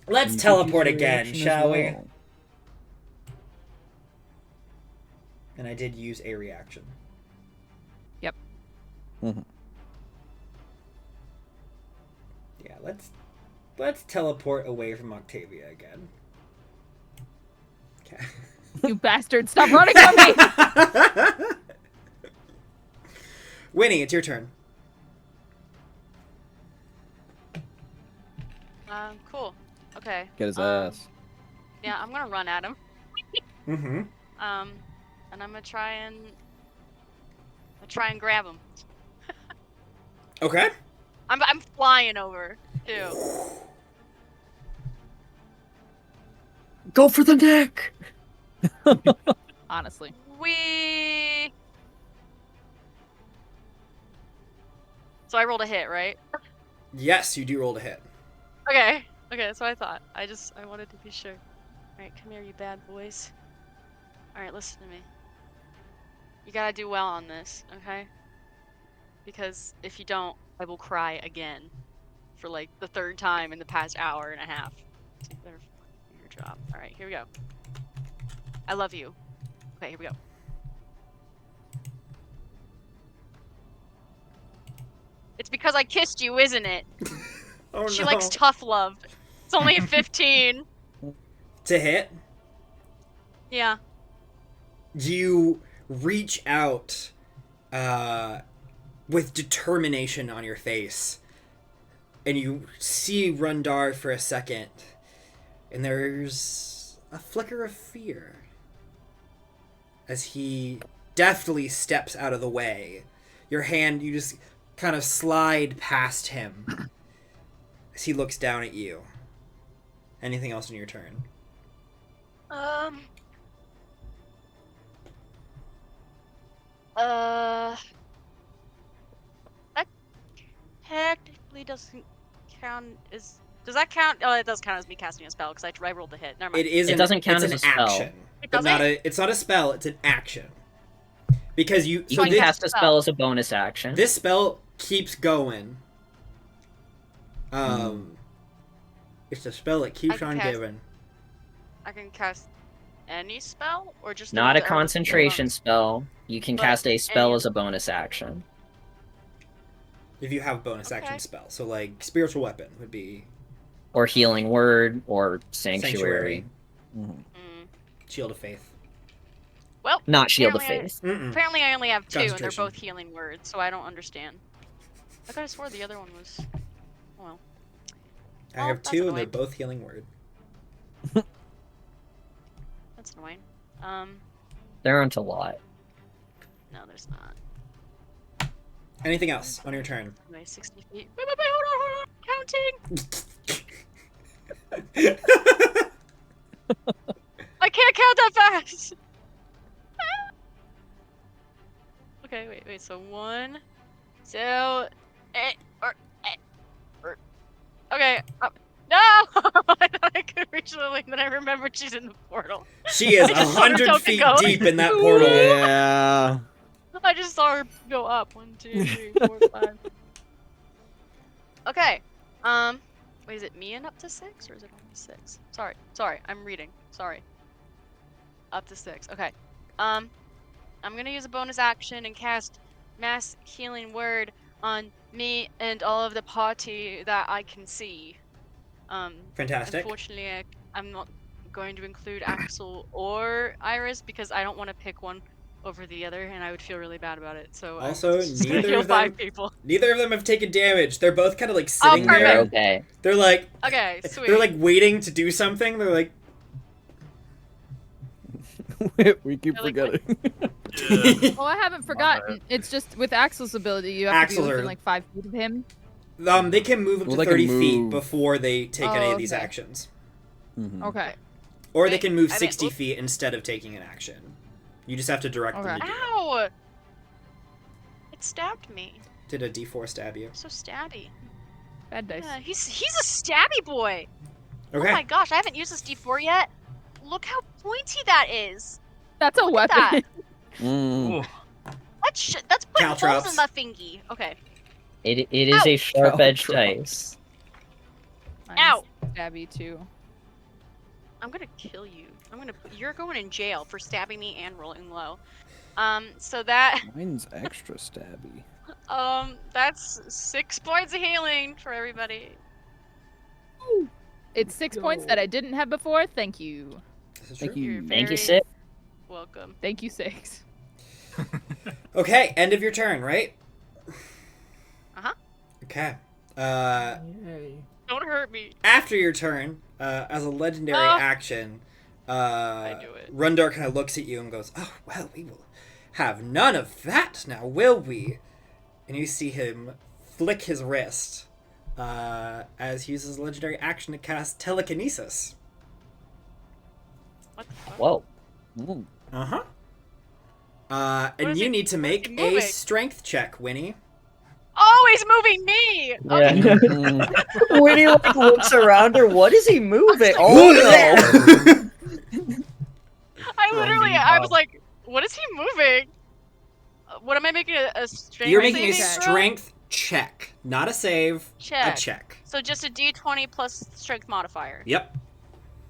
Speaker 1: Let's
Speaker 6: You could
Speaker 1: teleport
Speaker 6: use a
Speaker 1: again,
Speaker 6: reaction as
Speaker 1: shall we?
Speaker 6: well.
Speaker 1: And I did use a reaction.
Speaker 5: Yep.
Speaker 6: Mhm.
Speaker 1: Yeah, let's teleport away from Octavia again. Okay.
Speaker 5: You bastard! Stop running from me!
Speaker 1: Winnie, it's your turn.
Speaker 8: Cool. Okay.
Speaker 6: Get his ass.
Speaker 8: Yeah, I'm gonna run at him.
Speaker 1: Mm-hmm.
Speaker 8: And I'm gonna try and grab him.
Speaker 1: Okay.
Speaker 8: I'm flying over too.
Speaker 4: Go for the neck.
Speaker 5: Honestly.
Speaker 8: So I rolled a hit, right?
Speaker 1: Yes, you do roll to hit.
Speaker 8: Okay. Okay, that's what I thought. I wanted to be sure. Alright, come here, you bad boys. Alright, listen to me. You gotta do well on this, okay? Because if you don't, I will cry again. For like the 3rd time in the past hour and a half. So you better do your job. Alright, here we go. I love you. Okay, here we go. It's because I kissed you, isn't it?
Speaker 1: Oh
Speaker 8: She
Speaker 1: no.
Speaker 8: likes tough love. It's only a 15.
Speaker 1: To hit,
Speaker 8: Yeah.
Speaker 1: you reach out with determination on your face. And you see Rundarr for a second. And there's a flicker of fear. As he deftly steps out of the way. Your hand, you just kind of slide past him. As he looks down at you. Anything else in your turn?
Speaker 8: That technically doesn't count as. Does that count? Oh, it does count as me casting a spell because I rolled the hit. Never mind.
Speaker 1: It
Speaker 4: doesn't count
Speaker 1: it's
Speaker 4: as
Speaker 1: an
Speaker 4: a spell.
Speaker 1: action.
Speaker 8: It
Speaker 1: But
Speaker 8: doesn't?
Speaker 1: it's not a spell, it's an action. Because you
Speaker 4: You
Speaker 1: so
Speaker 4: can
Speaker 1: this,
Speaker 4: cast a spell as a bonus action.
Speaker 1: this spell keeps going. It's a spell that keeps
Speaker 8: can
Speaker 1: on
Speaker 8: cast-
Speaker 1: giving.
Speaker 8: I can cast any spell or just the
Speaker 4: Not
Speaker 8: ones
Speaker 4: a
Speaker 8: that are listed
Speaker 4: concentration
Speaker 8: above?
Speaker 4: spell. You can
Speaker 8: But
Speaker 4: cast a spell
Speaker 8: any-
Speaker 4: as a bonus action.
Speaker 1: If you have bonus action
Speaker 8: Okay.
Speaker 1: spell. So like spiritual weapon would be
Speaker 4: Or healing word, or sanctuary.
Speaker 6: Mhm.
Speaker 8: Mm.
Speaker 1: Shield of Faith.
Speaker 8: Well,
Speaker 4: Not shield of
Speaker 8: apparently
Speaker 4: faith.
Speaker 1: Mm-mm.
Speaker 8: apparently I only have 2 and they're
Speaker 1: Concentration.
Speaker 8: both healing words, so I don't understand. I could have swore the other one was. Well,
Speaker 1: I
Speaker 8: Oh,
Speaker 1: have
Speaker 8: that's
Speaker 1: 2 and they're
Speaker 8: annoying.
Speaker 1: both healing word.
Speaker 8: that's annoying.
Speaker 4: There aren't a lot.
Speaker 8: No, there's not.
Speaker 1: Anything else on your turn?
Speaker 8: Anyway, 60 feet. Wait, hold on. Counting! I can't count that fast! Okay, wait, so 1, 2, okay, no! I thought I could reach Lily, then I remembered she's in the portal.
Speaker 1: She is
Speaker 8: I just saw her
Speaker 1: 100
Speaker 8: token
Speaker 1: feet
Speaker 8: go.
Speaker 1: deep in that portal.
Speaker 6: Yeah.
Speaker 8: I just saw her go up. 1, 2, 3, 4, 5. Okay. Wait, is it me and up to 6, or is it only 6? Sorry, I'm reading. Sorry. Up to 6. Okay. I'm gonna use a bonus action and cast Mass Healing Word on me and all of the party that I can see.
Speaker 1: Fantastic.
Speaker 8: Unfortunately, I'm not going to include Axel or Iris because I don't want to pick one over the other, and I would feel really bad about it. So
Speaker 1: Also,
Speaker 8: I'm just gonna
Speaker 1: neither
Speaker 8: heal
Speaker 1: of them-
Speaker 8: 5 people.
Speaker 1: Neither of them have taken damage. They're both kind of like sitting
Speaker 8: perfect.
Speaker 1: there.
Speaker 4: Okay.
Speaker 1: They're like
Speaker 8: Okay, sweet.
Speaker 1: they're like waiting to do something. They're like
Speaker 6: We keep
Speaker 8: They're like, what?
Speaker 6: forgetting.
Speaker 5: Oh, I haven't forgotten. It's just with Axel's ability, you have to
Speaker 1: Axel
Speaker 5: be within
Speaker 1: or-
Speaker 5: like 5 feet of him.
Speaker 1: they can move up
Speaker 6: Well,
Speaker 1: to
Speaker 6: they can
Speaker 1: 30 feet
Speaker 6: move.
Speaker 1: before they take
Speaker 5: Oh,
Speaker 1: any of these
Speaker 5: okay.
Speaker 1: actions.
Speaker 6: Mhm.
Speaker 5: Okay.
Speaker 1: Or they
Speaker 8: Wait,
Speaker 1: can move
Speaker 8: I meant-
Speaker 1: 60 feet instead of taking an action. You just have to direct them
Speaker 5: Okay.
Speaker 1: to do it.
Speaker 8: Ow! It stabbed me.
Speaker 1: Did a D4 stab you?
Speaker 8: So stabby.
Speaker 5: Bad dice.
Speaker 8: Yeah, he's a stabby boy.
Speaker 1: Okay.
Speaker 8: Oh my gosh, I haven't used this D4 yet. Look how pointy that is.
Speaker 5: That's a
Speaker 8: Look at
Speaker 5: weapon.
Speaker 8: that.
Speaker 6: Mm.
Speaker 7: Oh,
Speaker 8: That's putting holes
Speaker 1: Caltrops.
Speaker 8: in my fingy. Okay.
Speaker 4: It is a sharp-edged
Speaker 6: Caltrops.
Speaker 4: dice.
Speaker 5: Mine's
Speaker 8: Ow.
Speaker 5: Stabby too.
Speaker 8: I'm gonna kill you. You're going in jail for stabbing me and rolling low. So that
Speaker 6: Mine's extra stabby.
Speaker 8: that's 6 points of healing for everybody.
Speaker 5: It's 6 points that I didn't have before. Thank you.
Speaker 1: This is
Speaker 4: Thank
Speaker 1: true.
Speaker 4: you.
Speaker 8: You're
Speaker 4: Thank you,
Speaker 8: very
Speaker 4: Sid.
Speaker 8: welcome.
Speaker 5: Thank you, Six.
Speaker 1: Okay, end of your turn, right?
Speaker 8: Uh-huh.
Speaker 1: Okay.
Speaker 3: Yay.
Speaker 8: Don't hurt me.
Speaker 1: After your turn, as a legendary
Speaker 8: Ah.
Speaker 1: action,
Speaker 8: I knew it.
Speaker 1: Rundarr kind of looks at you and goes, "Oh, well, we will have none of that now, will we?" And you see him flick his wrist as he uses legendary action to cast telekinesis.
Speaker 8: What the fuck?
Speaker 4: Whoa. Ooh.
Speaker 1: Uh-huh.
Speaker 8: What
Speaker 1: And
Speaker 8: is
Speaker 1: you
Speaker 8: he-
Speaker 1: need to
Speaker 8: what is
Speaker 1: make
Speaker 8: he
Speaker 1: a
Speaker 8: moving?
Speaker 1: strength check, Winnie.
Speaker 8: Oh, he's moving me! Okay.
Speaker 4: Yeah.
Speaker 6: Mhm.
Speaker 4: When he like looks around her, what is he moving? Oh no!
Speaker 8: I literally, I was
Speaker 3: Bob.
Speaker 8: like, what is he moving? What am I making a strength
Speaker 1: You're making a
Speaker 8: saving throw?
Speaker 1: strength check, not a save,
Speaker 8: Check.
Speaker 1: a check.
Speaker 8: So just a d20 plus strength modifier,
Speaker 1: Yep.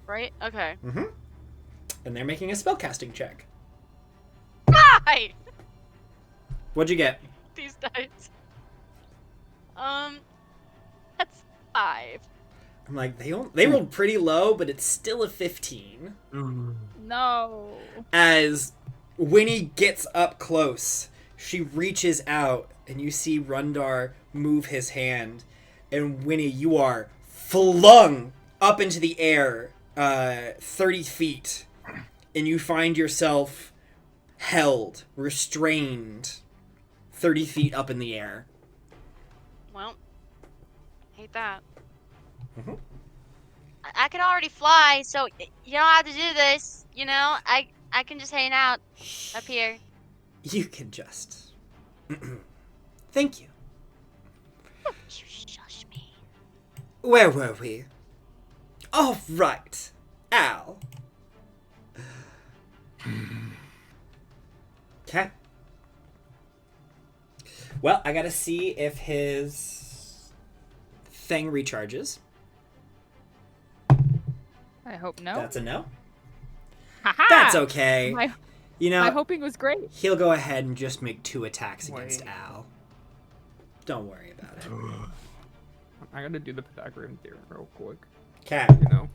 Speaker 8: right? Okay.
Speaker 1: Mm-hmm. And they're making a spellcasting check.
Speaker 8: Hi!
Speaker 1: What'd you get?
Speaker 8: These dice. That's 5.
Speaker 1: I'm like, they rolled pretty low, but it's still a 15.
Speaker 5: No.
Speaker 1: As Winnie gets up close, she reaches out, and you see Rundarr move his hand. And Winnie, you are flung up into the air 30 feet. And you find yourself held, restrained 30 feet up in the air.
Speaker 8: Well, hate that.
Speaker 1: Mhm.
Speaker 2: I can already fly, so you don't have to do this. You know, I can just hang out up here.
Speaker 1: You can just... Thank you.
Speaker 2: Shush me.
Speaker 1: Where were we? All right, Al. Okay. Well, I gotta see if his thing recharges.
Speaker 5: I hope no.
Speaker 1: That's a no.
Speaker 5: Haha!
Speaker 1: That's okay.
Speaker 5: My,
Speaker 1: You know,
Speaker 5: my hoping was great.
Speaker 1: he'll go ahead and just make 2 attacks against
Speaker 3: Wait.
Speaker 1: Al. Don't worry about it.
Speaker 3: I gotta do the Pythagorean theorem real quick.
Speaker 1: Okay.
Speaker 3: You know.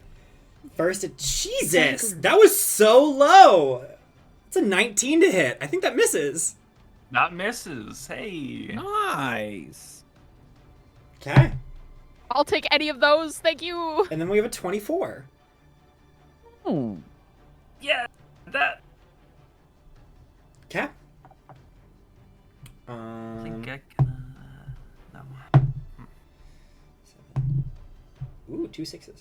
Speaker 1: First, Jesus! That was so low! It's a 19 to hit. I think that misses.
Speaker 7: That misses. Hey.
Speaker 6: Nice.
Speaker 1: Okay.
Speaker 5: I'll take any of those. Thank you.
Speaker 1: And then we have a 24.
Speaker 4: Ooh.
Speaker 7: Yeah. That.
Speaker 1: Okay.
Speaker 7: I think I can. No.
Speaker 1: 7. Ooh, 2 6s.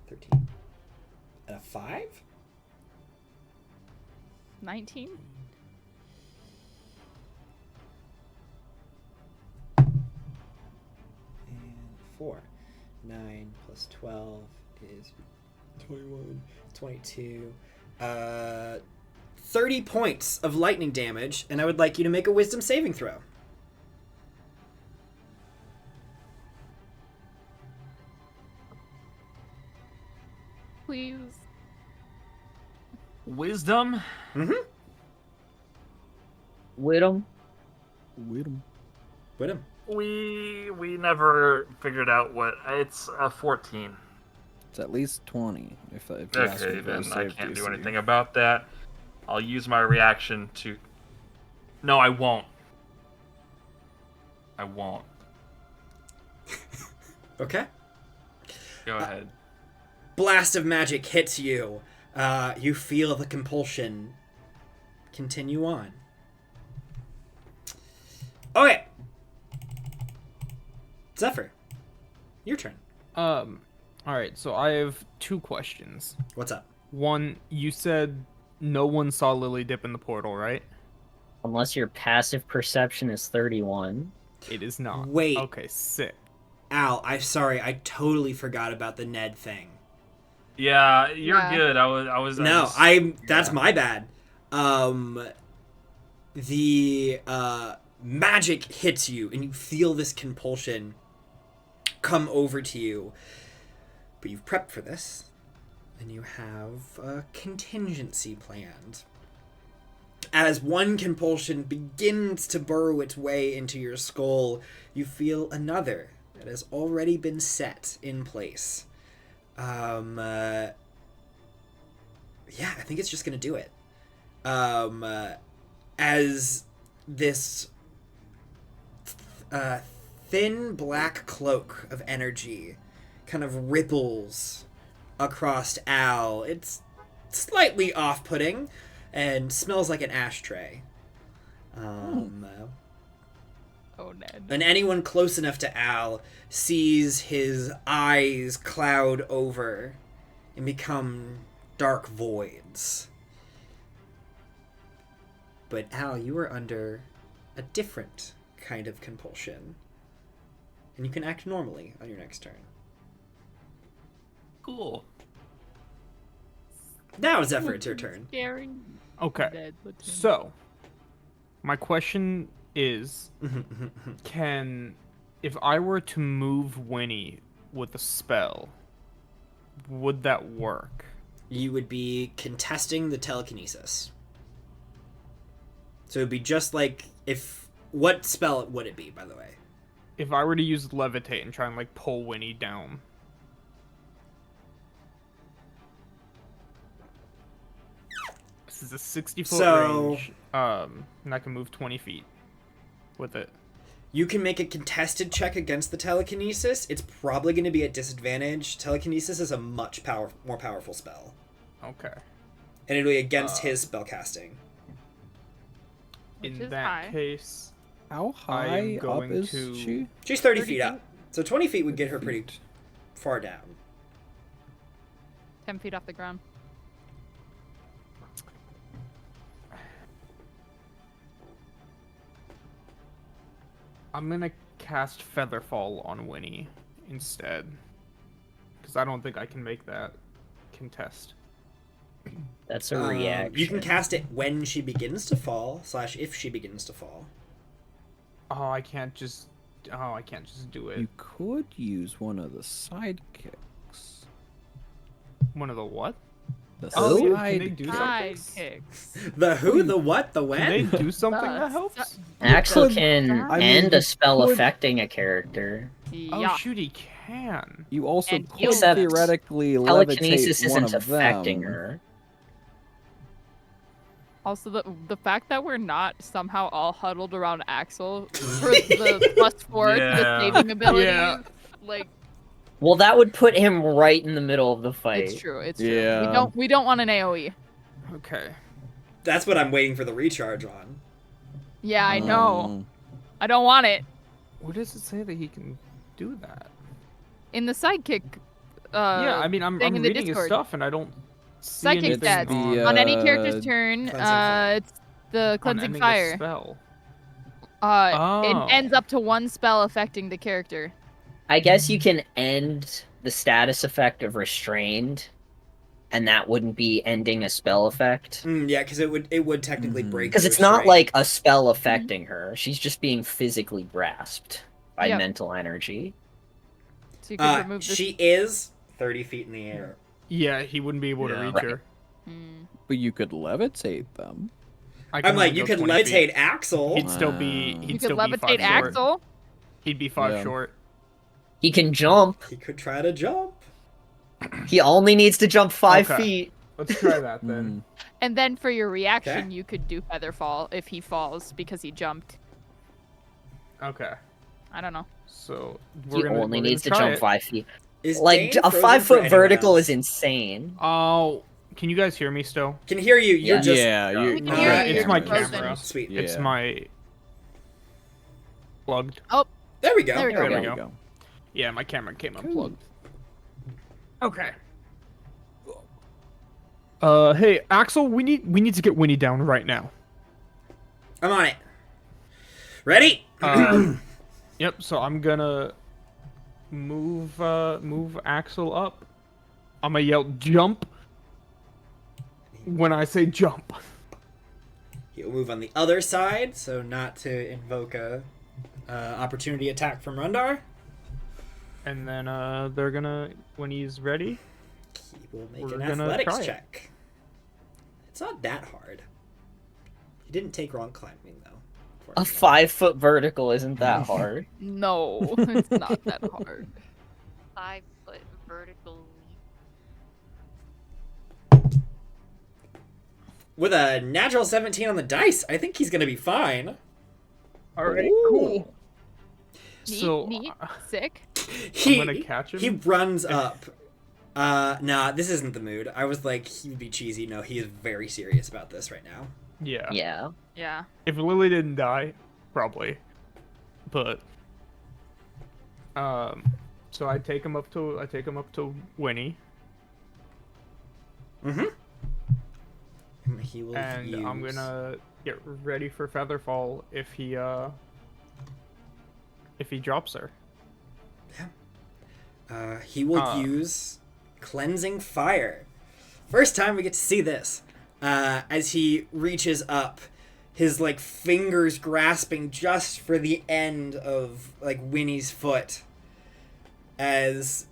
Speaker 1: 13. And a 5?
Speaker 5: 19.
Speaker 1: And 4. 9 plus 12 is 21, 22. 30 points of lightning damage, and I would like you to make a wisdom saving throw.
Speaker 5: Please.
Speaker 7: Wisdom.
Speaker 1: Mm-hmm.
Speaker 4: With him.
Speaker 6: With him.
Speaker 1: With him.
Speaker 7: We never figured out what it's a 14.
Speaker 6: It's at least 20. If you ask me
Speaker 7: Okay,
Speaker 6: for a
Speaker 7: then I
Speaker 6: save
Speaker 7: can't do
Speaker 6: DC.
Speaker 7: anything about that. I'll use my reaction to. No, I won't. I won't.
Speaker 1: Okay.
Speaker 7: Go ahead.
Speaker 1: Blast of magic hits you. You feel the compulsion continue on. Okay. Zephyr, your turn.
Speaker 3: Alright, so I have 2 questions.
Speaker 1: What's up?
Speaker 3: One, you said no one saw Lily dip in the portal, right?
Speaker 4: Unless your passive perception is 31.
Speaker 3: It is not.
Speaker 1: Wait.
Speaker 3: Okay, sick.
Speaker 1: Al, I'm sorry. I totally forgot about the Ned thing.
Speaker 7: Yeah, you're
Speaker 5: Yeah.
Speaker 7: good. I was.
Speaker 1: No, that's my bad. The magic hits you, and you feel this compulsion come over to you. But you've prepped for this, and you have a contingency planned. As one compulsion begins to burrow its way into your skull, you feel another that has already been set in place. Yeah, I think it's just gonna do it. As this thin black cloak of energy kind of ripples across Al. It's slightly off-putting and smells like an ashtray.
Speaker 5: Oh, Ned.
Speaker 1: And anyone close enough to Al sees his eyes cloud over and become dark voids. But Al, you are under a different kind of compulsion. And you can act normally on your next turn.
Speaker 7: Cool.
Speaker 1: Now, Zephyr, it's your turn.
Speaker 5: Scary.
Speaker 3: Okay.
Speaker 5: Ned, look at him.
Speaker 3: So, my question is, if I were to move Winnie with a spell, would that work?
Speaker 1: You would be contesting the telekinesis. So it would be just like if... What spell would it be, by the way?
Speaker 3: If I were to use levitate and try and like pull Winnie down. This is a 60-foot range. And I can move 20 feet with it.
Speaker 1: You can make a contested check against the telekinesis. It's probably going to be at disadvantage. Telekinesis is a much more powerful spell.
Speaker 3: Okay.
Speaker 1: And it'll be against his spellcasting.
Speaker 5: Which
Speaker 3: In
Speaker 5: is
Speaker 3: that
Speaker 5: high.
Speaker 3: case,
Speaker 6: How
Speaker 3: I am
Speaker 6: high up
Speaker 3: going
Speaker 6: is
Speaker 3: to-
Speaker 6: she?
Speaker 1: She's 30
Speaker 5: 30
Speaker 1: feet up. So 20 feet would get her pretty
Speaker 6: Feet.
Speaker 1: far down.
Speaker 5: 10 feet off the ground.
Speaker 3: I'm gonna cast Featherfall on Winnie instead. Because I don't think I can make that contest.
Speaker 4: That's a reaction.
Speaker 1: You can cast it when she begins to fall, / if she begins to fall.
Speaker 3: Oh, I can't just do it.
Speaker 6: You could use one of the sidekicks.
Speaker 3: One of the what?
Speaker 6: The
Speaker 3: Oh, yeah,
Speaker 6: side
Speaker 3: can they do something?
Speaker 5: Sidekicks.
Speaker 1: The who, the what, the
Speaker 3: Can
Speaker 1: when?
Speaker 3: they do something that
Speaker 5: Sucks.
Speaker 3: helps?
Speaker 4: Axel
Speaker 6: could-
Speaker 4: can
Speaker 6: I mean,
Speaker 4: end a
Speaker 6: you
Speaker 4: spell
Speaker 6: could-
Speaker 4: affecting a character.
Speaker 3: Oh
Speaker 5: Yeah.
Speaker 3: shoot, he can.
Speaker 6: You also
Speaker 5: And
Speaker 6: could
Speaker 4: except
Speaker 6: theoretically
Speaker 4: Telekinesis
Speaker 6: levitate one
Speaker 4: isn't
Speaker 6: of
Speaker 4: affecting
Speaker 6: them.
Speaker 4: her.
Speaker 5: Also, the fact that we're not somehow all huddled around Axel for the +4 to
Speaker 7: Yeah.
Speaker 5: the saving abilities,
Speaker 3: Yeah.
Speaker 5: like,
Speaker 4: Well, that would put him right in the middle of the fight.
Speaker 5: it's true. It's true.
Speaker 6: Yeah.
Speaker 5: We don't want an AOE.
Speaker 3: Okay.
Speaker 1: That's what I'm waiting for the recharge on.
Speaker 5: Yeah, I know.
Speaker 6: Um,
Speaker 5: I don't want it.
Speaker 3: Where does it say that he can do that?
Speaker 5: In the sidekick.
Speaker 3: Yeah, I mean, I'm
Speaker 5: thing in the
Speaker 3: reading his
Speaker 5: Discord.
Speaker 3: stuff and I don't see
Speaker 5: Psychic
Speaker 3: anything
Speaker 5: stats.
Speaker 6: the,
Speaker 5: On any character's turn,
Speaker 1: Cleansing fire.
Speaker 5: it's the
Speaker 3: on
Speaker 5: cleansing
Speaker 3: ending a
Speaker 5: fire.
Speaker 3: spell.
Speaker 5: It
Speaker 3: Oh.
Speaker 5: ends up to one spell affecting the character.
Speaker 4: I guess you can end the status effect of restrained, and that wouldn't be ending a spell effect.
Speaker 1: Yeah, because it would technically
Speaker 6: Mhm.
Speaker 1: break.
Speaker 4: Because
Speaker 1: the
Speaker 4: it's not
Speaker 1: restraint.
Speaker 4: like a spell affecting her. She's just being physically grasped by
Speaker 5: Yep.
Speaker 4: mental energy.
Speaker 5: So you can remove this.
Speaker 1: She is 30 feet in the air.
Speaker 3: Yeah, he wouldn't be able to
Speaker 7: Yeah.
Speaker 3: reach
Speaker 4: Right.
Speaker 3: her.
Speaker 6: but you could levitate them.
Speaker 3: I
Speaker 1: I'm
Speaker 3: can
Speaker 1: like,
Speaker 3: only
Speaker 1: you
Speaker 3: go
Speaker 1: could
Speaker 3: 20
Speaker 1: levitate
Speaker 3: feet.
Speaker 1: Axel.
Speaker 3: He'd still be.
Speaker 6: Wow.
Speaker 3: He'd
Speaker 5: You
Speaker 3: still
Speaker 5: could
Speaker 3: be
Speaker 5: levitate
Speaker 3: 5 short.
Speaker 5: Axel.
Speaker 3: He'd be 5
Speaker 6: Yeah.
Speaker 3: short.
Speaker 4: He can jump.
Speaker 1: He could try to jump.
Speaker 4: He only needs to jump 5
Speaker 3: Okay.
Speaker 4: feet.
Speaker 3: Let's try that then.
Speaker 5: And then for your reaction,
Speaker 1: Okay.
Speaker 5: you could do Featherfall if he falls because he jumped.
Speaker 3: Okay.
Speaker 5: I don't know.
Speaker 3: So
Speaker 4: He only needs to
Speaker 3: try
Speaker 4: jump
Speaker 3: it.
Speaker 4: 5 feet.
Speaker 1: Is
Speaker 4: Like,
Speaker 1: Dane
Speaker 4: a
Speaker 1: frozen
Speaker 4: 5
Speaker 1: for
Speaker 4: foot
Speaker 1: anyone
Speaker 4: vertical
Speaker 1: else?
Speaker 4: is insane.
Speaker 3: Oh, can you guys hear me still?
Speaker 1: Can hear you. You're
Speaker 4: Yeah.
Speaker 1: just
Speaker 6: Yeah, you.
Speaker 5: We can
Speaker 1: hear you.
Speaker 3: It's my
Speaker 1: You're frozen.
Speaker 3: camera.
Speaker 1: Sweet.
Speaker 6: Yeah.
Speaker 3: It's my plugged.
Speaker 1: There we go.
Speaker 5: There we go.
Speaker 3: There we
Speaker 6: There
Speaker 3: go.
Speaker 6: we go.
Speaker 3: Yeah, my camera came
Speaker 6: Cool.
Speaker 3: unplugged. Okay. Hey, Axel, we need to get Winnie down right now.
Speaker 1: I'm on it. Ready?
Speaker 3: Yep. So I'm gonna move Axel up. I'm gonna yell jump when I say jump.
Speaker 1: He'll move on the other side, so not to invoke a opportunity attack from Rundarr.
Speaker 3: And then they're gonna, when he's ready.
Speaker 1: He will make
Speaker 3: We're
Speaker 1: an
Speaker 3: gonna
Speaker 1: athletics
Speaker 3: try it.
Speaker 1: check. It's not that hard. He didn't take wrong climbing though.
Speaker 4: A 5 foot vertical isn't that hard.
Speaker 5: No, it's not that hard.
Speaker 2: 5 foot vertical.
Speaker 1: with a natural 17 on the dice, I think he's gonna be fine.
Speaker 3: All right,
Speaker 4: Ooh.
Speaker 3: cool.
Speaker 5: Neat,
Speaker 3: So
Speaker 5: neat, sick.
Speaker 3: I'm gonna catch him.
Speaker 1: He runs up. Nah, this isn't the mood. I was like, he would be cheesy. No, he is very serious about this right now.
Speaker 3: Yeah.
Speaker 4: Yeah.
Speaker 5: Yeah.
Speaker 3: If Lily didn't die, probably. But so I take him up to Winnie.
Speaker 1: Mm-hmm. He will
Speaker 3: And
Speaker 1: use...
Speaker 3: I'm gonna get ready for Featherfall if he drops her.
Speaker 1: He will use Cleansing Fire. First time we get to see this. As he reaches up, his like fingers grasping just for the end of like Winnie's foot, as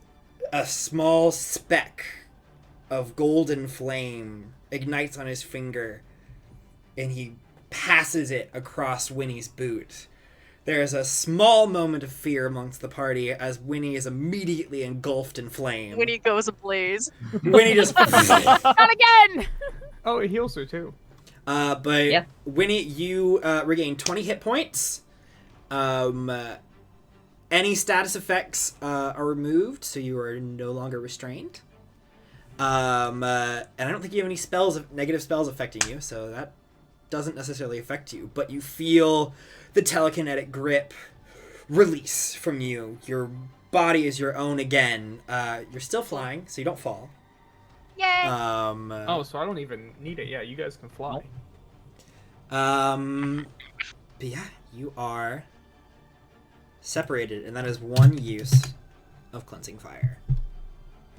Speaker 1: a small speck of golden flame ignites on his finger, and he passes it across Winnie's boot. There is a small moment of fear amongst the party as Winnie is immediately engulfed in flame.
Speaker 8: When he goes ablaze.
Speaker 1: Winnie just...
Speaker 5: Not again!
Speaker 3: Oh, it heals her too.
Speaker 1: But
Speaker 4: Yeah.
Speaker 1: Winnie, you regain 20 hit points. Any status effects are removed, so you are no longer restrained. And I don't think you have any negative spells affecting you, so that doesn't necessarily affect you. But you feel the telekinetic grip release from you. Your body is your own again. You're still flying, so you don't fall.
Speaker 2: Yay!
Speaker 3: Oh, so I don't even need it. Yeah, you guys can fly.
Speaker 1: But yeah, you are separated, and that is one use of Cleansing Fire.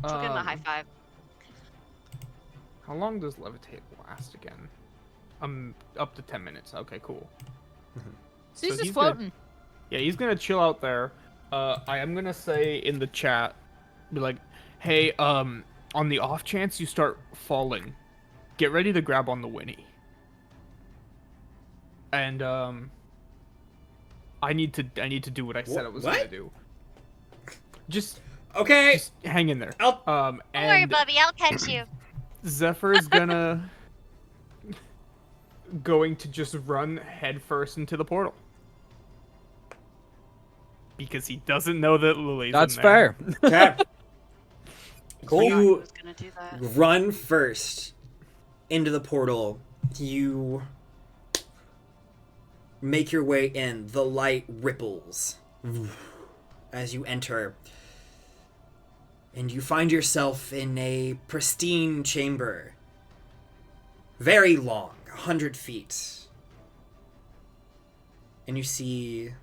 Speaker 8: Let's give him a high five.
Speaker 3: How long does levitate last again? Up to 10 minutes. Okay, cool.
Speaker 5: So he's
Speaker 3: So
Speaker 5: just
Speaker 3: he's gonna-
Speaker 5: floating.
Speaker 3: Yeah, he's gonna chill out there. I am gonna say in the chat, be like, hey, on the off chance you start falling, get ready to grab on the Winnie. And I need to do what I said I was
Speaker 1: What?
Speaker 3: gonna do. Just
Speaker 1: Okay.
Speaker 3: hang in there.
Speaker 1: I'll-
Speaker 2: Don't worry,
Speaker 3: And
Speaker 2: Bubby. I'll catch you.
Speaker 3: Zephyr's going to just run headfirst into the portal. Because he doesn't know that Lily's
Speaker 6: That's
Speaker 3: in there.
Speaker 6: fair.
Speaker 1: Okay.
Speaker 2: I
Speaker 1: You
Speaker 2: was gonna do that.
Speaker 1: run first into the portal. You make your way in. The light ripples as you enter. And you find yourself in a pristine chamber. Very long, 100 feet. And you see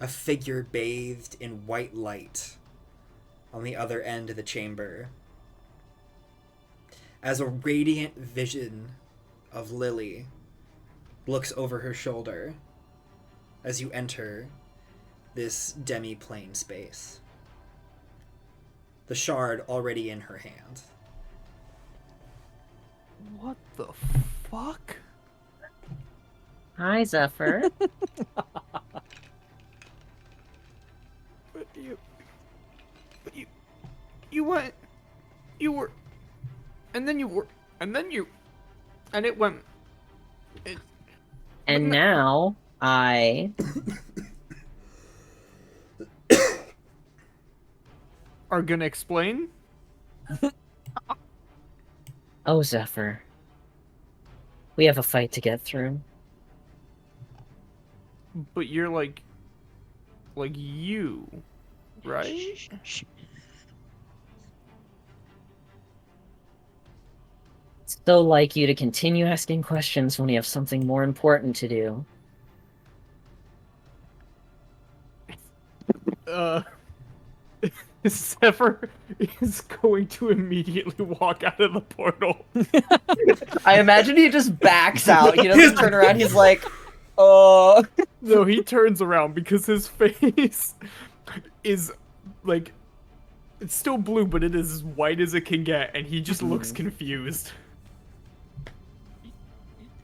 Speaker 1: a figure bathed in white light on the other end of the chamber, as a radiant vision of Lily looks over her shoulder as you enter this demi-plane space. The shard already in her hand.
Speaker 3: What the fuck?
Speaker 4: Hi, Zephyr.
Speaker 3: But you went, you were, and then you were, and then you, and it went.
Speaker 4: And now I
Speaker 3: Are gonna explain?
Speaker 4: Oh, Zephyr. We have a fight to get through.
Speaker 3: But you're like you, right?
Speaker 4: So like you to continue asking questions when we have something more important to do.
Speaker 3: Zephyr is going to immediately walk out of the portal.
Speaker 4: I imagine he just backs out. He doesn't turn around. He's like, oh.
Speaker 3: No, he turns around because his face is like, it's still blue, but it is as white as it can get, and he just looks confused.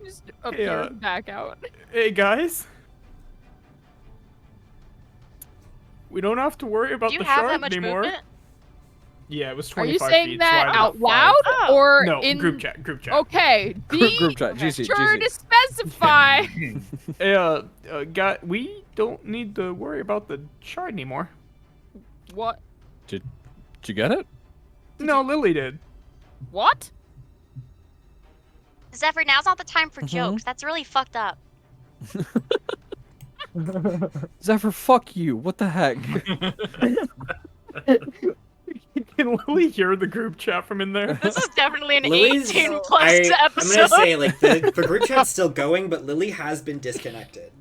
Speaker 5: Just up
Speaker 3: Hey,
Speaker 5: here, back out.
Speaker 3: Hey guys, we don't have to worry about
Speaker 8: Do you
Speaker 3: the
Speaker 8: have
Speaker 3: shark
Speaker 8: that much
Speaker 3: anymore.
Speaker 8: movement?
Speaker 3: Yeah, it was
Speaker 5: Are you
Speaker 3: 25
Speaker 5: saying
Speaker 3: feet.
Speaker 5: that
Speaker 3: so I
Speaker 5: out
Speaker 3: did 5.
Speaker 5: loud or
Speaker 3: No,
Speaker 5: in
Speaker 3: group chat.
Speaker 5: Okay,
Speaker 6: Group chat. GC.
Speaker 5: sure
Speaker 6: GC.
Speaker 5: to specify.
Speaker 3: We don't need to worry about the shard anymore.
Speaker 5: What?
Speaker 6: Did you get it?
Speaker 3: No, Lily did.
Speaker 5: What?
Speaker 2: Zephyr, now's not the time for jokes. That's really fucked up.
Speaker 6: Zephyr, fuck you. What the heck?
Speaker 3: Can Lily hear the group chat from in there?
Speaker 8: This is definitely an
Speaker 1: Lily's
Speaker 8: 18+
Speaker 1: I'm
Speaker 8: episode.
Speaker 1: gonna say like the group chat's still going, but Lily has been disconnected.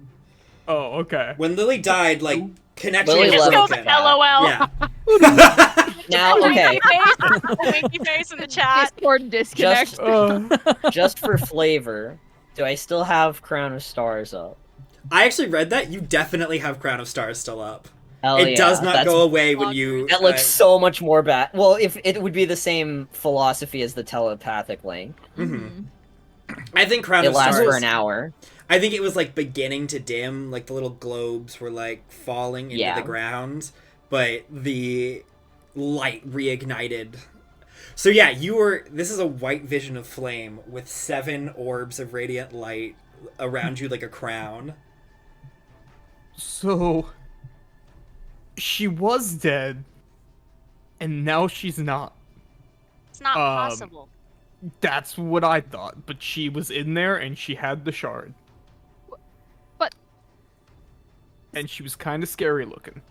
Speaker 3: Oh, okay.
Speaker 1: When Lily died, like connection
Speaker 4: Lily
Speaker 1: was
Speaker 4: left.
Speaker 8: Just
Speaker 1: broken.
Speaker 8: goes LOL.
Speaker 1: Yeah.
Speaker 4: Now, okay,
Speaker 8: Winky face in the chat.
Speaker 5: Discord disconnect.
Speaker 4: just for flavor, do I still have Crown of Stars up?
Speaker 1: I actually read that. You definitely have Crown of Stars still up.
Speaker 4: Hell
Speaker 1: It
Speaker 4: yeah,
Speaker 1: does not
Speaker 4: that's-
Speaker 1: go away when you.
Speaker 4: That looks so much more bad. Well, if it would be the same philosophy as the telepathic link,
Speaker 1: I think Crown
Speaker 4: it
Speaker 1: of
Speaker 4: lasts
Speaker 1: Stars.
Speaker 4: for an hour.
Speaker 1: I think it was like beginning to dim, like the little globes were like falling into
Speaker 4: Yeah.
Speaker 1: the ground, but the light reignited. So yeah, this is a white vision of flame with 7 orbs of radiant light around you like a crown.
Speaker 3: So she was dead, and now she's not.
Speaker 2: It's not possible.
Speaker 3: That's what I thought, but she was in there and she had the shard.
Speaker 5: But-
Speaker 3: And she was kind of scary looking.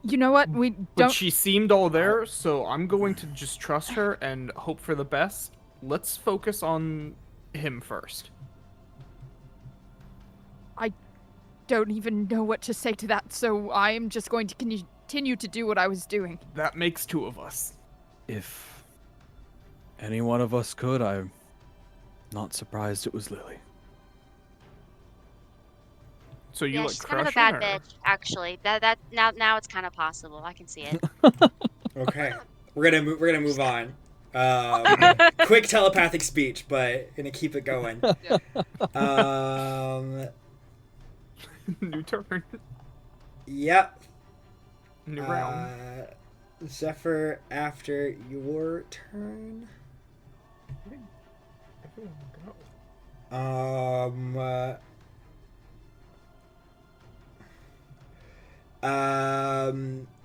Speaker 5: You know what? We
Speaker 3: But
Speaker 5: don't.
Speaker 3: she seemed all there, so I'm going to just trust her and hope for the best. Let's focus on him first.
Speaker 5: Don't even know what to say to that, so I am just going to continue to do what I was doing.
Speaker 3: That makes 2 of us.
Speaker 6: If any one of us could, I'm not surprised it was Lily.
Speaker 3: So you
Speaker 2: Yeah,
Speaker 3: like
Speaker 2: she's kind of a
Speaker 3: crushing
Speaker 2: bad
Speaker 3: her?
Speaker 2: bitch, actually. That now it's kind of possible. I can see it.
Speaker 1: Okay, we're gonna move on. Quick telepathic speech, but gonna keep it going.
Speaker 3: New turn.
Speaker 1: Yep.
Speaker 3: New round.
Speaker 1: Zephyr, after your turn.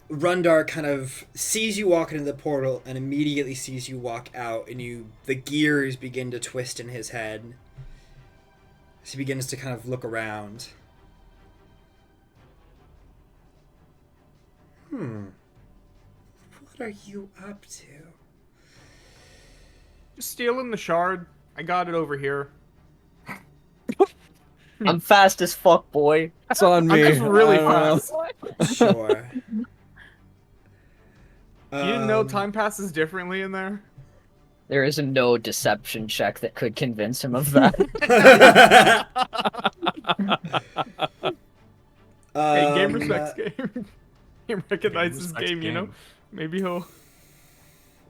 Speaker 1: Rundarr kind of sees you walk into the portal and immediately sees you walk out, and the gears begin to twist in his head as he begins to kind of look around. What are you up to?
Speaker 3: Just stealing the shard. I got it over here.
Speaker 4: I'm fast as fuck, boy.
Speaker 6: It's on me.
Speaker 3: I'm just really
Speaker 6: I don't know.
Speaker 3: fast.
Speaker 1: Sure.
Speaker 3: You didn't know time passes differently in there?
Speaker 4: There is no deception check that could convince him of that.
Speaker 3: Hey, game respects game. He recognizes
Speaker 7: respects
Speaker 3: game, you know?
Speaker 7: game.
Speaker 3: Maybe he'll...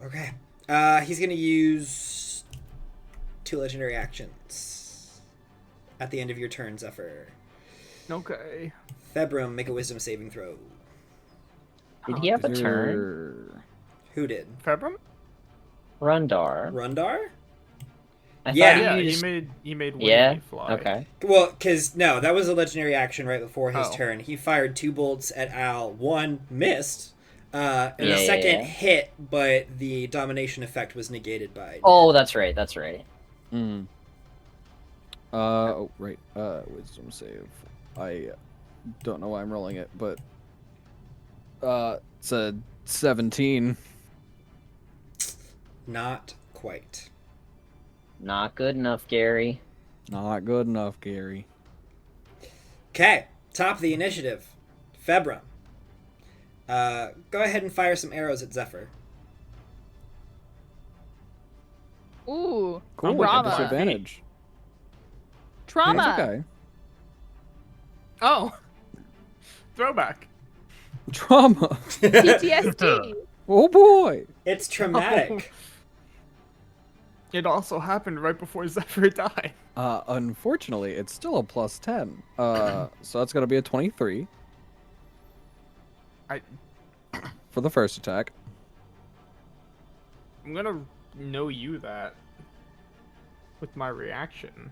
Speaker 1: Okay. He's gonna use 2 legendary actions at the end of your turn, Zephyr.
Speaker 3: Okay.
Speaker 1: Februm, make a wisdom saving throw.
Speaker 4: Did he have a turn?
Speaker 1: Who did?
Speaker 3: Februm?
Speaker 4: Rundarr.
Speaker 1: Rundarr?
Speaker 4: I
Speaker 1: Yeah.
Speaker 4: thought
Speaker 3: Yeah,
Speaker 4: he
Speaker 3: he
Speaker 4: used...
Speaker 3: made
Speaker 4: Yeah?
Speaker 3: Winnie fly.
Speaker 4: Okay.
Speaker 1: Well, because, no, that was a legendary action right before his
Speaker 3: Oh.
Speaker 1: turn. He fired 2 bolts at Al. 1 missed, and the
Speaker 4: Yeah,
Speaker 1: second
Speaker 4: yeah.
Speaker 1: hit, but the domination effect was negated by...
Speaker 4: Oh, that's right. That's right.
Speaker 6: Mm. Oh, right. Wisdom save. I don't know why I'm rolling it, but it's a 17.
Speaker 1: Not quite.
Speaker 4: Not good enough, Gary.
Speaker 6: Not good enough, Gary.
Speaker 1: Okay, top of the initiative. Februm. Go ahead and fire some arrows at Zephyr.
Speaker 5: Ooh,
Speaker 6: Cool. With
Speaker 5: Trauma.
Speaker 6: disadvantage.
Speaker 5: trauma.
Speaker 6: That's okay.
Speaker 3: Oh. Throwback.
Speaker 6: Trauma.
Speaker 5: PTSD.
Speaker 6: Oh boy.
Speaker 1: It's traumatic.
Speaker 3: It also happened right before Zephyr died.
Speaker 6: Unfortunately, it's still a +10. So that's gonna be a 23. For the first attack.
Speaker 3: I'm gonna know you that with my reaction.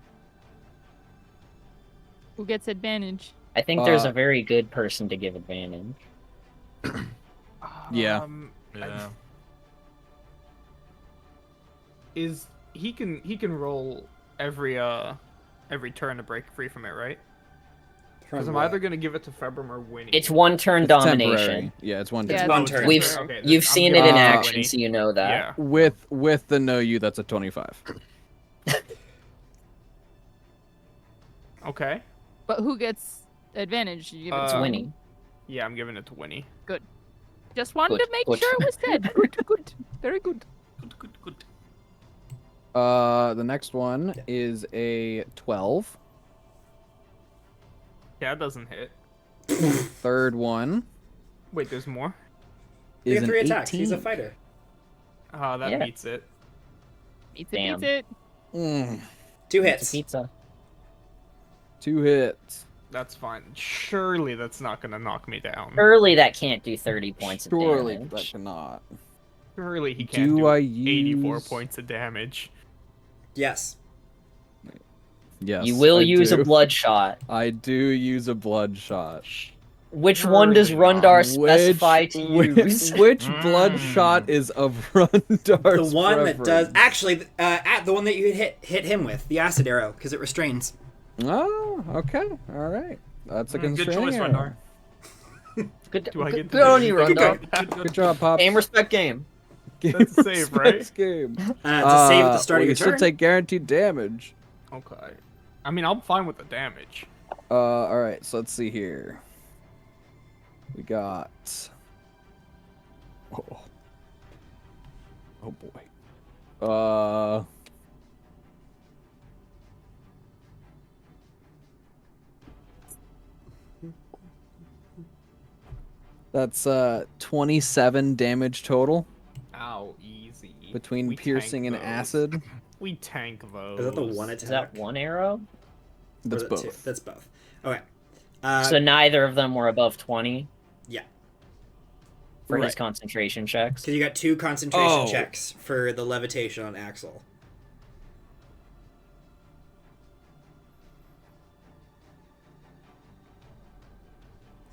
Speaker 5: Who gets advantage?
Speaker 4: I think there's
Speaker 6: Uh,
Speaker 4: a very good person to give advantage.
Speaker 6: Yeah.
Speaker 7: Yeah.
Speaker 3: Is he can roll every turn to break free from it, right? Because I'm either gonna give it to Februm or Winnie.
Speaker 4: It's one turn
Speaker 6: It's
Speaker 4: domination.
Speaker 6: temporary. Yeah, it's one turn.
Speaker 1: It's
Speaker 5: Yeah,
Speaker 1: one
Speaker 5: it's
Speaker 1: turn.
Speaker 4: We've
Speaker 3: Okay,
Speaker 4: you've
Speaker 3: I'm
Speaker 4: seen
Speaker 3: giving
Speaker 4: it in
Speaker 3: to
Speaker 4: action,
Speaker 3: Winnie.
Speaker 4: so you know that.
Speaker 3: Yeah.
Speaker 6: With the know you, that's a 25.
Speaker 3: Okay.
Speaker 5: But who gets advantage? You give it
Speaker 4: It's
Speaker 5: to
Speaker 4: Winnie.
Speaker 3: Yeah, I'm giving it to Winnie.
Speaker 5: Just wanted
Speaker 4: Good,
Speaker 5: to make
Speaker 4: good.
Speaker 5: sure it was said. Good, good, very good.
Speaker 7: Good.
Speaker 6: The next one is a 12.
Speaker 3: Yeah, it doesn't hit.
Speaker 6: Third one
Speaker 3: Wait, there's more?
Speaker 1: He
Speaker 6: is
Speaker 1: got
Speaker 6: an
Speaker 1: 3
Speaker 6: 18.
Speaker 1: attacks. He's a fighter.
Speaker 3: Oh, that
Speaker 4: Yeah.
Speaker 3: meets it.
Speaker 5: Beats it,
Speaker 4: Damn.
Speaker 5: beats it.
Speaker 1: 2
Speaker 4: It's a
Speaker 1: hits.
Speaker 4: pizza.
Speaker 6: 2 hits.
Speaker 3: That's fine. Surely that's not gonna knock me down.
Speaker 4: Surely that can't do 30 points of
Speaker 6: Surely
Speaker 4: damage.
Speaker 6: that cannot.
Speaker 3: Surely he can't
Speaker 6: Do
Speaker 3: do
Speaker 6: I
Speaker 3: 84
Speaker 6: use-
Speaker 3: points of damage.
Speaker 1: Yes.
Speaker 6: Yes.
Speaker 4: You will
Speaker 6: I
Speaker 4: use
Speaker 6: do.
Speaker 4: a bloodshot.
Speaker 6: I do use a bloodshot.
Speaker 4: Which one does
Speaker 3: Surely not.
Speaker 4: Rundarr specify to use?
Speaker 6: Which bloodshot is of Rundar's
Speaker 1: The one that does.
Speaker 6: preference?
Speaker 1: Actually, the one that you hit him with, the acid arrow, because it restrains.
Speaker 6: Oh, okay. All right. That's a
Speaker 7: Good
Speaker 6: constraining
Speaker 7: choice,
Speaker 6: arrow.
Speaker 7: Rundarr.
Speaker 4: Good,
Speaker 3: Do I
Speaker 4: good,
Speaker 3: get to
Speaker 4: good on
Speaker 3: do
Speaker 4: you,
Speaker 3: anything?
Speaker 4: Rundarr.
Speaker 6: Good job, Pops.
Speaker 4: Aim respect game.
Speaker 3: That's a save, right?
Speaker 6: Space game.
Speaker 1: It's a save at the start
Speaker 6: well,
Speaker 1: of
Speaker 6: you
Speaker 1: your
Speaker 6: still
Speaker 1: turn.
Speaker 6: take guaranteed damage.
Speaker 3: Okay. I mean, I'm fine with the damage.
Speaker 6: All right. So let's see here. We got. Oh boy. That's 27 damage total
Speaker 3: Ow, easy.
Speaker 6: between
Speaker 3: We
Speaker 6: piercing
Speaker 3: tank
Speaker 6: and
Speaker 3: those.
Speaker 6: acid.
Speaker 3: We tank those.
Speaker 1: Is that the one attack?
Speaker 4: Is that one arrow?
Speaker 1: Or
Speaker 6: That's
Speaker 1: is it two?
Speaker 6: both.
Speaker 1: That's both. Okay.
Speaker 4: So neither of them were above 20
Speaker 1: yeah.
Speaker 4: for his
Speaker 6: Right.
Speaker 4: concentration checks.
Speaker 1: Because you got 2 concentration
Speaker 6: Oh.
Speaker 1: checks for the levitation on Axel.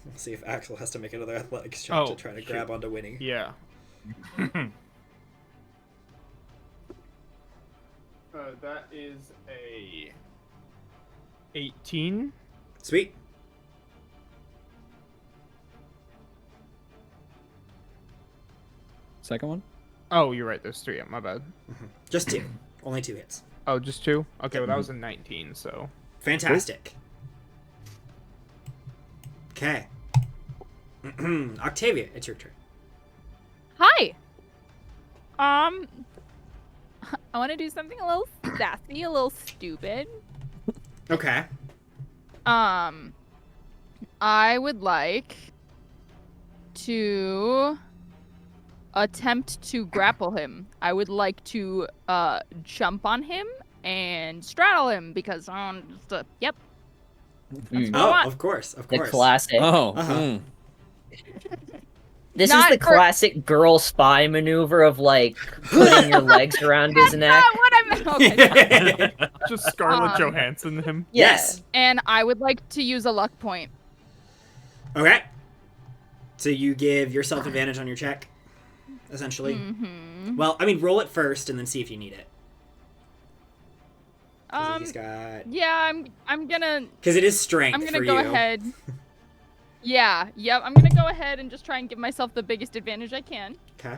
Speaker 1: Let's see if Axel has to make another athletics check to
Speaker 3: Oh,
Speaker 1: try to
Speaker 3: shoot.
Speaker 1: grab onto Winnie.
Speaker 3: Yeah. That is a 18.
Speaker 1: Sweet.
Speaker 6: Second one.
Speaker 3: Oh, you're right. There's 3. My bad.
Speaker 1: Just 2. Only 2 hits.
Speaker 3: Oh, just 2? Okay, well, that was a 19, so.
Speaker 1: Fantastic. Okay. Octavia, it's your turn.
Speaker 5: Hi. I want to do something a little sassy, a little stupid.
Speaker 1: Okay.
Speaker 5: I would like to attempt to grapple him. I would like to jump on him and straddle him because yep.
Speaker 4: Mm.
Speaker 5: what I
Speaker 1: Oh,
Speaker 5: want.
Speaker 1: of course.
Speaker 4: The
Speaker 1: course.
Speaker 4: classic.
Speaker 6: Oh.
Speaker 1: Uh-huh.
Speaker 4: This
Speaker 5: Not
Speaker 4: is the
Speaker 5: for-
Speaker 4: classic girl spy maneuver of like putting your legs around his neck.
Speaker 5: Not what I meant. Okay.
Speaker 3: Just Scarlett
Speaker 5: Um,
Speaker 3: Johansson him.
Speaker 1: Yes.
Speaker 5: And I would like to use a luck point.
Speaker 1: Okay. So you give yourself advantage on your check, essentially.
Speaker 5: Mm-hmm.
Speaker 1: Well, I mean, roll it first and then see if you need it. 'Cause he's got.
Speaker 5: Yeah, I'm gonna
Speaker 1: Because it is strength.
Speaker 5: I'm gonna
Speaker 1: for
Speaker 5: go
Speaker 1: you.
Speaker 5: ahead. Yeah, yep. I'm gonna go ahead and just try and give myself the biggest advantage I can.
Speaker 1: Okay.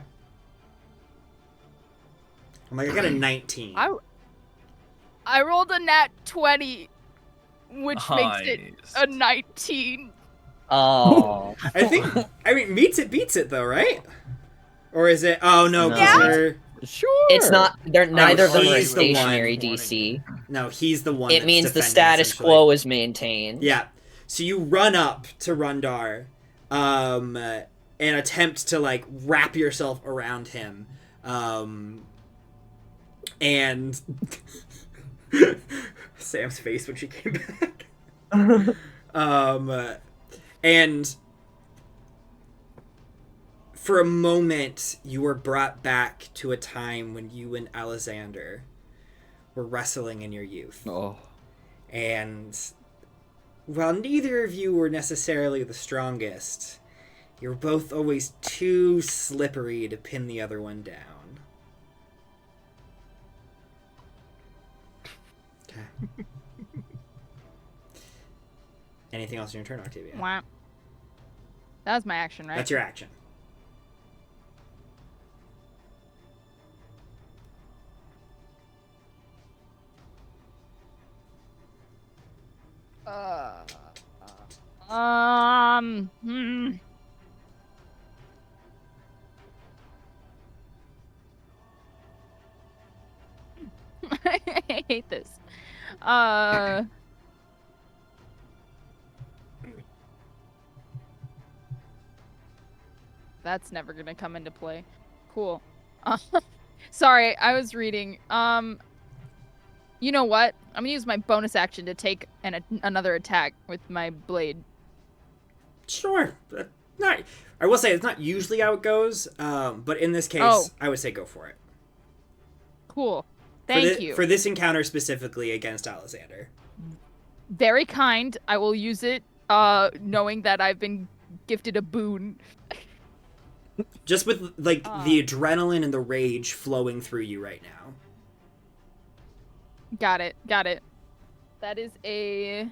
Speaker 1: I'm like, I got a 19.
Speaker 5: I rolled a nat 20, which makes it
Speaker 7: Nice.
Speaker 5: a 19.
Speaker 4: Oh.
Speaker 1: I think. I mean, meets it, beats it, though, right? Or is it? Oh no,
Speaker 4: No.
Speaker 1: because they're.
Speaker 6: Sure.
Speaker 4: It's not. They're neither of them are a
Speaker 1: he's the one.
Speaker 4: stationary DC.
Speaker 1: No, he's the one.
Speaker 4: It
Speaker 1: that's
Speaker 4: means the
Speaker 1: defending,
Speaker 4: status
Speaker 1: essentially.
Speaker 4: quo is maintained.
Speaker 1: Yeah. So you run up to Rundarr, and attempt to like wrap yourself around him, and Sam's face when she came back, and for a moment, you were brought back to a time when you and Alexander were wrestling in your youth.
Speaker 6: Oh.
Speaker 1: And while neither of you were necessarily the strongest, you were both always too slippery to pin the other one down. Okay. Anything else in your turn, Octavia?
Speaker 5: Wah. That was my action, right?
Speaker 1: That's your action.
Speaker 5: Hmm. I hate this. That's never gonna come into play. Cool. Sorry, I was reading. You know what? I'm gonna use my bonus action to take another attack with my blade.
Speaker 1: Sure. I will say it's not usually how it goes, but in this case, I would say go for it.
Speaker 5: Cool. Thank you.
Speaker 1: For this encounter specifically against Alexander.
Speaker 5: Very kind. I will use it, knowing that I've been gifted a boon.
Speaker 1: Just with, like, the adrenaline and the rage flowing through you right now.
Speaker 5: Got it. That is a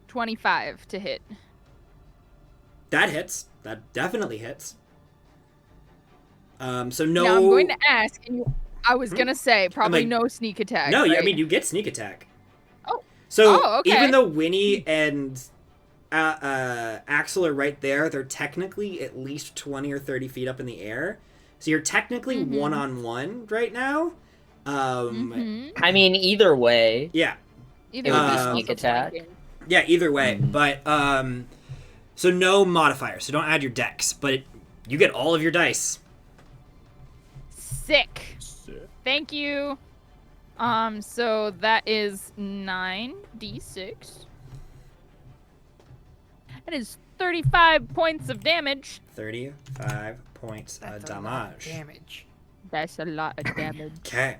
Speaker 5: 25 to hit.
Speaker 1: That hits. That definitely hits. So no...
Speaker 5: Now I'm going to ask, and I was going to say, probably no sneak attack.
Speaker 1: No,
Speaker 5: right?
Speaker 1: I mean, you get sneak attack.
Speaker 5: Oh.
Speaker 1: So
Speaker 5: okay.
Speaker 1: even though Winnie and Axel are right there, they're technically at least 20 or 30 feet up in the air. So you're technically one-on-one right now.
Speaker 4: I mean, either way.
Speaker 1: Yeah.
Speaker 5: Either
Speaker 4: it would be sneak attack.
Speaker 1: Yeah, either way. But, so no modifier. So don't add your dex. But you get all of your dice.
Speaker 5: Sick. Thank you. So that is 9d6. That is 35 points of damage.
Speaker 1: 35 points of damage.
Speaker 5: That's a lot of damage.
Speaker 1: Okay.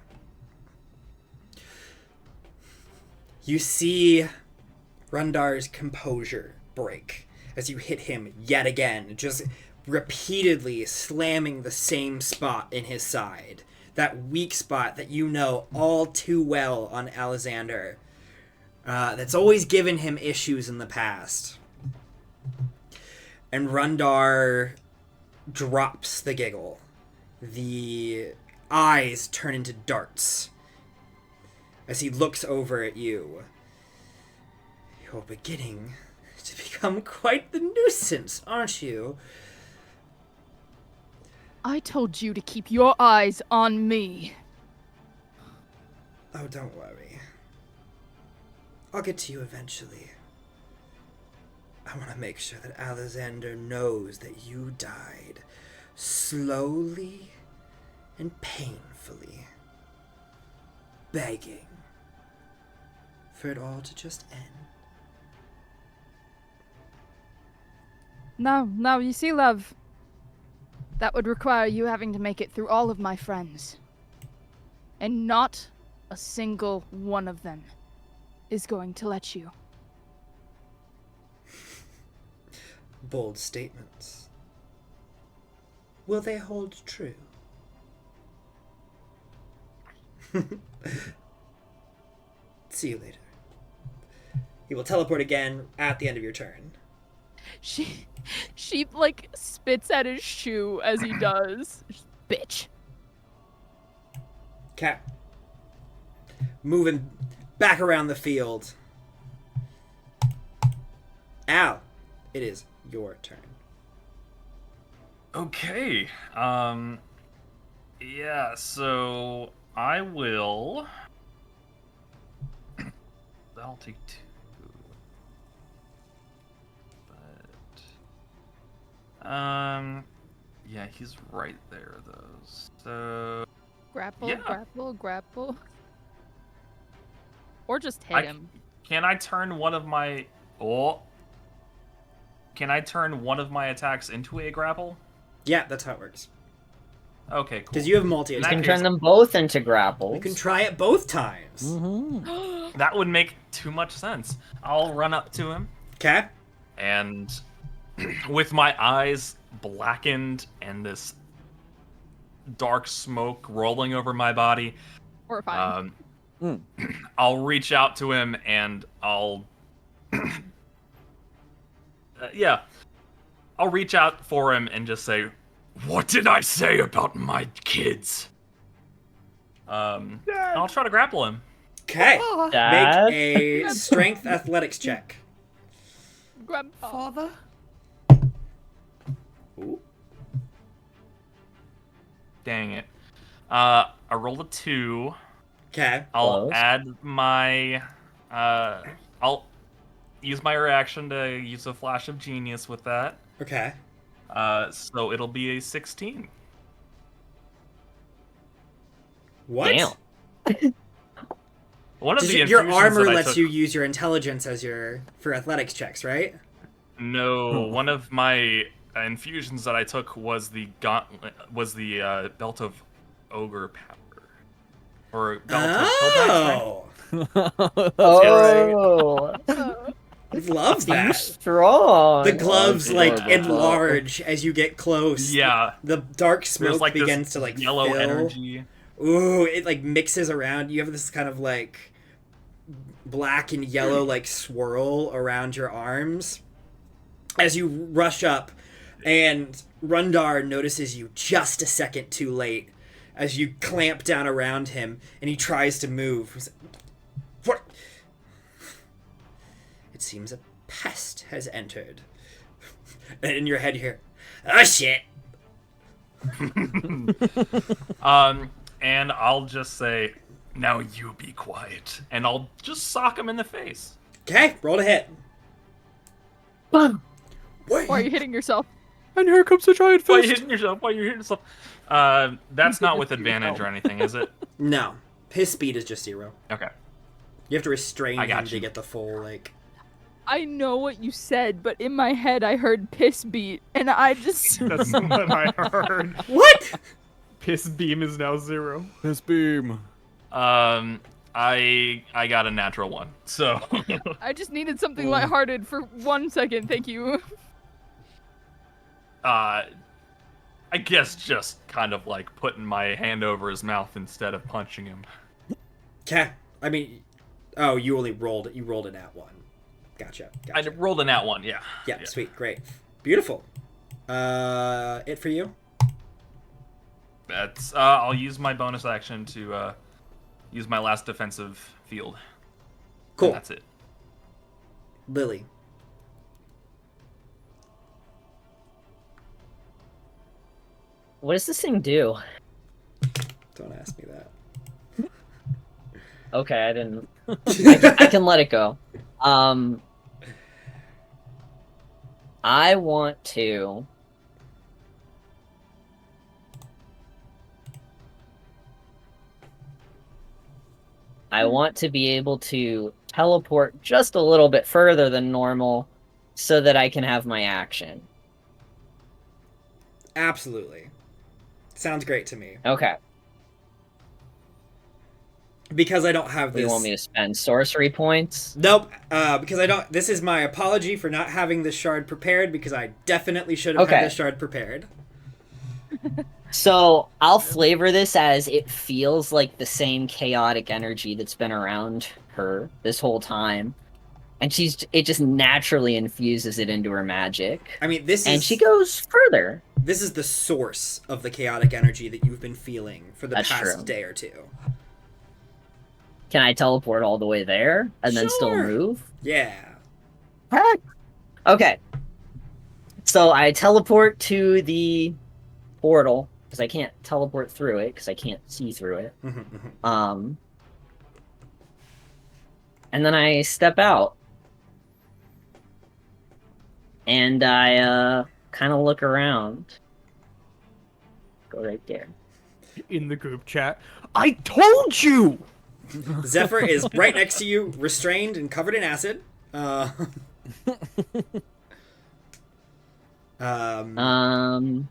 Speaker 1: You see Rundarr's composure break as you hit him yet again, just repeatedly slamming the same spot in his side. That weak spot that you know all too well on Alexander. That's always given him issues in the past. And Rundarr drops the giggle. The eyes turn into darts as he looks over at you. You're beginning to become quite the nuisance, aren't you?
Speaker 5: I told you to keep your eyes on me.
Speaker 1: Oh, don't worry. I'll get to you eventually. I want to make sure that Alexander knows that you died slowly and painfully, begging for it all to just end.
Speaker 5: No, you see, love, that would require you having to make it through all of my friends. And not a single one of them is going to let you.
Speaker 1: Bold statements. Will they hold true? See you later. He will teleport again at the end of your turn.
Speaker 5: She like spits at his shoe as he does. Bitch.
Speaker 1: Okay. Moving back around the field. Al, it is your turn.
Speaker 7: Okay. Yeah, so I will. That'll take 2. But yeah, he's right there though. So
Speaker 5: Grapple. Or just hit him.
Speaker 7: Can I turn one of my can I turn one of my attacks into a grapple?
Speaker 1: Yeah, that's how it works.
Speaker 7: Okay, cool.
Speaker 1: Because you have multi
Speaker 7: In
Speaker 4: You
Speaker 7: that
Speaker 1: attack.
Speaker 4: can
Speaker 7: case-
Speaker 4: turn them both into grapples.
Speaker 1: You can try it both times.
Speaker 6: Mm-hmm.
Speaker 7: That would make too much sense. I'll run up to him,
Speaker 1: Okay.
Speaker 7: and with my eyes blackened and this dark smoke rolling over my body,
Speaker 5: Horrifying.
Speaker 7: I'll reach out to him and I'll I'll reach out for him and just say, "What did I say about my kids?" And I'll try to grapple him.
Speaker 1: Okay.
Speaker 4: Dad?
Speaker 1: Make a strength athletics check.
Speaker 5: Grandpa.
Speaker 3: Father?
Speaker 1: Ooh.
Speaker 7: Dang it. I rolled a 2.
Speaker 1: Okay.
Speaker 7: I'll
Speaker 4: Close.
Speaker 7: add my I'll use my reaction to use a flash of genius with that.
Speaker 1: Okay.
Speaker 7: So it'll be a 16.
Speaker 1: What?
Speaker 4: Damn.
Speaker 7: One of
Speaker 1: Does
Speaker 7: the
Speaker 1: your
Speaker 7: infusions
Speaker 1: armor
Speaker 7: that I
Speaker 1: lets
Speaker 7: took-
Speaker 1: you use your intelligence as for athletics checks, right?
Speaker 7: No, one of my infusions that I took was the gauntlet, belt of ogre power, or belt of Hellgiant strength.
Speaker 1: Oh,
Speaker 4: Oh,
Speaker 1: love
Speaker 4: too
Speaker 1: that.
Speaker 4: strong.
Speaker 1: The gloves
Speaker 6: Oh,
Speaker 1: like
Speaker 6: adorable.
Speaker 1: enlarge as you get close.
Speaker 7: Yeah,
Speaker 1: The dark smoke
Speaker 7: there's like
Speaker 1: begins
Speaker 7: this
Speaker 1: to like
Speaker 7: yellow
Speaker 1: fill.
Speaker 7: energy.
Speaker 1: Ooh, it like mixes around. You have this kind of like black and yellow like swirl around your arms as you rush up, and Rundarr notices you just a second too late as you clamp down around him, and he tries to move. He's like, "What?" It seems a pest has entered. And in your head you hear, "Oh shit."
Speaker 7: And I'll just say, "Now you be quiet," and I'll just sock him in the face.
Speaker 1: Okay, roll to hit.
Speaker 4: Bum.
Speaker 1: Wait.
Speaker 5: Why are you hitting yourself?
Speaker 3: And here comes the giant
Speaker 7: Why are you
Speaker 3: fist.
Speaker 7: hitting yourself? Why are you hitting yourself? That's not with advantage or anything, is it?
Speaker 1: No, his speed is just 0.
Speaker 7: Okay.
Speaker 1: You have to restrain
Speaker 7: I
Speaker 1: him
Speaker 7: got
Speaker 1: to
Speaker 7: you.
Speaker 1: get the full like.
Speaker 5: I know what you said, but in my head I heard piss beat, and I just
Speaker 3: That's what I heard.
Speaker 1: What?
Speaker 3: Piss beam is now 0.
Speaker 6: This beam.
Speaker 7: I got a natural 1, so
Speaker 5: I just needed something lighthearted for 1 second. Thank you.
Speaker 7: I guess just kind of like putting my hand over his mouth instead of punching him.
Speaker 1: Okay. I mean, oh, you rolled it at 1. Gotcha.
Speaker 7: I rolled a nat 1, yeah.
Speaker 1: Yeah, sweet, great, beautiful. It for you?
Speaker 7: That's I'll use my bonus action to use my last defensive field.
Speaker 1: Cool.
Speaker 7: And that's it.
Speaker 1: Lily.
Speaker 4: What does this thing do?
Speaker 1: Don't ask me that.
Speaker 4: Okay, I didn't. I can let it go. I want to. I want to be able to teleport just a little bit further than normal so that I can have my action.
Speaker 1: Absolutely. Sounds great to me.
Speaker 4: Okay.
Speaker 1: Because I don't have
Speaker 4: Do
Speaker 1: this.
Speaker 4: you want me to spend sorcery points?
Speaker 1: Nope. Because I don't. This is my apology for not having this shard prepared. Because I definitely should have
Speaker 4: Okay.
Speaker 1: had this shard prepared.
Speaker 4: So I'll flavor this as it feels like the same chaotic energy that's been around her this whole time, and it just naturally infuses it into her magic,
Speaker 1: I mean, this is.
Speaker 4: and she goes further.
Speaker 1: This is the source of the chaotic energy that you've been feeling for the
Speaker 4: That's
Speaker 1: past
Speaker 4: true.
Speaker 1: day or two.
Speaker 4: Can I teleport all the way there and then still
Speaker 1: Sure.
Speaker 4: move?
Speaker 1: Yeah.
Speaker 4: Okay. So I teleport to the portal because I can't teleport through it because I can't see through it. And then I step out. And I kind of look around. Go right there.
Speaker 3: In the group chat. I told you!
Speaker 1: Zephyr is right next to you, restrained and covered in acid.
Speaker 4: Um,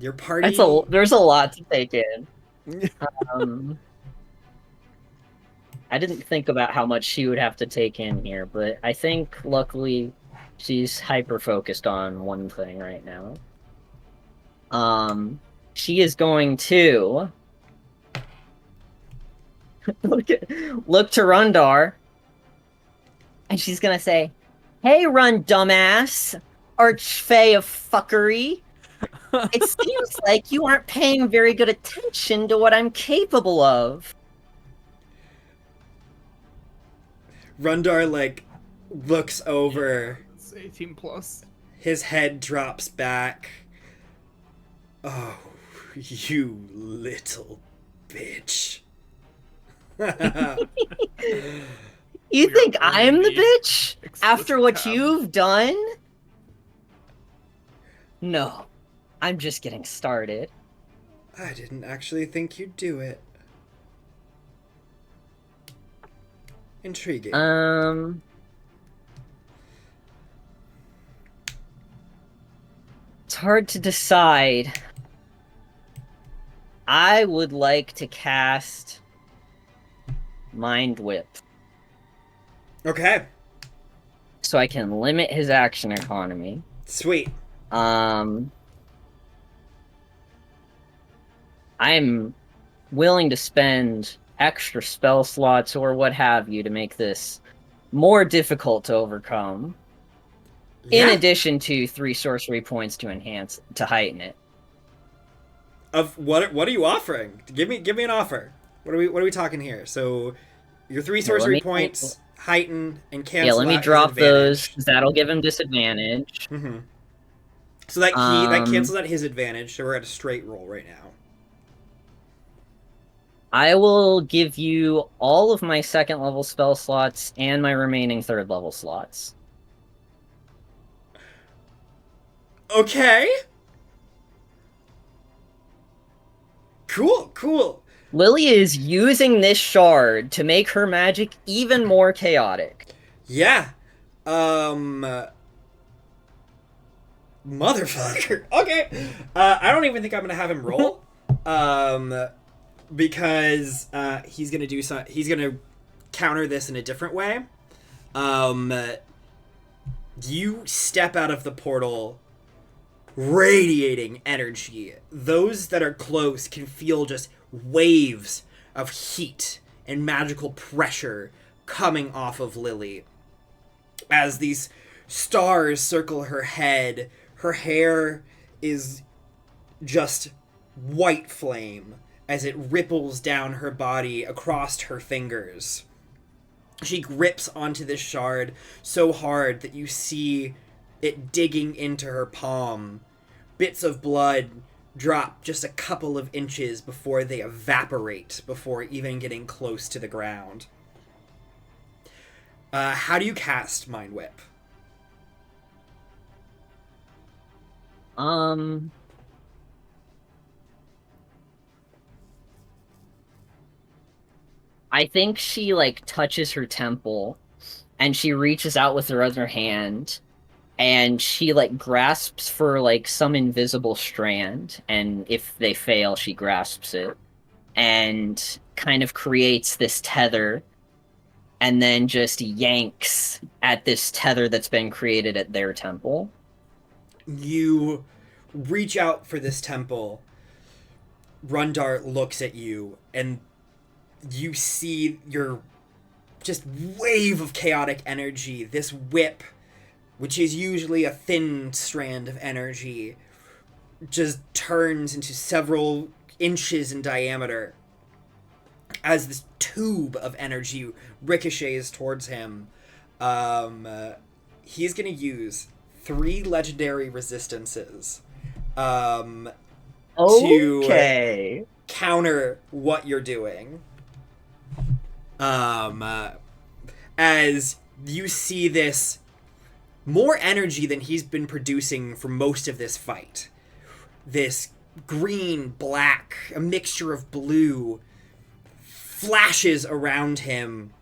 Speaker 1: Your party.
Speaker 4: there's a lot to take in. Um, I didn't think about how much she would have to take in here, but I think luckily she's hyper focused on one thing right now. She is going to look to Rundarr, and she's gonna say, "Hey, Run, dumbass, archfey of fuckery. It seems like you aren't paying very good attention to what I'm capable of."
Speaker 1: Rundarr, like, looks over.
Speaker 3: It's 18 plus.
Speaker 1: His head drops back. Oh, you little bitch.
Speaker 4: You
Speaker 3: We
Speaker 4: think
Speaker 3: are
Speaker 4: I'm the
Speaker 3: only
Speaker 4: bitch? After what
Speaker 3: explicit
Speaker 4: you've done? No. I'm just getting started.
Speaker 1: I didn't actually think you'd do it. Intriguing.
Speaker 4: It's hard to decide. I would like to cast Mind Whip
Speaker 1: Okay.
Speaker 4: so I can limit his action economy.
Speaker 1: Sweet.
Speaker 4: I'm willing to spend extra spell slots or what have you to make this more difficult to overcome. In
Speaker 1: Yeah.
Speaker 4: addition to 3 sorcery points to heighten it.
Speaker 1: Of what are you offering? Give me an offer. What are we talking here? So your 3 sorcery points, heighten, and cancel.
Speaker 4: Yeah, let me
Speaker 1: out his
Speaker 4: drop those,
Speaker 1: advantage.
Speaker 4: 'cause that'll give him disadvantage.
Speaker 1: Mm-hmm. So that cancels out his advantage, so we're at a straight roll right now.
Speaker 4: I will give you all of my 2nd level spell slots and my remaining 3rd level slots.
Speaker 1: Okay. Cool.
Speaker 4: Lily is using this shard to make her magic even more chaotic.
Speaker 1: Yeah. Motherfucker. Okay. I don't even think I'm gonna have him roll. Because he's gonna counter this in a different way. You step out of the portal radiating energy. Those that are close can feel just waves of heat and magical pressure coming off of Lily. As these stars circle her head, her hair is just white flame as it ripples down her body across her fingers. She grips onto this shard so hard that you see it digging into her palm. Bits of blood drop just a couple of inches before they evaporate, before even getting close to the ground. How do you cast Mind Whip?
Speaker 4: I think she, like, touches her temple, and she reaches out with her other hand, and she, like, grasps for, like, some invisible strand, and if they fail, she grasps it, and kind of creates this tether, and then just yanks at this tether that's been created at their temple.
Speaker 1: You reach out for this temple. Rundarr looks at you, and you see your just wave of chaotic energy. This whip, which is usually a thin strand of energy, just turns into several inches in diameter as this tube of energy ricochets towards him. He's going to use 3 legendary resistances to counter what you're doing. As you see this more energy than he's been producing for most of this fight. This green, black, a mixture of blue flashes around him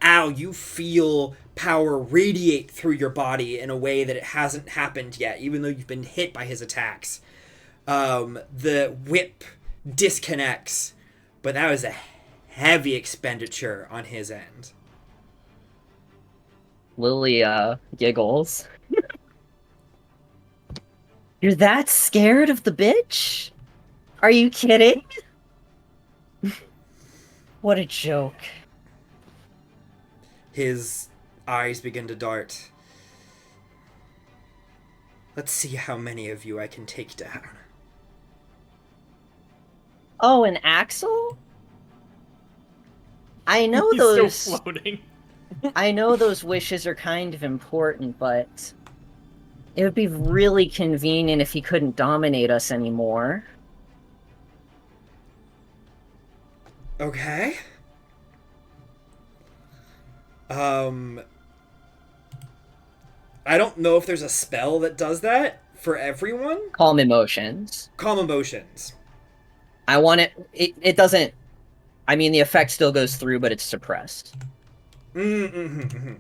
Speaker 1: Al, you feel power radiate through your body in a way that it hasn't happened yet, even though you've been hit by his attacks. The whip disconnects, but that was a heavy expenditure on his end.
Speaker 4: Lily giggles. You're that scared of the bitch? Are you kidding? What a joke.
Speaker 1: His eyes begin to dart. Let's see how many of you I can take down.
Speaker 4: Oh, and Axel? I know
Speaker 7: He's
Speaker 4: those.
Speaker 7: still floating.
Speaker 4: I know those wishes are kind of important, but it would be really convenient if he couldn't dominate us anymore.
Speaker 1: Okay. I don't know if there's a spell that does that for everyone.
Speaker 4: Calm emotions.
Speaker 1: Calm emotions.
Speaker 4: I want it doesn't. I mean, the effect still goes through, but it's suppressed.
Speaker 1: Mm-hmm.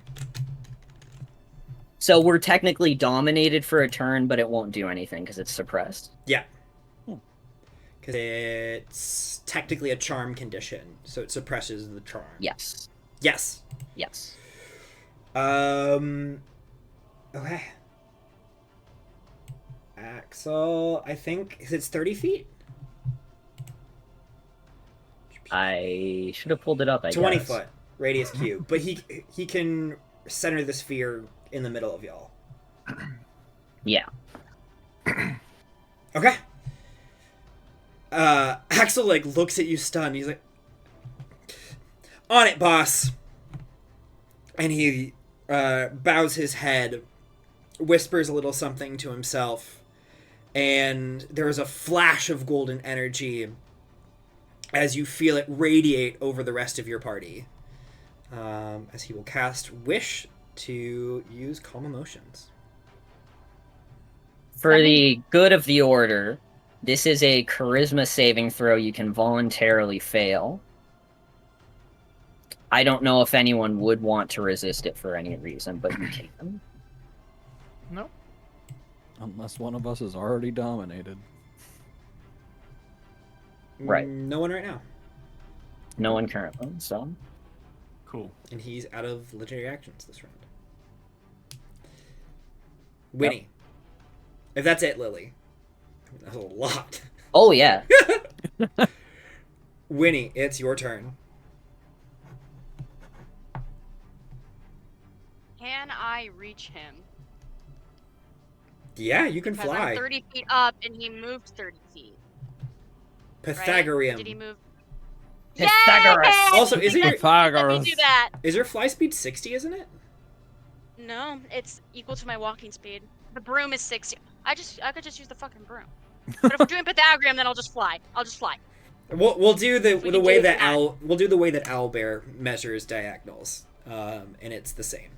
Speaker 4: So we're technically dominated for a turn, but it won't do anything because it's suppressed.
Speaker 1: Yeah. Because it's technically a charm condition, so it suppresses the charm.
Speaker 4: Yes.
Speaker 1: Yes.
Speaker 4: Yes.
Speaker 1: Okay. Axel, I think it's 30 feet?
Speaker 4: I should have pulled it up, I
Speaker 1: 20
Speaker 4: guess.
Speaker 1: foot radius cube. But he can center the sphere in the middle of y'all.
Speaker 4: Yeah.
Speaker 1: Okay. Axel, like, looks at you stunned. He's like, on it, boss. And he bows his head, whispers a little something to himself, and there is a flash of golden energy as you feel it radiate over the rest of your party. As he will cast Wish to use Calm Emotions.
Speaker 4: For the good of the order, this is a charisma saving throw you can voluntarily fail. I don't know if anyone would want to resist it for any reason, but you can.
Speaker 3: No.
Speaker 6: Unless one of us is already dominated.
Speaker 4: Right.
Speaker 1: No one right now.
Speaker 4: No one currently, so.
Speaker 7: Cool.
Speaker 1: And he's out of legendary actions this round. Winnie. Yep. If that's it, Lily. That's a lot.
Speaker 4: Oh, yeah.
Speaker 1: Winnie, it's your turn.
Speaker 8: Can I reach him?
Speaker 1: Yeah, you can
Speaker 8: Because
Speaker 1: fly.
Speaker 8: I'm 30 feet up and he moved 30 feet.
Speaker 1: Pythagorean.
Speaker 8: Right? Did he move?
Speaker 4: Pythagoras.
Speaker 8: Yay!
Speaker 1: Also, is it
Speaker 8: Let me do that.
Speaker 1: Is your fly speed 60, isn't it?
Speaker 8: No, it's equal to my walking speed. The broom is 60. I could just use the fucking broom. But if we're doing Pythagorean, then I'll just fly. I'll just fly.
Speaker 1: We'll do the way that
Speaker 8: that.
Speaker 1: we'll do the way that Owlbear measures diagonals, and it's the same.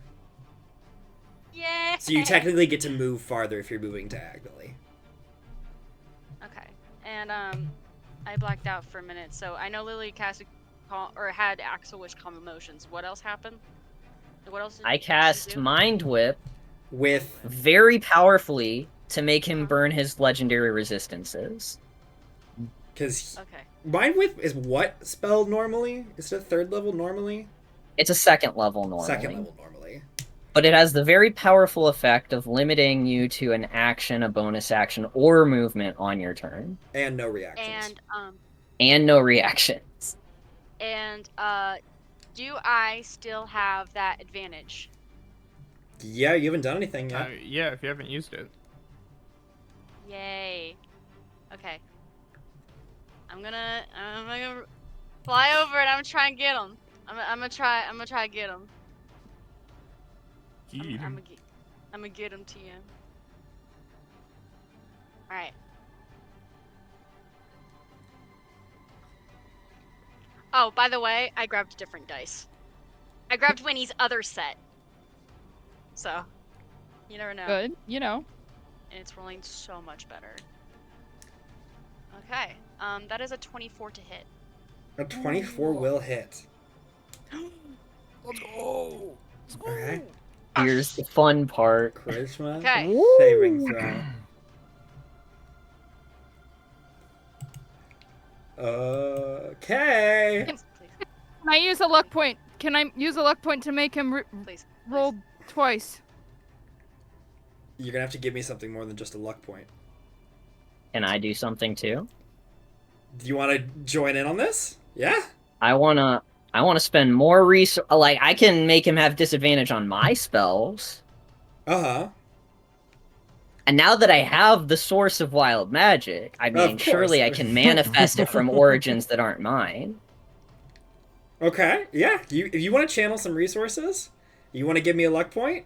Speaker 8: Yeah.
Speaker 1: So you technically get to move farther if you're moving diagonally.
Speaker 8: Okay. And I blacked out for a minute, so I know Lily casted had Axel Wish Calm Emotions. What else happened? What else?
Speaker 4: I cast Mind Whip
Speaker 1: With
Speaker 4: very powerfully to make him burn his legendary resistances.
Speaker 1: because
Speaker 8: Okay.
Speaker 1: Mind Whip is what spell normally? Is it a 3rd level normally?
Speaker 4: It's a 2nd level normally.
Speaker 1: 2nd level normally.
Speaker 4: But it has the very powerful effect of limiting you to an action, a bonus action, or movement on your turn.
Speaker 1: And no reactions.
Speaker 4: And no reactions.
Speaker 8: And do I still have that advantage?
Speaker 1: Yeah, you haven't done anything yet.
Speaker 3: Yeah, if you haven't used it.
Speaker 8: Yay. Okay. I'm gonna fly over and I'm gonna try and get him. I'm gonna try to get him. I'm gonna get him to you. All right. Oh, by the way, I grabbed a different dice. I grabbed Winnie's other set. So, you never know.
Speaker 5: Good, you know.
Speaker 8: And it's rolling so much better. Okay. That is a 24 to hit.
Speaker 1: A 24 will hit.
Speaker 6: Let's go.
Speaker 1: Okay.
Speaker 4: Here's the fun part.
Speaker 1: Charisma.
Speaker 8: Okay.
Speaker 1: Saving throw. Okay.
Speaker 8: Please,
Speaker 5: Can I use a luck point? Can I use a luck point to make him
Speaker 8: please.
Speaker 5: roll twice?
Speaker 1: You're gonna have to give me something more than just a luck point.
Speaker 4: Can I do something too?
Speaker 1: Do you want to join in on this? Yeah.
Speaker 4: I wanna spend more like I can make him have disadvantage on my spells.
Speaker 1: Uh-huh.
Speaker 4: And now that I have the source of wild magic, I mean,
Speaker 1: course.
Speaker 4: surely I can manifest it from origins that aren't mine.
Speaker 1: Okay. Yeah. If you want to channel some resources, you want to give me a luck point?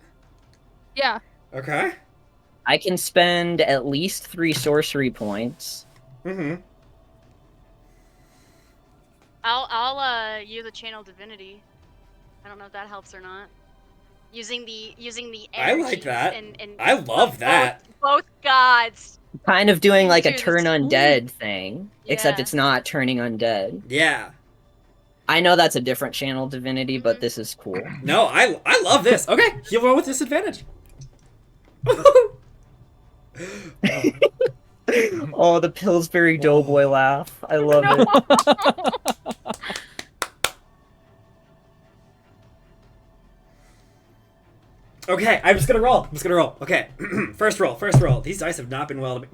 Speaker 5: Yeah.
Speaker 1: Okay.
Speaker 4: I can spend at least 3 sorcery points.
Speaker 1: Mm-hmm.
Speaker 8: I'll use a channel divinity. I don't know if that helps or not. Using the
Speaker 1: I like
Speaker 8: energies
Speaker 1: that.
Speaker 8: and
Speaker 1: I love that.
Speaker 8: both gods.
Speaker 4: Kind of doing like a
Speaker 8: Into
Speaker 4: turn
Speaker 8: this-
Speaker 4: undead thing, except
Speaker 8: Yeah.
Speaker 4: it's not turning undead.
Speaker 1: Yeah.
Speaker 4: I know that's a different channel divinity, but
Speaker 8: Mhm.
Speaker 4: this is cool.
Speaker 1: No, I love this. Okay, he'll roll with disadvantage.
Speaker 4: Oh, the Pillsbury Doughboy laugh. I love it.
Speaker 1: Okay, I'm just gonna roll. Okay, first roll. These dice have not been well to me.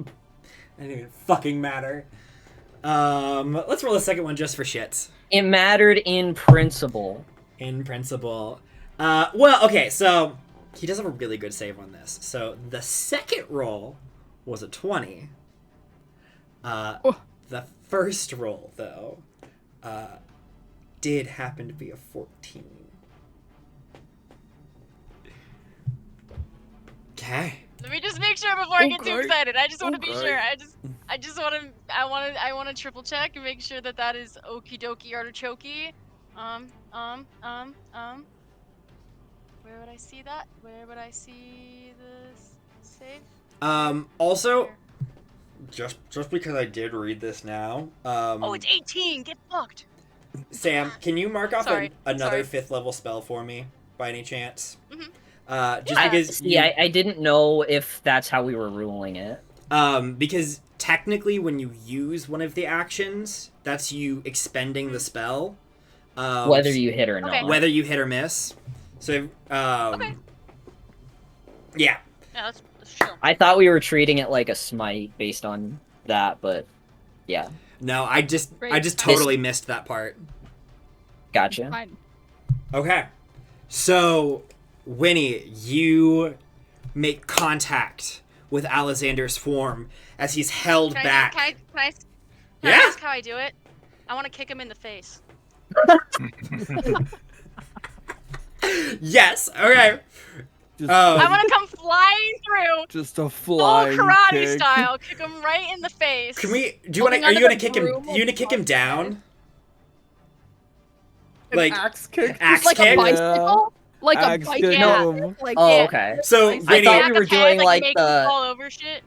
Speaker 1: They didn't even fucking matter. Let's roll a second one just for shits.
Speaker 4: It mattered in principle.
Speaker 1: In principle. Well, okay, so he does have a really good save on this. So the second roll was a 20. The first roll, though, did happen to be a 14. Okay.
Speaker 8: Let me just make sure before I get too
Speaker 6: Okay.
Speaker 8: excited. I just want to be
Speaker 6: Okay.
Speaker 8: sure. I just want to. I want to triple check and make sure that that is okie dokie artichokey. Where would I see that? Where would I see this save?
Speaker 1: Also, just because I did read this now,
Speaker 8: Oh, it's 18. Get fucked.
Speaker 1: Sam, can you mark off
Speaker 8: Sorry,
Speaker 1: another
Speaker 8: sorry.
Speaker 1: 5th level spell for me, by any chance?
Speaker 8: Mhm.
Speaker 1: Just because
Speaker 4: See, I didn't know if that's how we were ruling it.
Speaker 1: because technically when you use one of the actions, that's you expending the spell.
Speaker 4: Whether you hit or
Speaker 8: Okay.
Speaker 4: not.
Speaker 1: Whether you hit or miss. So,
Speaker 8: Okay.
Speaker 1: yeah.
Speaker 8: Yeah, that's true.
Speaker 4: I thought we were treating it like a smite based on that, but yeah,
Speaker 1: No, I just
Speaker 5: Great.
Speaker 1: totally missed that part.
Speaker 4: gotcha.
Speaker 5: Fine.
Speaker 1: Okay. So, Winnie, you make contact with Alexander's form as he's held
Speaker 8: Can
Speaker 1: back.
Speaker 8: I
Speaker 1: Yeah.
Speaker 8: ask how I do it? I want to kick him in the face.
Speaker 1: Yes. Okay.
Speaker 6: Just,
Speaker 8: I want to come flying through,
Speaker 6: just a
Speaker 8: full
Speaker 6: flying
Speaker 8: karate
Speaker 6: kick.
Speaker 8: style, kick him right in the face.
Speaker 1: Can we? Do you want to?
Speaker 5: Holding
Speaker 1: Are you
Speaker 5: onto
Speaker 1: gonna
Speaker 5: the
Speaker 1: kick him?
Speaker 5: broom
Speaker 1: You gonna kick him
Speaker 5: of
Speaker 1: down?
Speaker 3: An
Speaker 1: Like
Speaker 3: axe kick.
Speaker 1: axe
Speaker 5: Like
Speaker 1: kick?
Speaker 5: a bicycle? Like a
Speaker 6: Axe
Speaker 5: bicycle?
Speaker 6: kick
Speaker 8: Yeah.
Speaker 6: him.
Speaker 5: Like,
Speaker 4: Oh,
Speaker 5: yeah.
Speaker 4: okay.
Speaker 1: So,
Speaker 5: I
Speaker 4: I
Speaker 1: Winnie,
Speaker 4: thought
Speaker 8: Back
Speaker 4: we were
Speaker 8: of head,
Speaker 4: doing
Speaker 8: like
Speaker 4: like
Speaker 8: make him
Speaker 4: the.
Speaker 8: fall over shit.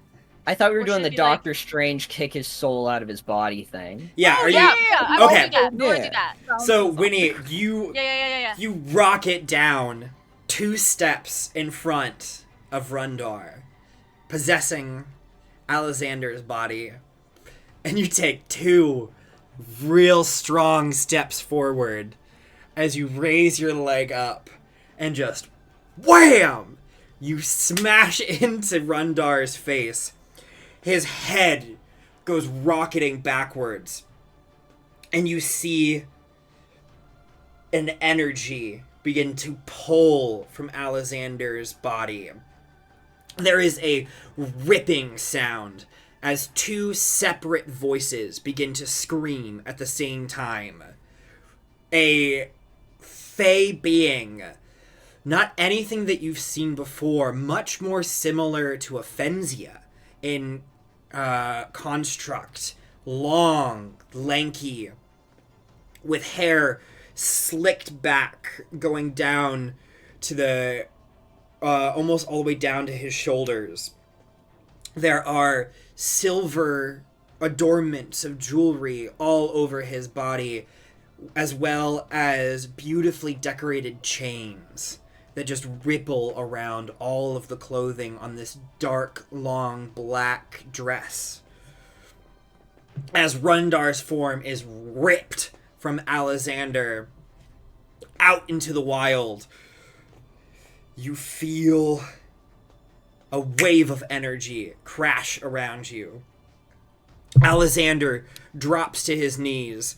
Speaker 4: I thought we were
Speaker 8: Or
Speaker 4: doing
Speaker 8: should
Speaker 4: the
Speaker 8: it be like-
Speaker 4: Doctor Strange kick his soul out of his body thing.
Speaker 1: yeah.
Speaker 8: Oh,
Speaker 1: Are
Speaker 8: yeah,
Speaker 1: you?
Speaker 8: yeah, yeah. I want
Speaker 1: Okay.
Speaker 8: to do that. I want to
Speaker 6: Yeah.
Speaker 8: do that.
Speaker 1: So, Winnie, you
Speaker 8: Yeah.
Speaker 1: you rocket down 2 steps in front of Rundarr, possessing Alexander's body, and you take 2 real strong steps forward as you raise your leg up and just wham! You smash into Rundar's face. His head goes rocketing backwards, and you see an energy begin to pull from Alexander's body. There is a ripping sound as 2 separate voices begin to scream at the same time. A fey being, not anything that you've seen before, much more similar to a Fenzia in construct, long, lanky, with hair slicked back, going down to the almost all the way down to his shoulders. There are silver adornments of jewelry all over his body, as well as beautifully decorated chains that just ripple around all of the clothing on this dark, long, black dress. As Rundarr's form is ripped from Alexander out into the wild, you feel a wave of energy crash around you. Alexander drops to his knees,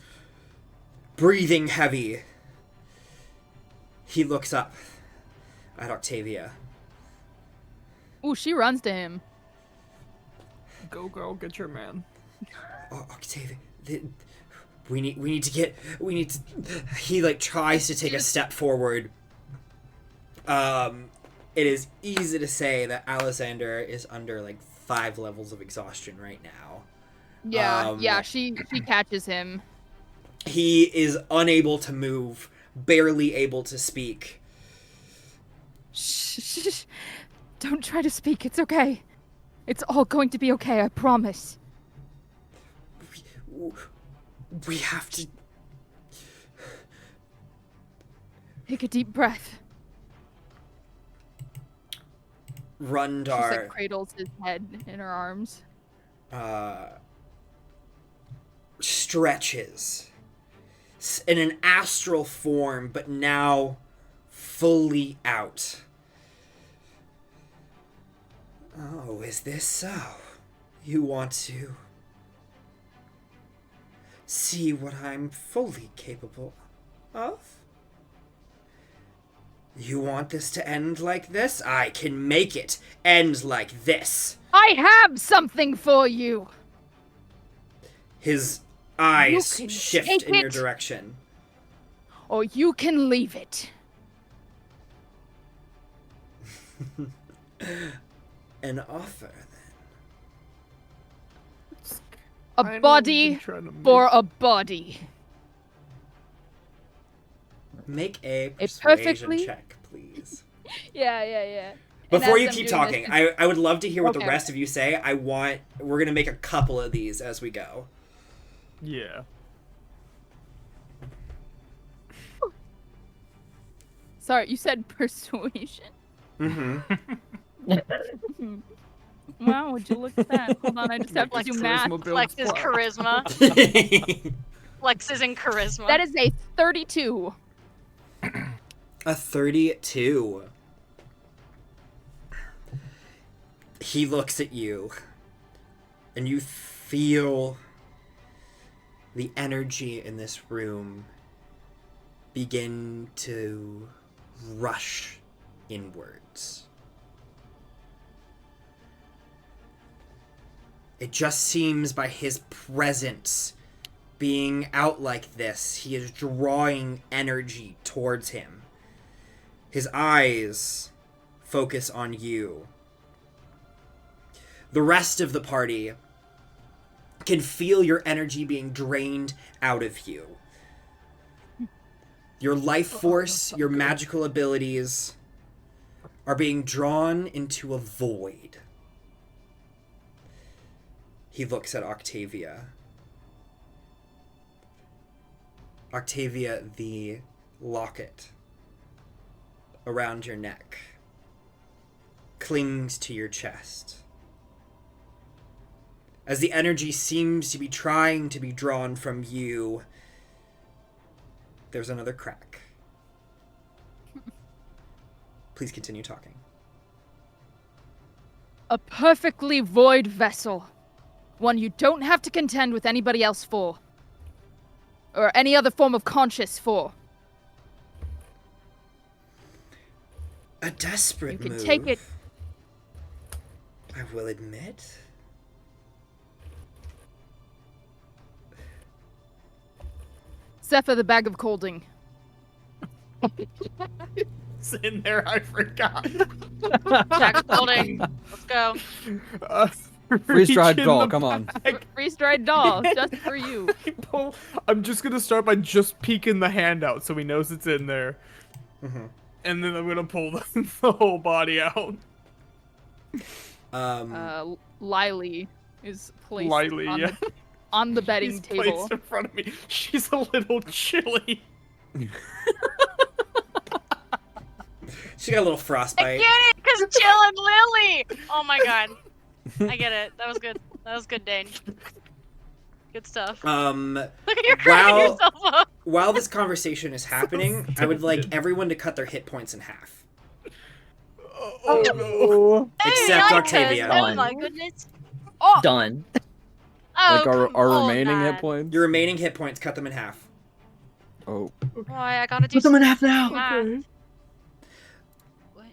Speaker 1: breathing heavy. He looks up at Octavia.
Speaker 5: Ooh, she runs to him.
Speaker 3: Go, girl, get your man.
Speaker 1: Oh, Octavia, we need to. He like tries to take a step forward. It is easy to say that Alexander is under like 5 levels of exhaustion right now.
Speaker 5: Yeah, she catches him.
Speaker 1: He is unable to move, barely able to speak.
Speaker 5: Shh. Don't try to speak. It's okay. It's all going to be okay, I promise.
Speaker 1: We have to...
Speaker 5: Take a deep breath.
Speaker 1: Rundarr...
Speaker 5: She like cradles his head in her arms.
Speaker 1: Stretches in an astral form, but now fully out. Oh, is this so? You want to see what I'm fully capable of? You want this to end like this? I can make it end like this.
Speaker 5: I have something for you!
Speaker 1: His eyes
Speaker 5: You can
Speaker 1: shift
Speaker 5: take
Speaker 1: in your
Speaker 5: it.
Speaker 1: direction.
Speaker 5: Or you can leave it.
Speaker 1: An offer,
Speaker 5: A body for a body.
Speaker 1: then. Make a
Speaker 5: It
Speaker 1: persuasion
Speaker 5: perfectly-
Speaker 1: check, please.
Speaker 5: Yeah.
Speaker 1: Before
Speaker 5: as
Speaker 1: you
Speaker 5: I'm
Speaker 1: keep
Speaker 5: doing
Speaker 1: talking,
Speaker 5: this-
Speaker 1: I would love to hear what the
Speaker 5: Okay.
Speaker 1: rest of you say. We're gonna make a couple of these as we go.
Speaker 3: Yeah.
Speaker 5: Sorry, you said persuasion?
Speaker 1: Mm-hmm.
Speaker 5: Wow, would you look at that? Hold on, I just have to do math.
Speaker 8: Flex his charisma. Flexes in charisma.
Speaker 5: That is a 32.
Speaker 1: A 32. He looks at you, and you feel the energy in this room begin to rush inwards. It just seems by his presence being out like this, he is drawing energy towards him. His eyes focus on you. The rest of the party can feel your energy being drained out of you. Your life force, your magical abilities are being drawn into a void. He looks at Octavia. Octavia, the locket around your neck clings to your chest. As the energy seems to be trying to be drawn from you, there's another crack. Please continue talking.
Speaker 5: A perfectly void vessel. One you don't have to contend with anybody else for. Or any other form of conscious for.
Speaker 1: A desperate
Speaker 5: You can
Speaker 1: move.
Speaker 5: take it.
Speaker 1: I will admit.
Speaker 5: Zephyr the bag of colding.
Speaker 3: It's in there, I forgot.
Speaker 8: Bag of holding. Let's go.
Speaker 6: Freeze-dried
Speaker 3: Reach in
Speaker 6: doll,
Speaker 3: the
Speaker 6: come on.
Speaker 3: bag.
Speaker 5: Freeze-dried doll, just for you.
Speaker 3: I'm just gonna start by just peeking the hand out so he knows it's in there.
Speaker 1: Mm-hmm.
Speaker 3: And then I'm gonna pull the whole body out.
Speaker 5: Lily is placed
Speaker 3: Lily,
Speaker 5: on
Speaker 3: yeah.
Speaker 5: on the betting
Speaker 3: He's
Speaker 5: table.
Speaker 3: placed in front of me. She's a little chilly.
Speaker 1: She got a little
Speaker 8: I
Speaker 1: frostbite.
Speaker 8: get it, because Jill and Lily! Oh my god. I get it. That was good. That was good, Dane. Good stuff. Look at you cracking
Speaker 1: While
Speaker 8: yourself up.
Speaker 1: while this conversation is happening, I would like
Speaker 3: stupid.
Speaker 1: everyone to cut their hit points in half.
Speaker 3: Oh no.
Speaker 1: Except
Speaker 8: Hey,
Speaker 1: Octavia.
Speaker 8: Oh my goodness.
Speaker 4: Done.
Speaker 8: Oh,
Speaker 6: Like our,
Speaker 8: come
Speaker 6: our
Speaker 8: on,
Speaker 6: remaining
Speaker 8: man.
Speaker 6: hit points.
Speaker 1: Your remaining hit points, cut them in half.
Speaker 6: Oh,
Speaker 8: Why, I gotta do
Speaker 4: Put them in
Speaker 8: some
Speaker 4: half now.
Speaker 8: math.
Speaker 3: Okay.
Speaker 8: What?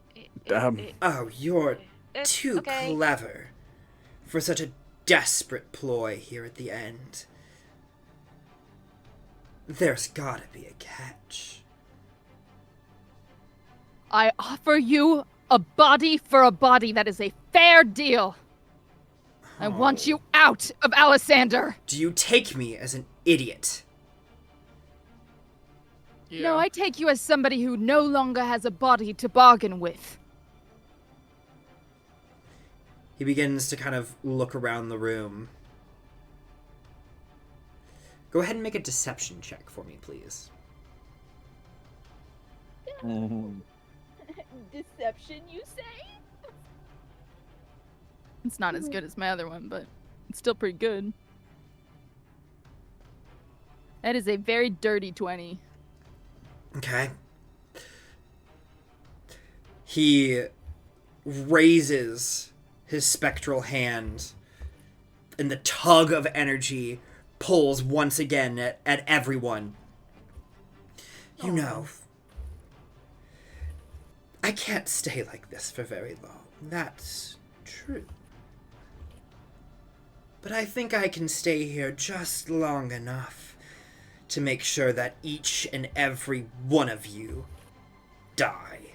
Speaker 6: Damn.
Speaker 1: Oh, you're too
Speaker 8: okay.
Speaker 1: clever for such a desperate ploy here at the end. There's gotta be a catch.
Speaker 5: I offer you a body for a body. That is a fair deal. I want you out of Alisander.
Speaker 1: Do you take me as an idiot?
Speaker 3: Yeah.
Speaker 5: No, I take you as somebody who no longer has a body to bargain with.
Speaker 1: He begins to kind of look around the room. Go ahead and make a deception check for me, please.
Speaker 5: Deception, you say? It's not as good as my other one, but it's still pretty good. That is a very dirty 20.
Speaker 1: Okay. He raises his spectral hand, and the tug of energy pulls once again at everyone. You know, I can't stay like this for very long. That's true. But I think I can stay here just long enough to make sure that each and every one of you die.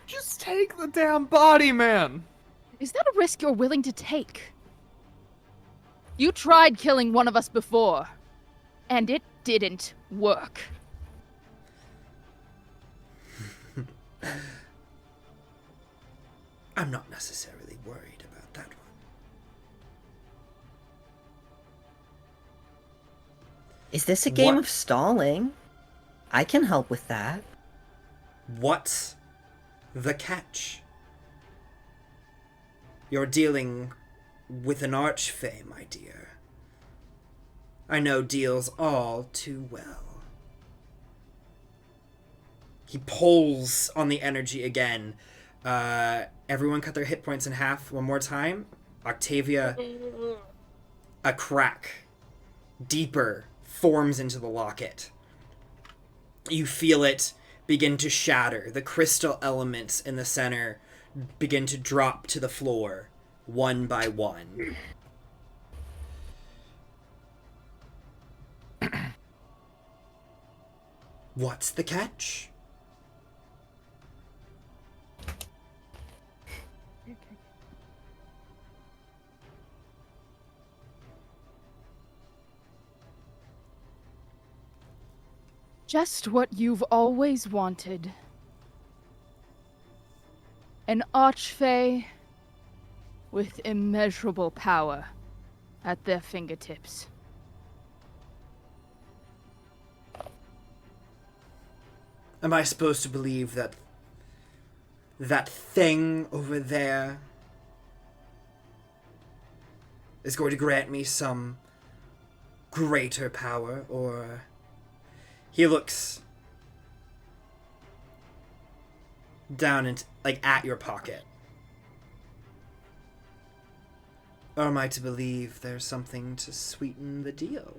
Speaker 3: Just take the damn body, man.
Speaker 5: Is that a risk you're willing to take? You tried killing one of us before, and it didn't work.
Speaker 1: I'm not necessarily worried about that one.
Speaker 4: Is this a game
Speaker 1: What?
Speaker 4: of stalling? I can help with that.
Speaker 1: What's the catch? You're dealing with an archfey, my dear. I know deals all too well. He pulls on the energy again. Everyone cut their hit points in half one more time. Octavia, a crack, deeper, forms into the locket. You feel it begin to shatter. The crystal elements in the center begin to drop to the floor, one by one. What's the catch?
Speaker 5: Just what you've always wanted. An archfey with immeasurable power at their fingertips.
Speaker 1: Am I supposed to believe that that thing over there is going to grant me some greater power, or... He looks down into, like, at your pocket. Or am I to believe there's something to sweeten the deal?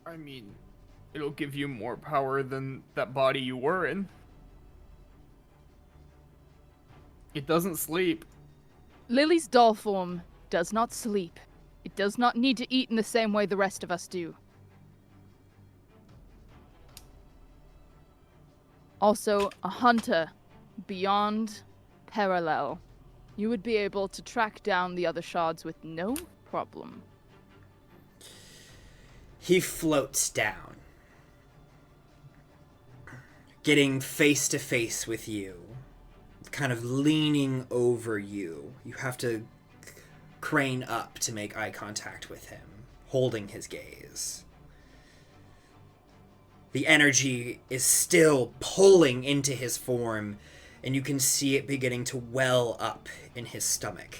Speaker 3: I mean, it'll give you more power than that body you were in. It doesn't sleep.
Speaker 5: Lily's doll form does not sleep. It does not need to eat in the same way the rest of us do. Also, a hunter beyond parallel. You would be able to track down the other shards with no problem.
Speaker 1: He floats down, getting face to face with you, kind of leaning over you. You have to crane up to make eye contact with him, holding his gaze. The energy is still pulling into his form, and you can see it beginning to well up in his stomach.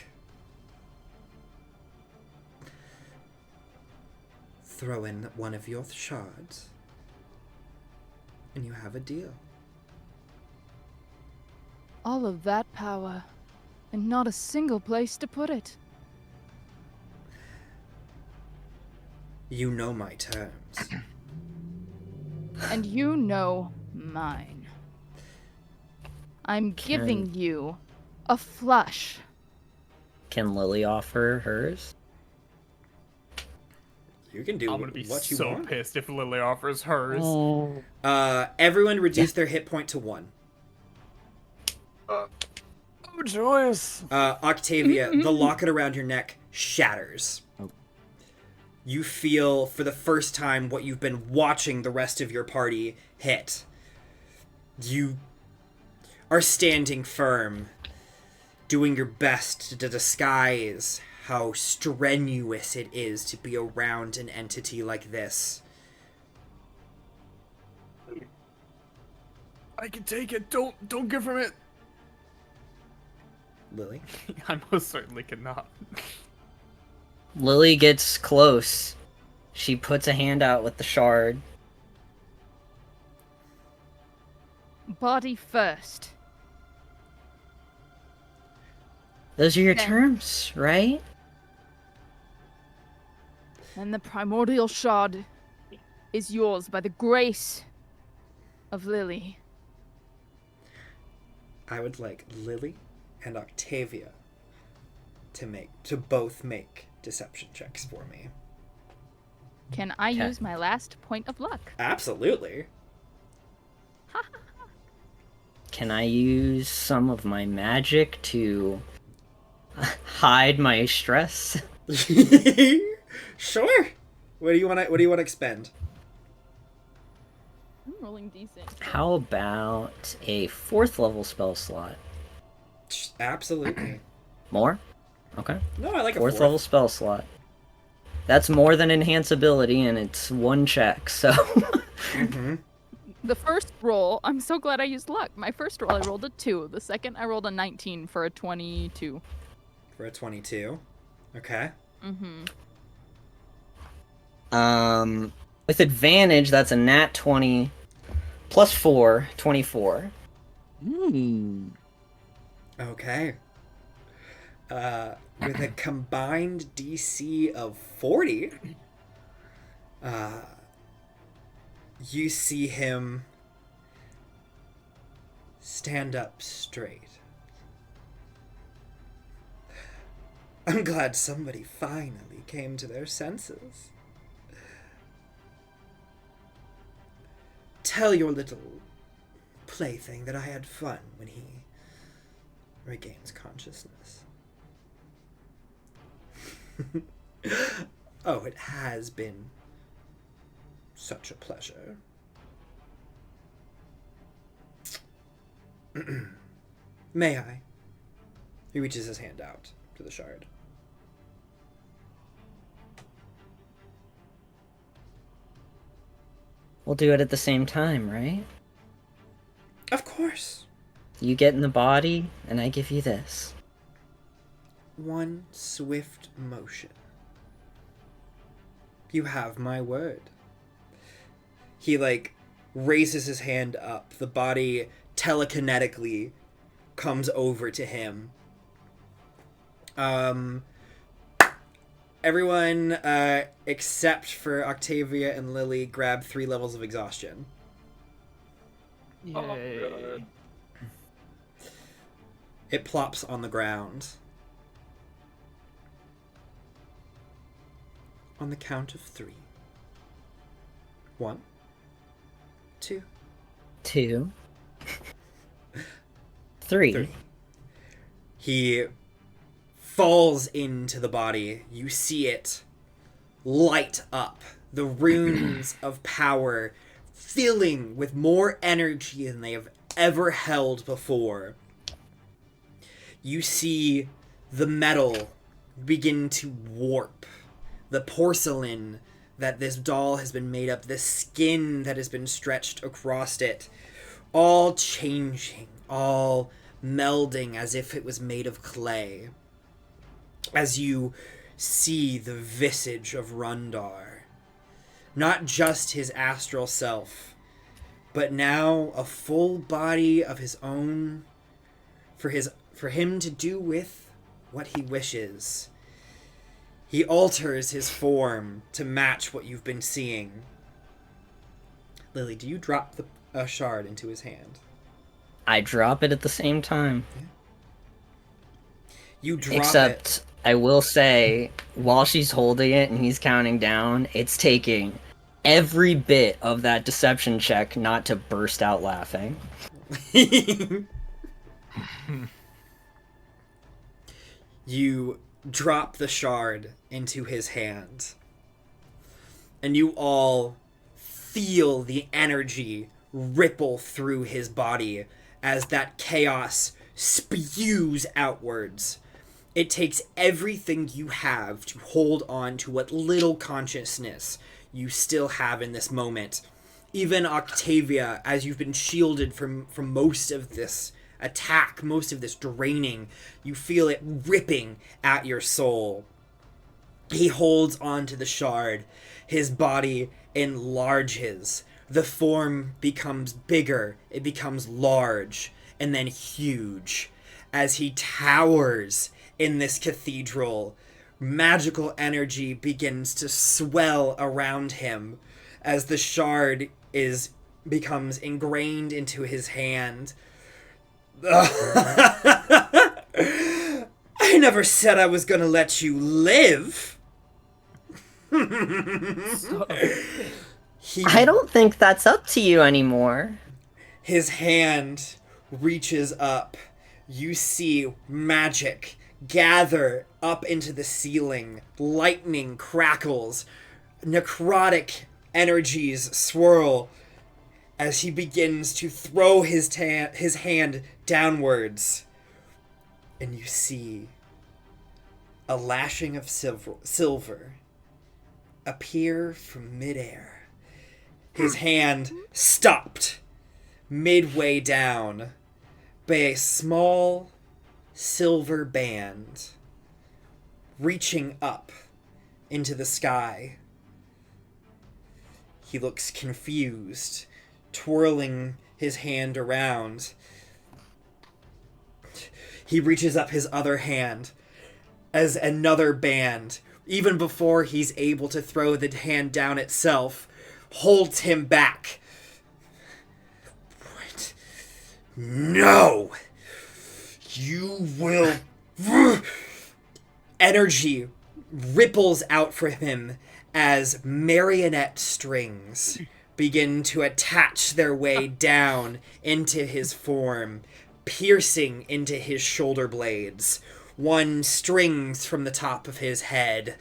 Speaker 1: Throw in one of your shards, and you have a deal.
Speaker 5: All of that power, and not a single place to put it.
Speaker 1: You know my terms.
Speaker 5: And you know mine. I'm giving you a flush.
Speaker 4: Can Lily offer hers?
Speaker 1: You can do
Speaker 3: I'm gonna be
Speaker 1: what you
Speaker 3: so
Speaker 1: want.
Speaker 3: pissed if Lily offers hers.
Speaker 4: Oh.
Speaker 1: Everyone reduce their hit point to 1.
Speaker 6: Oh, joyous.
Speaker 1: Octavia, the locket around your neck shatters.
Speaker 6: Oh.
Speaker 1: You feel, for the first time, what you've been watching the rest of your party hit. You are standing firm, doing your best to disguise how strenuous it is to be around an entity like this.
Speaker 3: I can take it. Don't give him it.
Speaker 1: Lily?
Speaker 3: I most certainly cannot.
Speaker 4: Lily gets close. She puts a hand out with the shard.
Speaker 5: Body first.
Speaker 4: Those are your
Speaker 5: Okay.
Speaker 4: terms, right?
Speaker 5: And the primordial shard is yours by the grace of Lily.
Speaker 1: I would like Lily and Octavia to both make deception checks for me.
Speaker 5: Can I
Speaker 4: Okay.
Speaker 5: use my last point of luck?
Speaker 1: Absolutely.
Speaker 4: Can I use some of my magic to hide my stress?
Speaker 1: Sure. What do you want to expend?
Speaker 5: I'm rolling decent.
Speaker 4: How about a 4th level spell slot?
Speaker 1: Absolutely.
Speaker 4: More? Okay.
Speaker 1: No, I like a
Speaker 4: 4th level spell slot. That's more than enhance ability, and it's 1 check, so...
Speaker 1: Mm-hmm.
Speaker 5: The first roll, I'm so glad I used luck. My first roll, I rolled a 2. The second, I rolled a 19 for a 22.
Speaker 1: For a 22. Okay.
Speaker 5: Mm-hmm.
Speaker 4: With advantage, that's a nat 20 plus 4, 24.
Speaker 1: Okay. With a combined DC of 40, you see him stand up straight. I'm glad somebody finally came to their senses. Tell your little plaything that I had fun when he regains consciousness. Oh, it has been such a pleasure. May I? He reaches his hand out to the shard.
Speaker 4: We'll do it at the same time, right?
Speaker 1: Of course.
Speaker 4: You get in the body, and I give you this.
Speaker 1: One swift motion. You have my word. He, raises his hand up. The body telekinetically comes over to him. Everyone, except for Octavia and Lily, grab 3 levels of exhaustion.
Speaker 3: Yay.
Speaker 1: It plops on the ground. On the count of 3. 1, 2,
Speaker 4: 2, 3.
Speaker 1: 3. He falls into the body. You see it light up. The runes of power filling with more energy than they have ever held before. You see the metal begin to warp. The porcelain that this doll has been made of, the skin that has been stretched across it, all changing, all melding as if it was made of clay. As you see the visage of Rundarr, not just his astral self, but now a full body of his own for him to do with what he wishes. He alters his form to match what you've been seeing. Lily, do you drop a shard into his hand?
Speaker 4: I drop it at the same time.
Speaker 1: Yeah. You drop
Speaker 4: Except, I will say, while she's holding it and he's counting down, it's taking every bit of that deception check not to burst out laughing.
Speaker 1: You drop the shard into his hand, and you all feel the energy ripple through his body as that chaos spews outwards. It takes everything you have to hold on to what little consciousness you still have in this moment. Even Octavia, as you've been shielded from most of this attack, most of this draining, you feel it ripping at your soul. He holds on to the shard. His body enlarges. The form becomes bigger. It becomes large and then huge. As he towers in this cathedral, magical energy begins to swell around him as the shard becomes ingrained into his hand. I never said I was gonna let you live.
Speaker 4: I don't think that's up to you anymore.
Speaker 1: His hand reaches up. You see magic gather up into the ceiling. Lightning crackles. Necrotic energies swirl as he begins to throw his hand downwards. And you see a lashing of silver appear from midair. His hand stopped midway down by a small silver band reaching up into the sky. He looks confused, twirling his hand around. He reaches up his other hand as another band, even before he's able to throw the hand down itself, holds him back. What? No! You will... Energy ripples out from him as marionette strings begin to attach their way down into his form, piercing into his shoulder blades. One strings from the top of his head.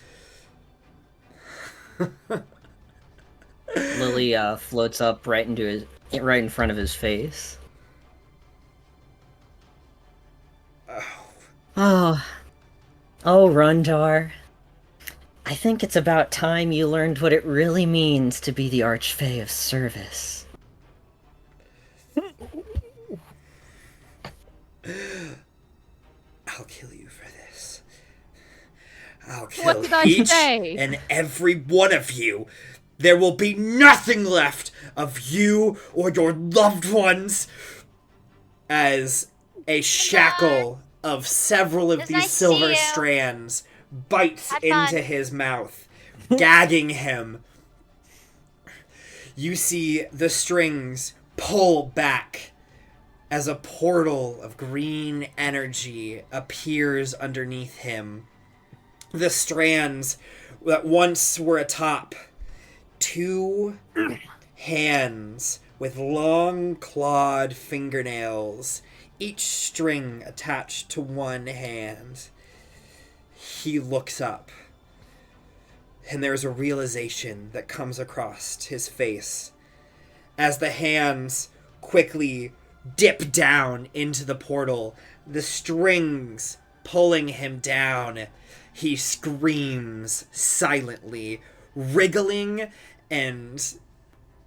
Speaker 4: Lily floats up right in front of his face. Oh, Rundarr. I think it's about time you learned what it really means to be the Archfey of Service.
Speaker 1: I'll kill you for this. I'll kill each and every one of you. There will be nothing left of you or your loved ones. As a shackle of several of these silver strands bites into his mouth, gagging him. You see the strings pull back as a portal of green energy appears underneath him. The strands that once were atop, two hands with long clawed fingernails, each string attached to one hand. He looks up, and there's a realization that comes across his face as the hands quickly dip down into the portal, the strings pulling him down. he screams silently, wriggling and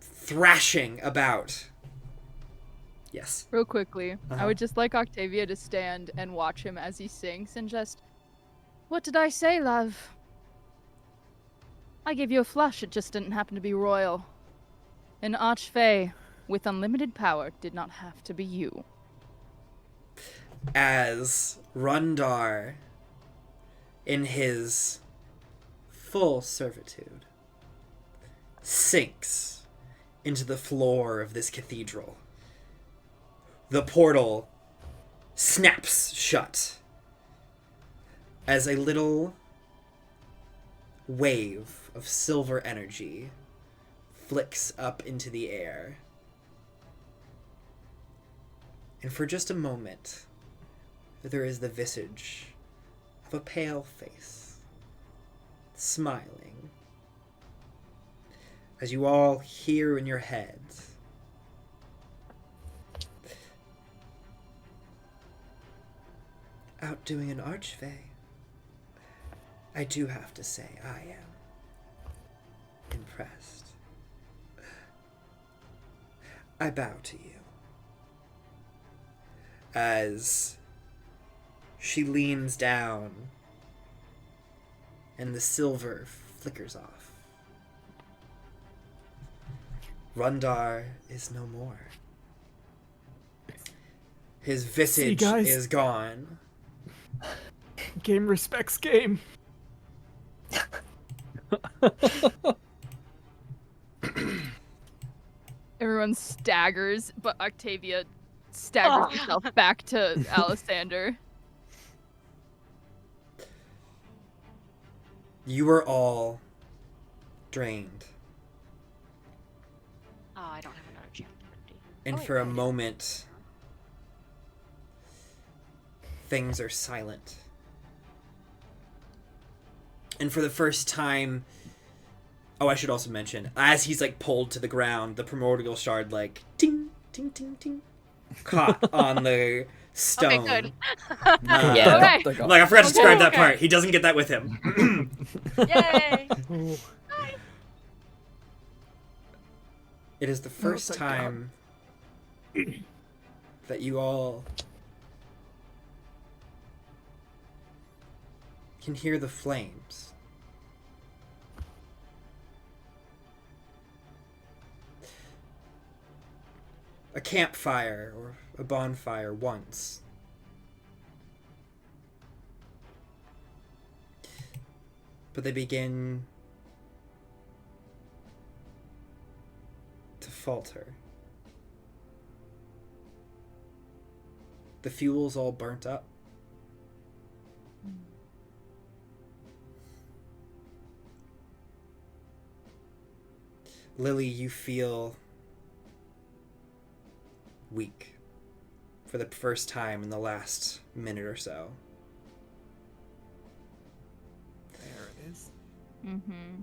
Speaker 1: thrashing about. Yes.
Speaker 5: Real quickly, I
Speaker 1: Uh-huh.
Speaker 5: would just like Octavia to stand and watch him as he sinks and just, what did I say, love? I gave you a flush, it just didn't happen to be royal. An archfey with unlimited power did not have to be you.
Speaker 1: As Rundarr, in his full servitude, sinks into the floor of this cathedral. The portal snaps shut as a little wave of silver energy flicks up into the air. And for just a moment, there is the visage of a pale face, smiling, as you all hear in your heads, outdoing an archfey. I do have to say, I am impressed. I bow to you. As she leans down and the silver flickers off. Rundarr is no more. His visage
Speaker 3: guys.
Speaker 1: is gone.
Speaker 3: Game respects game.
Speaker 5: Everyone staggers, but Octavia staggers herself back to Alessander.
Speaker 1: You are all drained.
Speaker 2: Oh, I don't have another chance.
Speaker 1: And
Speaker 2: Oh, wait,
Speaker 1: for a
Speaker 2: I do.
Speaker 1: moment, things are silent. And for the first time, oh, I should also mention, as he's like pulled to the ground, the primordial shard like ting, ting, ting, ting, caught on the stone.
Speaker 2: Okay, good.
Speaker 4: Yeah.
Speaker 5: Okay.
Speaker 1: Like, I forgot to describe that
Speaker 5: Okay.
Speaker 1: part. He doesn't get that with him.
Speaker 2: Yay!
Speaker 1: It is the first
Speaker 3: thank God.
Speaker 1: time that you all can hear the flames. A campfire or a bonfire once. But they begin to falter. The fuel's all burnt up. Lily, you feel weak for the first time in the last minute or so.
Speaker 3: There it is.
Speaker 5: Mm-hmm.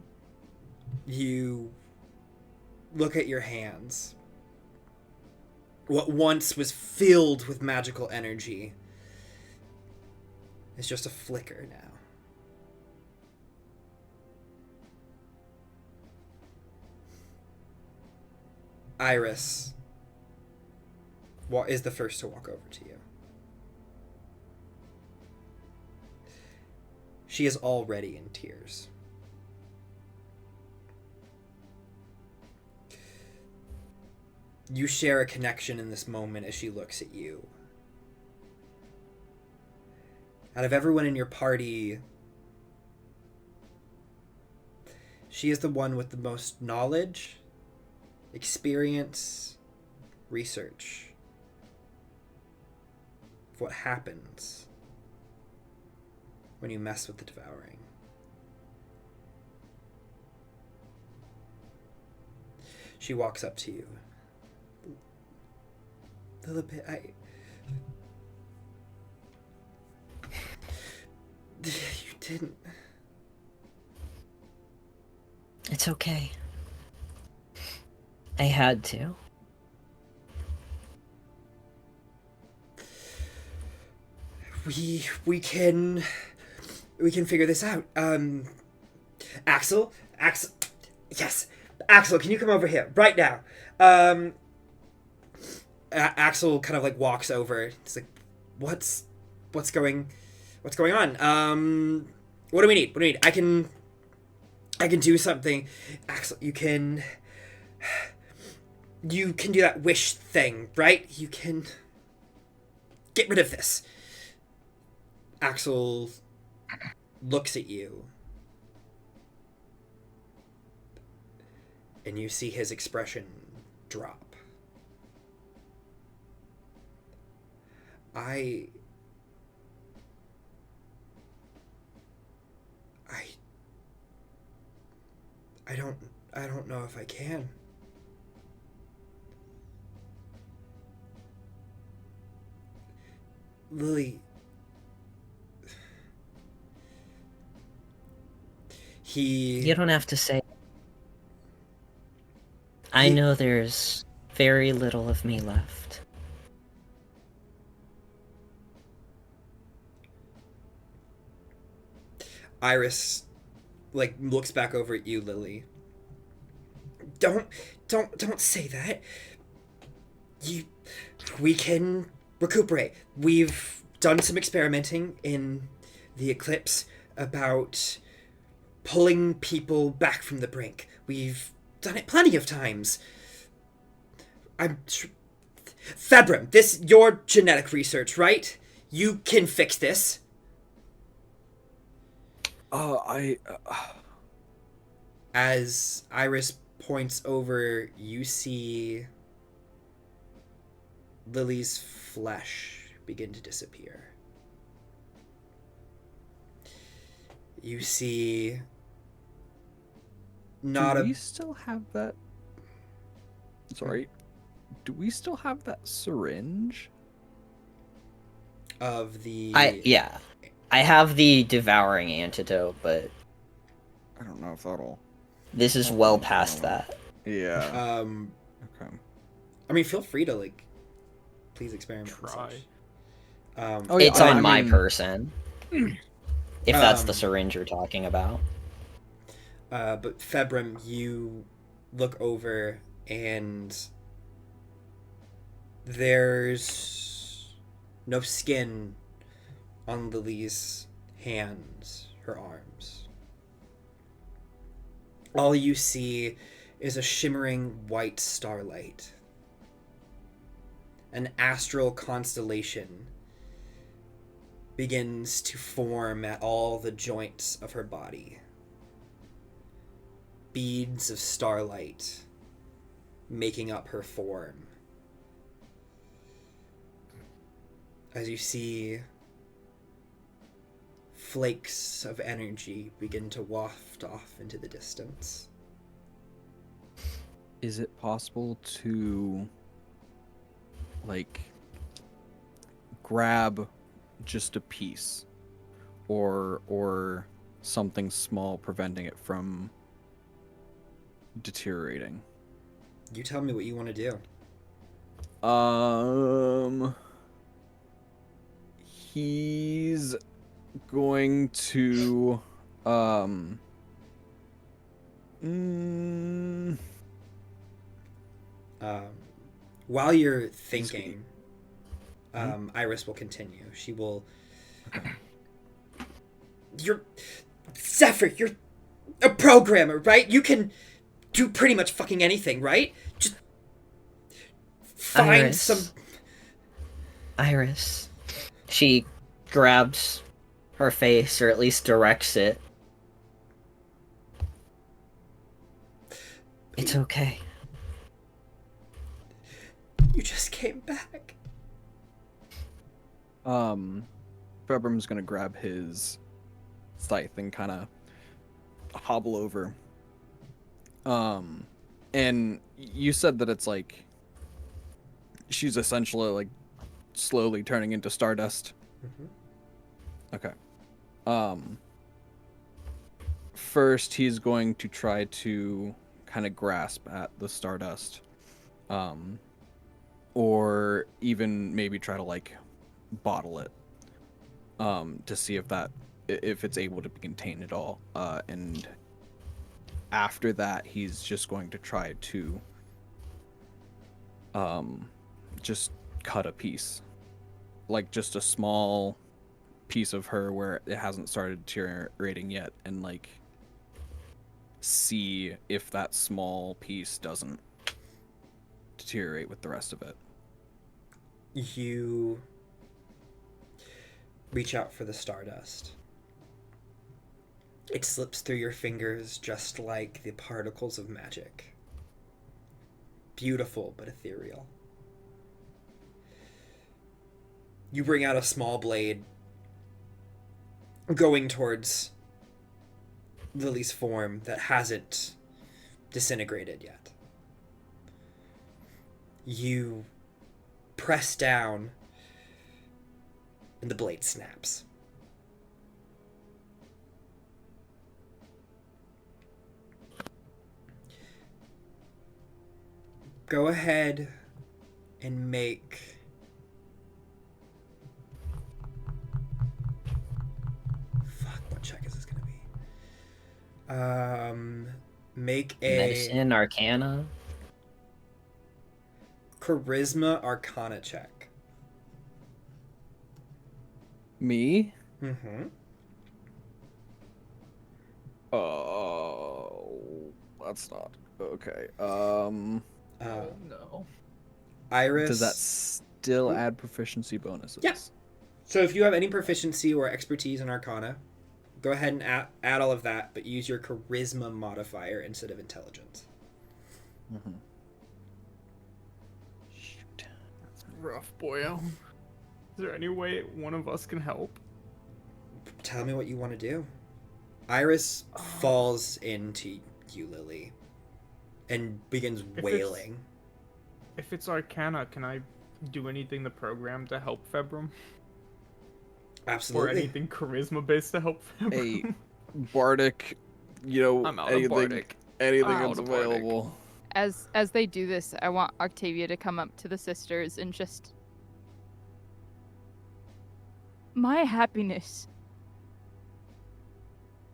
Speaker 1: You look at your hands. What once was filled with magical energy is just a flicker now. Iris is the first to walk over to you. She is already in tears. You share a connection in this moment as she looks at you. Out of everyone in your party, she is the one with the most knowledge, experience, research of what happens when you mess with the Devouring. She walks up to you. Lilibet, you didn't.
Speaker 4: It's okay. I had to.
Speaker 1: We can We can figure this out. Axel, yes, Axel, can you come over here right now? Axel kind of like walks over. He's like, what's going on? What do we need? I can do something. Axel, you can do that wish thing, right? You can get rid of this. Axel looks at you, and you see his expression drop. I don't know if I can. Lily,
Speaker 4: You don't have to say. I know there's very little of me left.
Speaker 1: Iris, like, looks back over at you, Lily. Don't say that. We can recuperate. We've done some experimenting in the eclipse about pulling people back from the brink. We've done it plenty of times. Februm, this your genetic research, right? You can fix this. As Iris points over, you see Lily's flesh begin to disappear. You see
Speaker 6: Do we still have that? Sorry. Do we still have that syringe?
Speaker 1: Of the...
Speaker 4: I have the devouring antidote, but
Speaker 6: I don't know if that'll...
Speaker 4: This is well past that.
Speaker 6: Yeah. Okay.
Speaker 1: I mean, feel free to, like, please experiment.
Speaker 3: Try.
Speaker 4: It's on my person. If that's the syringe you're talking about.
Speaker 1: But Februm, you look over and there's no skin on Lily's hands, her arms. All you see is a shimmering white starlight. An astral constellation begins to form at all the joints of her body. Beads of starlight making up her form. As you see flakes of energy begin to waft off into the distance.
Speaker 6: Is it possible to, like, grab just a piece or something small preventing it from deteriorating?
Speaker 1: You tell me what you want to do.
Speaker 6: He's going to
Speaker 1: while you're thinking, Iris will continue. She will... You're... Zephyr, you're a programmer, right? You can do pretty much fucking anything, right? Just find some...
Speaker 4: Iris. She grabs her face, or at least directs it. It's okay.
Speaker 1: You just came back.
Speaker 6: Februm's gonna grab his scythe and kind of hobble over. And you said that it's like she's essentially like slowly turning into stardust.
Speaker 1: Mm-hmm.
Speaker 6: Okay. First he's going to try to kind of grasp at the stardust. Or even maybe try to like bottle it. To see if that if it's able to be contained at all. And after that, he's just going to try to just cut a piece, like just a small piece of her where it hasn't started deteriorating yet, and like see if that small piece doesn't deteriorate with the rest of it.
Speaker 1: You reach out for the stardust. It slips through your fingers just like the particles of magic. Beautiful but ethereal. You bring out a small blade, going towards Lily's form that hasn't disintegrated yet. You press down, and the blade snaps. Go ahead and make what check is this gonna be? Make a
Speaker 4: Medicine, Arcana.
Speaker 1: Charisma Arcana check.
Speaker 6: Me?
Speaker 1: Mm-hmm.
Speaker 6: Oh, that's not okay.
Speaker 3: No.
Speaker 1: Iris.
Speaker 6: Does that still add proficiency bonuses?
Speaker 1: Yes. So if you have any proficiency or expertise in Arcana, go ahead and add all of that, but use your Charisma modifier instead of Intelligence.
Speaker 6: Mm-hmm.
Speaker 3: Shoot. That's rough, boyo. Is there any way one of us can help?
Speaker 1: Tell me what you want to do. Iris falls into you, Lily, and begins wailing.
Speaker 3: If it's Arcana, can I do anything to program to help Februm?
Speaker 1: Absolutely.
Speaker 3: Or anything charisma based to help Februm?
Speaker 6: Hey, Bardic,
Speaker 3: I'm out of Bardic.
Speaker 6: Anything
Speaker 3: I'm
Speaker 6: is
Speaker 3: out of Bardic.
Speaker 6: available.
Speaker 5: As they do this, I want Octavia to come up to the sisters and just... My happiness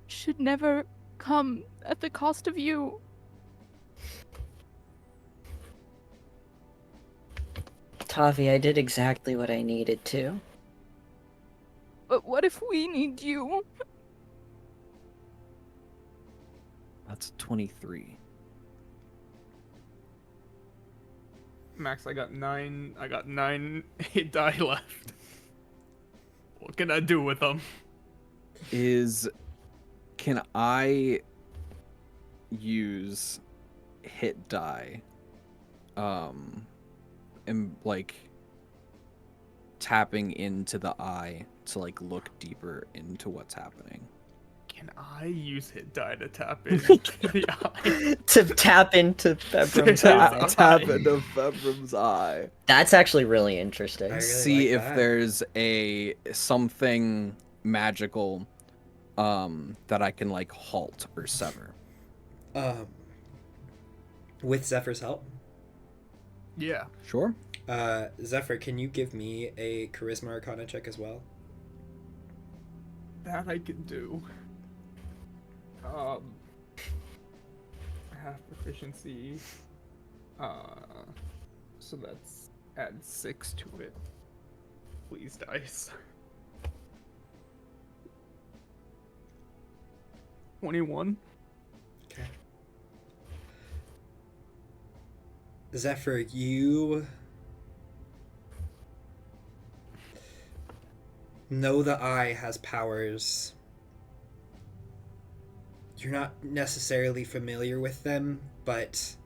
Speaker 5: should never come at the cost of you.
Speaker 4: Tavi, I did exactly what I needed to.
Speaker 5: But what if we need you?
Speaker 6: That's 23.
Speaker 3: Max, I got 9 hit die left. What can I do with them?
Speaker 6: Can I use hit die and like tapping into the eye to like look deeper into what's happening?
Speaker 3: Can I use hit die to tap into the eye?
Speaker 4: To tap into Februm's eye.
Speaker 6: Tap into Februm's eye.
Speaker 4: That's actually really interesting.
Speaker 1: I really
Speaker 6: See
Speaker 1: like
Speaker 6: if
Speaker 1: that.
Speaker 6: there's something magical that I can like halt or sever.
Speaker 1: With Zephyr's help.
Speaker 3: Yeah.
Speaker 6: Sure.
Speaker 1: Zephyr, can you give me a Charisma Arcana check as well?
Speaker 3: That I can do. Half proficiency. So that's add 6 to it. Please, dice. 21.
Speaker 1: Okay. Zephyr, you know the eye has powers. You're not necessarily familiar with them, but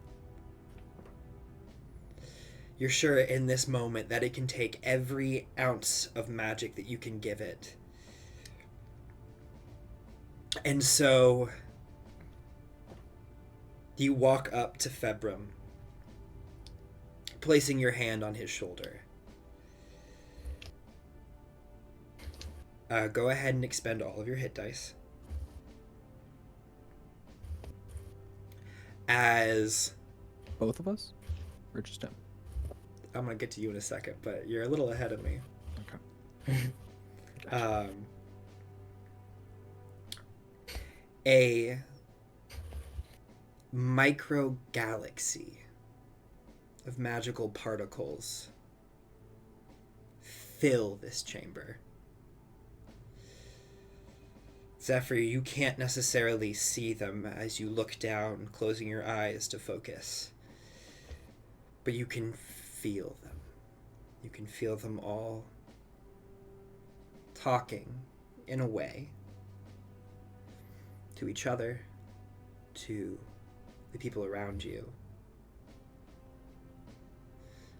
Speaker 1: you're sure in this moment that it can take every ounce of magic that you can give it. And so you walk up to Februm, placing your hand on his shoulder. Go ahead and expend all of your hit dice. As
Speaker 6: Both of us? Or just him?
Speaker 1: I'm gonna get to you in a second, but you're a little ahead of me.
Speaker 6: Okay.
Speaker 1: A micro galaxy of magical particles fill this chamber. Zephyr, you can't necessarily see them as you look down, closing your eyes to focus. But you can feel them. You can feel them all talking, in a way, to each other, to the people around you,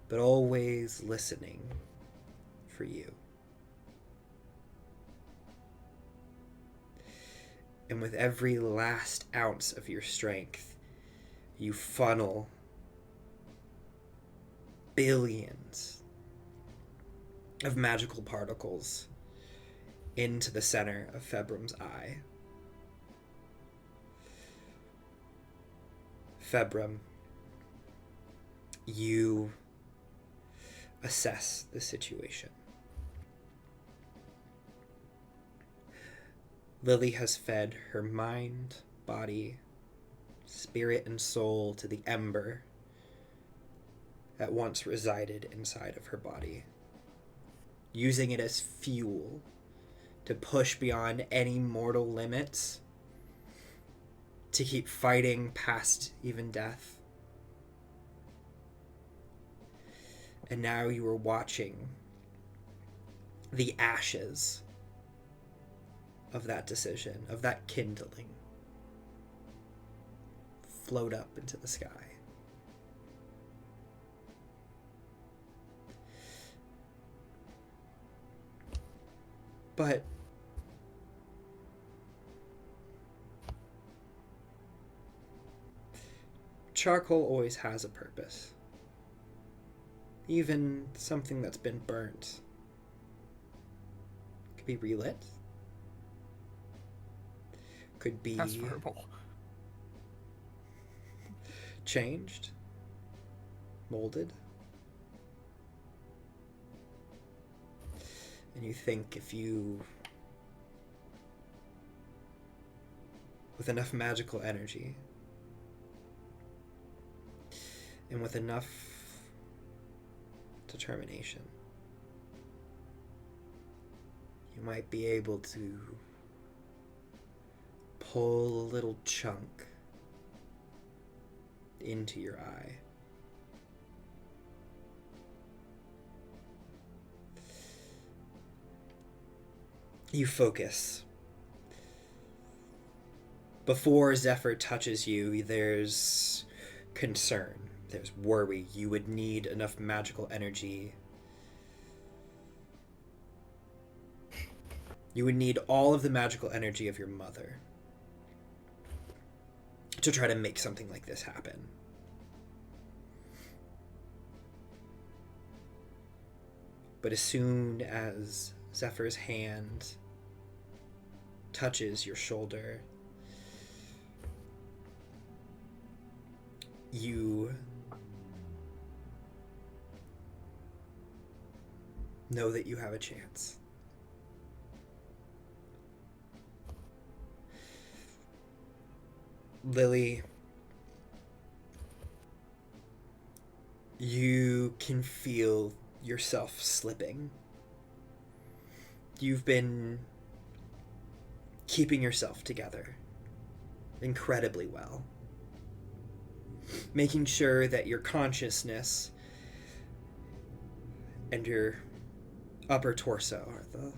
Speaker 1: but always listening for you. And with every last ounce of your strength, you funnel billions of magical particles into the center of Febram's eye. Febram, you assess the situation. Lily has fed her mind, body, spirit, and soul to the ember that once resided inside of her body, using it as fuel to push beyond any mortal limits, to keep fighting past even death. And now you are watching the ashes of that decision, of that kindling, float up into the sky. But charcoal always has a purpose. Even something that's been burnt could be relit. Could be
Speaker 3: That's verbal.
Speaker 1: changed, molded. And you think if you, with enough magical energy, and with enough determination, you might be able to pull a little chunk into your eye. You focus. Before Zephyr touches you, there's concern, there's worry. You would need enough magical energy. You would need all of the magical energy of your mother to try to make something like this happen. But as soon as Zephyr's hand touches your shoulder, you know that you have a chance. Lily, you can feel yourself slipping. You've been keeping yourself together incredibly well, making sure that your consciousness and your upper torso are the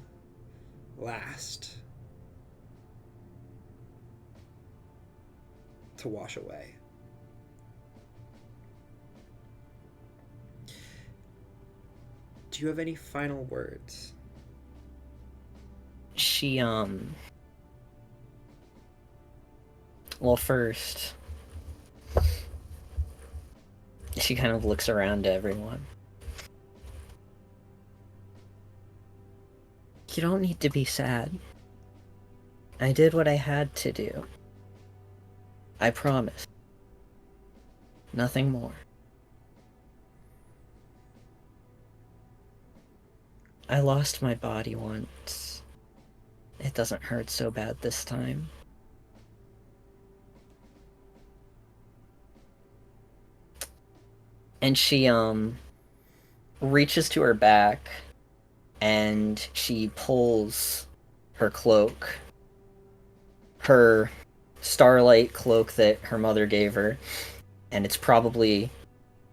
Speaker 1: last to wash away. Do you have any final words?
Speaker 4: She, well, first, she kind of looks around to everyone. You don't need to be sad. I did what I had to do. I promise. Nothing more. I lost my body once. It doesn't hurt so bad this time. And she reaches to her back and she pulls her cloak, her starlight cloak that her mother gave her, and it's probably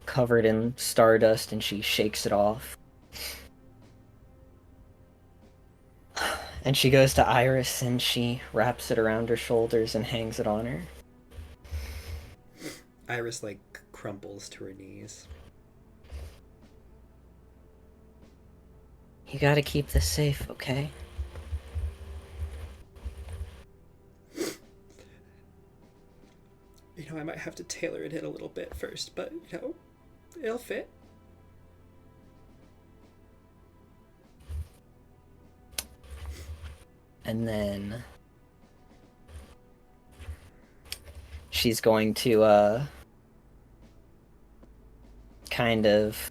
Speaker 4: covered in stardust, and she shakes it off. And she goes to Iris and she wraps it around her shoulders and hangs it on her.
Speaker 1: Iris, like, crumples to her knees.
Speaker 4: You gotta keep this safe, okay?
Speaker 1: You know, I might have to tailor it in a little bit first, but, you know, it'll fit.
Speaker 4: And then she's going to kind of,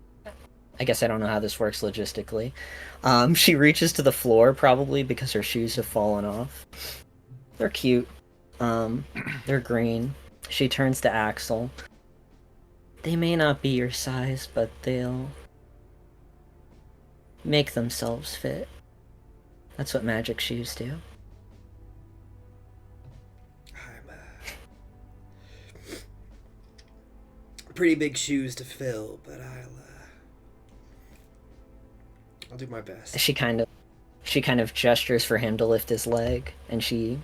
Speaker 4: I guess I don't know how this works logistically. She reaches to the floor probably because her shoes have fallen off. They're cute. They're green. She turns to Axel. They may not be your size, but they'll make themselves fit. That's what magic shoes do.
Speaker 1: I'm, pretty big shoes to fill, but I'll do my best.
Speaker 4: She kind of gestures for him to lift his leg, and she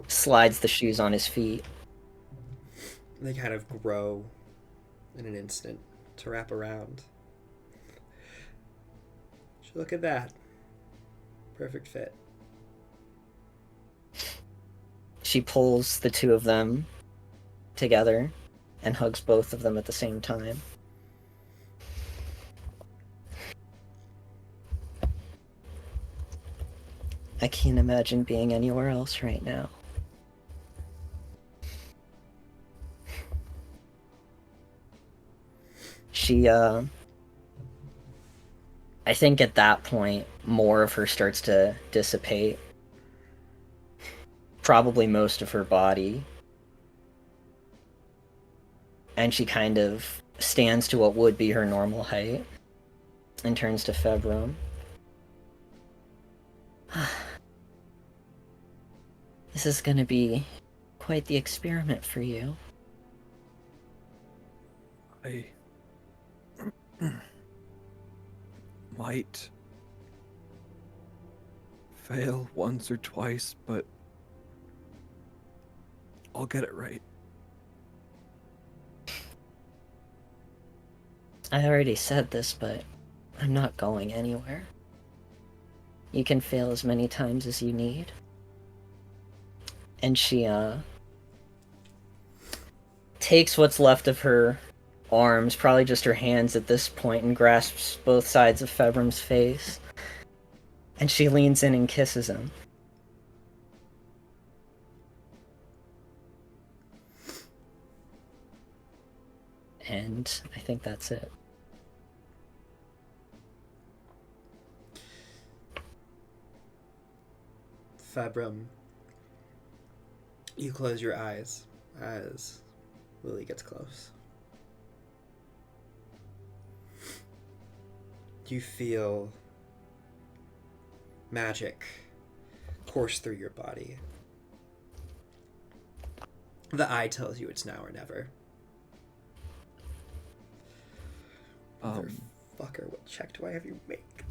Speaker 4: slides the shoes on his feet.
Speaker 1: They kind of grow in an instant to wrap around. Look at that. Perfect fit.
Speaker 4: She pulls the two of them together and hugs both of them at the same time. I can't imagine being anywhere else right now. She, I think at that point, more of her starts to dissipate. Probably most of her body. And she kind of stands to what would be her normal height and turns to Februm. This is gonna be quite the experiment for you.
Speaker 6: I might fail once or twice, but I'll get it right.
Speaker 4: I already said this, but I'm not going anywhere. You can fail as many times as you need. And she, takes what's left of her arms, probably just her hands at this point, and grasps both sides of Februm's face. And she leans in and kisses him. And I think that's it.
Speaker 1: Fabrum, you close your eyes as Lily gets close. You feel magic course through your body. The eye tells you it's now or never. Motherfucker, what check do I have you make?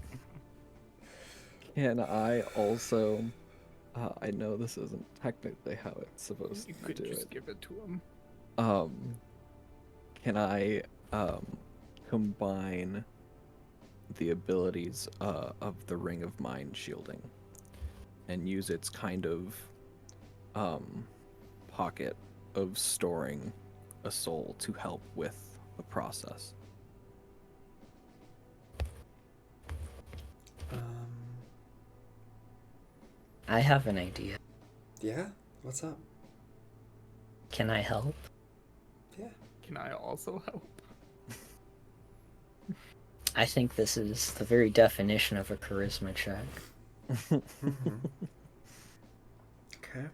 Speaker 6: Can I also... I know this isn't technically how it's supposed
Speaker 3: You
Speaker 6: to
Speaker 3: could
Speaker 6: do
Speaker 3: just
Speaker 6: it.
Speaker 3: give it to him.
Speaker 6: Can I combine the abilities of the Ring of Mind shielding and use its kind of pocket of storing a soul to help with the process?
Speaker 4: I have an idea.
Speaker 1: Yeah? What's up?
Speaker 4: Can I help?
Speaker 1: Yeah.
Speaker 3: Can I also help?
Speaker 4: I think this is the very definition of a charisma check.
Speaker 1: Mm-hmm. Okay.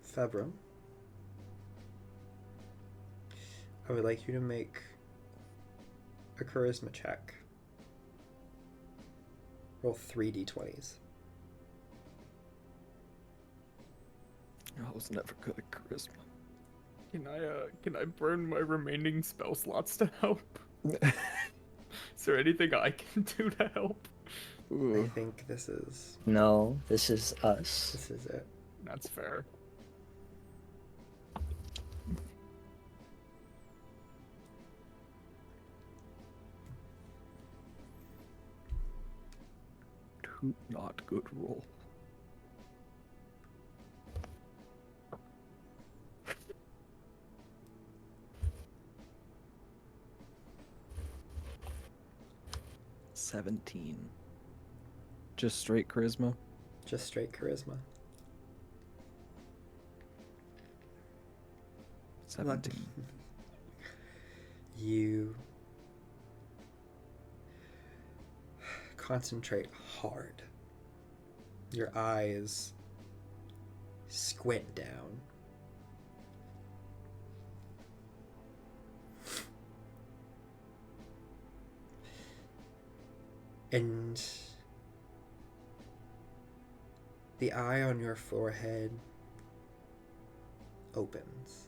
Speaker 1: Februm, I would like you to make a charisma check. Roll 3d20s.
Speaker 6: I was never good at charisma.
Speaker 3: Can I burn my remaining spell slots to help? Is there anything I can do to help?
Speaker 1: I think this is
Speaker 4: No, this is us.
Speaker 1: this is it.
Speaker 3: That's fair.
Speaker 6: Two not good roll. $17. Just straight charisma.
Speaker 1: Just straight charisma.
Speaker 6: 17.
Speaker 1: You concentrate hard. Your eyes squint down. And the eye on your forehead opens.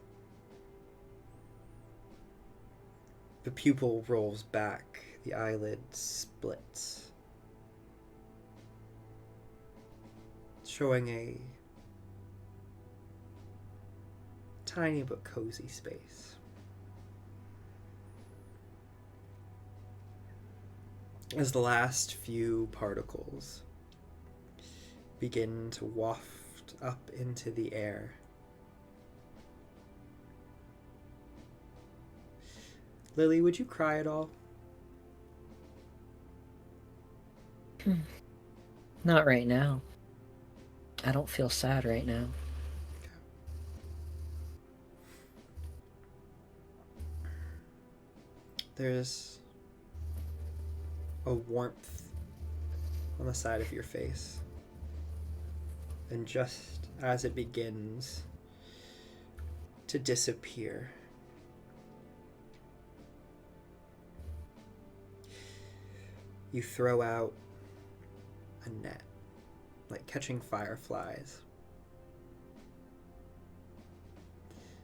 Speaker 1: The pupil rolls back, the eyelid splits, showing a tiny but cozy space. As the last few particles begin to waft up into the air, Lily, would you cry at all?
Speaker 4: Not right now. I don't feel sad right now.
Speaker 1: There's a warmth on the side of your face. And just as it begins to disappear, you throw out a net, like catching fireflies,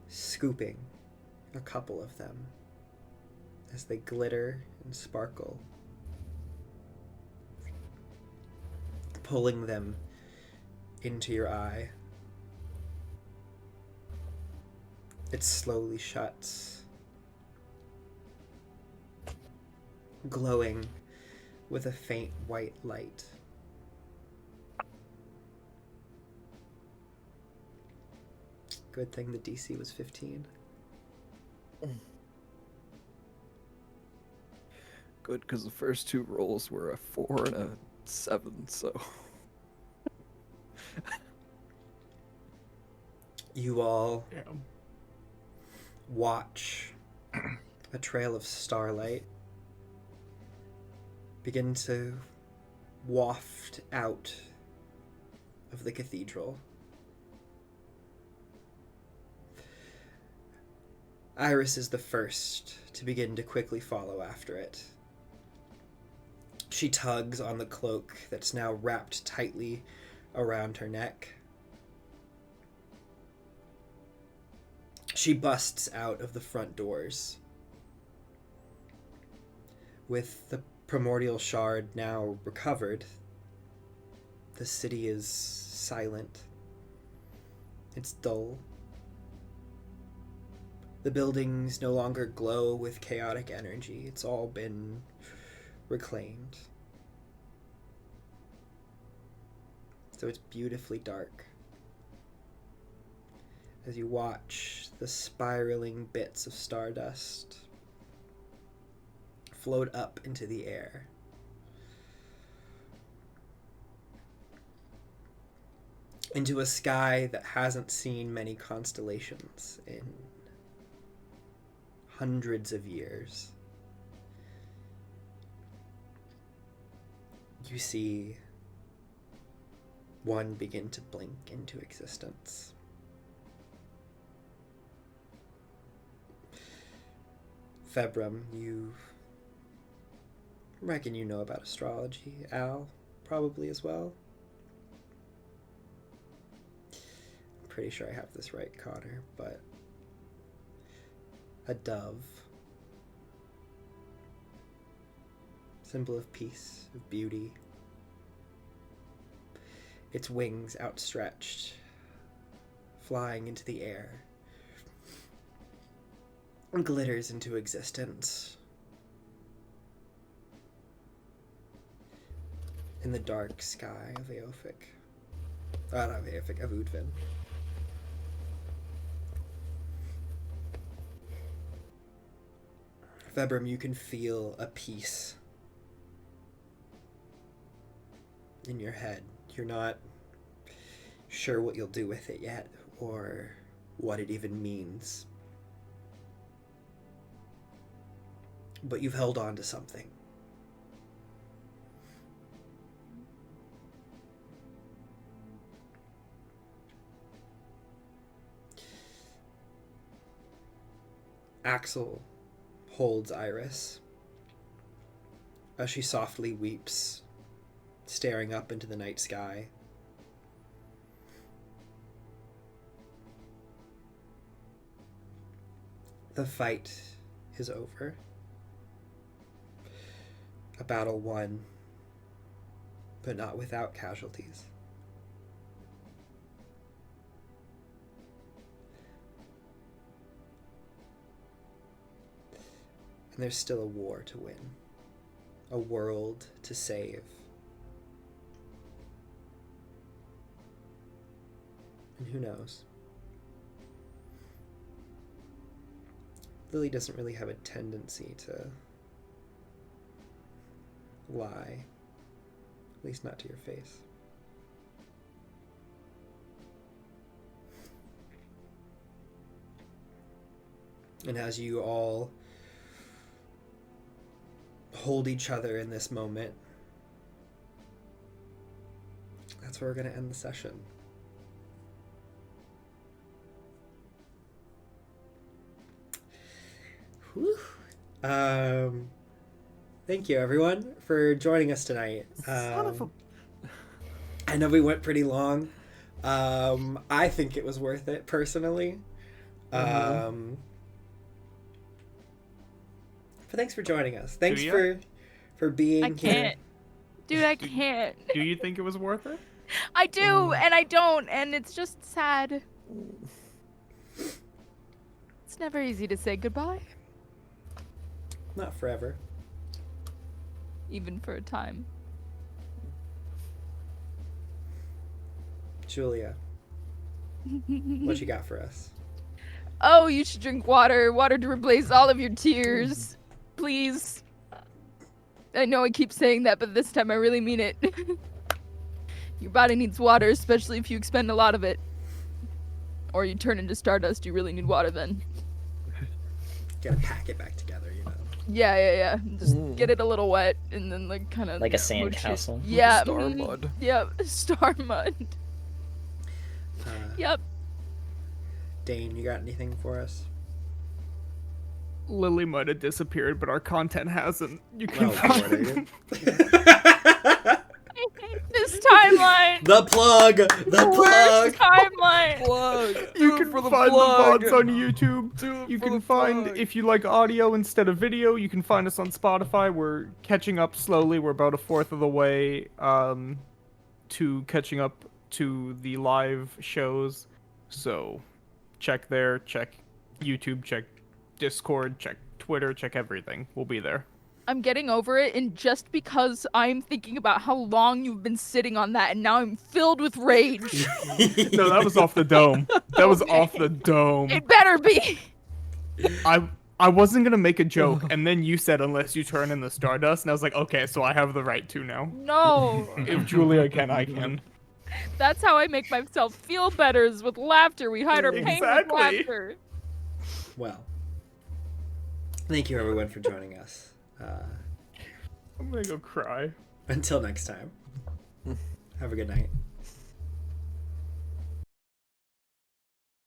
Speaker 1: scooping a couple of them as they glitter and sparkle, pulling them into your eye. It slowly shuts, glowing with a faint white light. Good thing the DC was 15.
Speaker 6: Good, because the first two rolls were a 4 and a 7, so...
Speaker 1: You all
Speaker 3: Yeah.
Speaker 1: watch a trail of starlight begin to waft out of the cathedral. Iris is the first to begin to quickly follow after it. She tugs on the cloak that's now wrapped tightly around her neck. She busts out of the front doors. With the primordial shard now recovered, the city is silent. It's dull. The buildings no longer glow with chaotic energy. It's all been reclaimed. So it's beautifully dark as you watch the spiraling bits of stardust float up into the air. Into a sky that hasn't seen many constellations in hundreds of years. You see one begin to blink into existence. Februm, you reckon you know about astrology. Al, probably as well. I'm pretty sure I have this right, Connor, but a dove, symbol of peace, of beauty, its wings outstretched, flying into the air, glitters into existence. In the dark sky of Aophik. Not Aophik, of Oodvin. Februm, you can feel a peace in your head. You're not sure what you'll do with it yet, or what it even means. But you've held on to something. Axel holds Iris as she softly weeps, staring up into the night sky. The fight is over. A battle won, but not without casualties. And there's still a war to win, a world to save. And who knows? Lily doesn't really have a tendency to lie, at least not to your face. And as you all hold each other in this moment, that's where we're going to end the session. Whew. Thank you, everyone, for joining us tonight. I know we went pretty long. I think it was worth it, personally. But thanks for joining us. Thanks for being
Speaker 5: I
Speaker 1: here.
Speaker 5: can't. Dude, I can't.
Speaker 3: Do you think it was worth it?
Speaker 5: I do, and I don't, and it's just sad. It's never easy to say goodbye,
Speaker 1: Not forever.
Speaker 5: even for a time.
Speaker 1: Julia, what you got for us?
Speaker 5: Oh, you should drink water. Water to replace all of your tears. Please. I know I keep saying that, but this time I really mean it. Your body needs water, especially if you expend a lot of it. Or you turn into stardust, you really need water then.
Speaker 1: Gotta pack it back together, you know.
Speaker 5: Yeah. Just get it a little wet and then like kind of
Speaker 4: Like a sandcastle.
Speaker 5: Yeah.
Speaker 6: Star mud.
Speaker 5: Yep. Star mud. Yep.
Speaker 1: Dane, you got anything for us?
Speaker 3: Lily might have disappeared, but our content hasn't. You can
Speaker 1: Oh,
Speaker 3: find
Speaker 1: Lord, are you?
Speaker 5: I hate this timeline.
Speaker 1: The plug! The plug!
Speaker 5: Worst timeline.
Speaker 6: Plug.
Speaker 3: You can
Speaker 6: for the
Speaker 3: find
Speaker 6: plug.
Speaker 3: the VODs on YouTube.
Speaker 6: Do it
Speaker 3: You
Speaker 6: for
Speaker 3: can
Speaker 6: the
Speaker 3: find,
Speaker 6: plug.
Speaker 3: if you like audio instead of video, you can find us on Spotify. We're catching up slowly. We're about a fourth of the way to catching up to the live shows. So check there, check YouTube, check Discord, check Twitter, check everything. We'll be there.
Speaker 5: I'm getting over it, and just because I'm thinking about how long you've been sitting on that, and now I'm filled with rage.
Speaker 3: No, that was off the dome. That was off the dome.
Speaker 5: It better be.
Speaker 3: I wasn't gonna make a joke, and then you said unless you turn in the Stardust, and I was like, okay, so I have the right to now.
Speaker 5: No.
Speaker 3: If Julia can, I can.
Speaker 5: That's how I make myself feel better, is with laughter. We hide our pain with
Speaker 3: Exactly.
Speaker 5: laughter.
Speaker 1: Well, thank you, everyone, for joining us.
Speaker 3: I'm gonna go cry.
Speaker 1: Until next time, have a good night.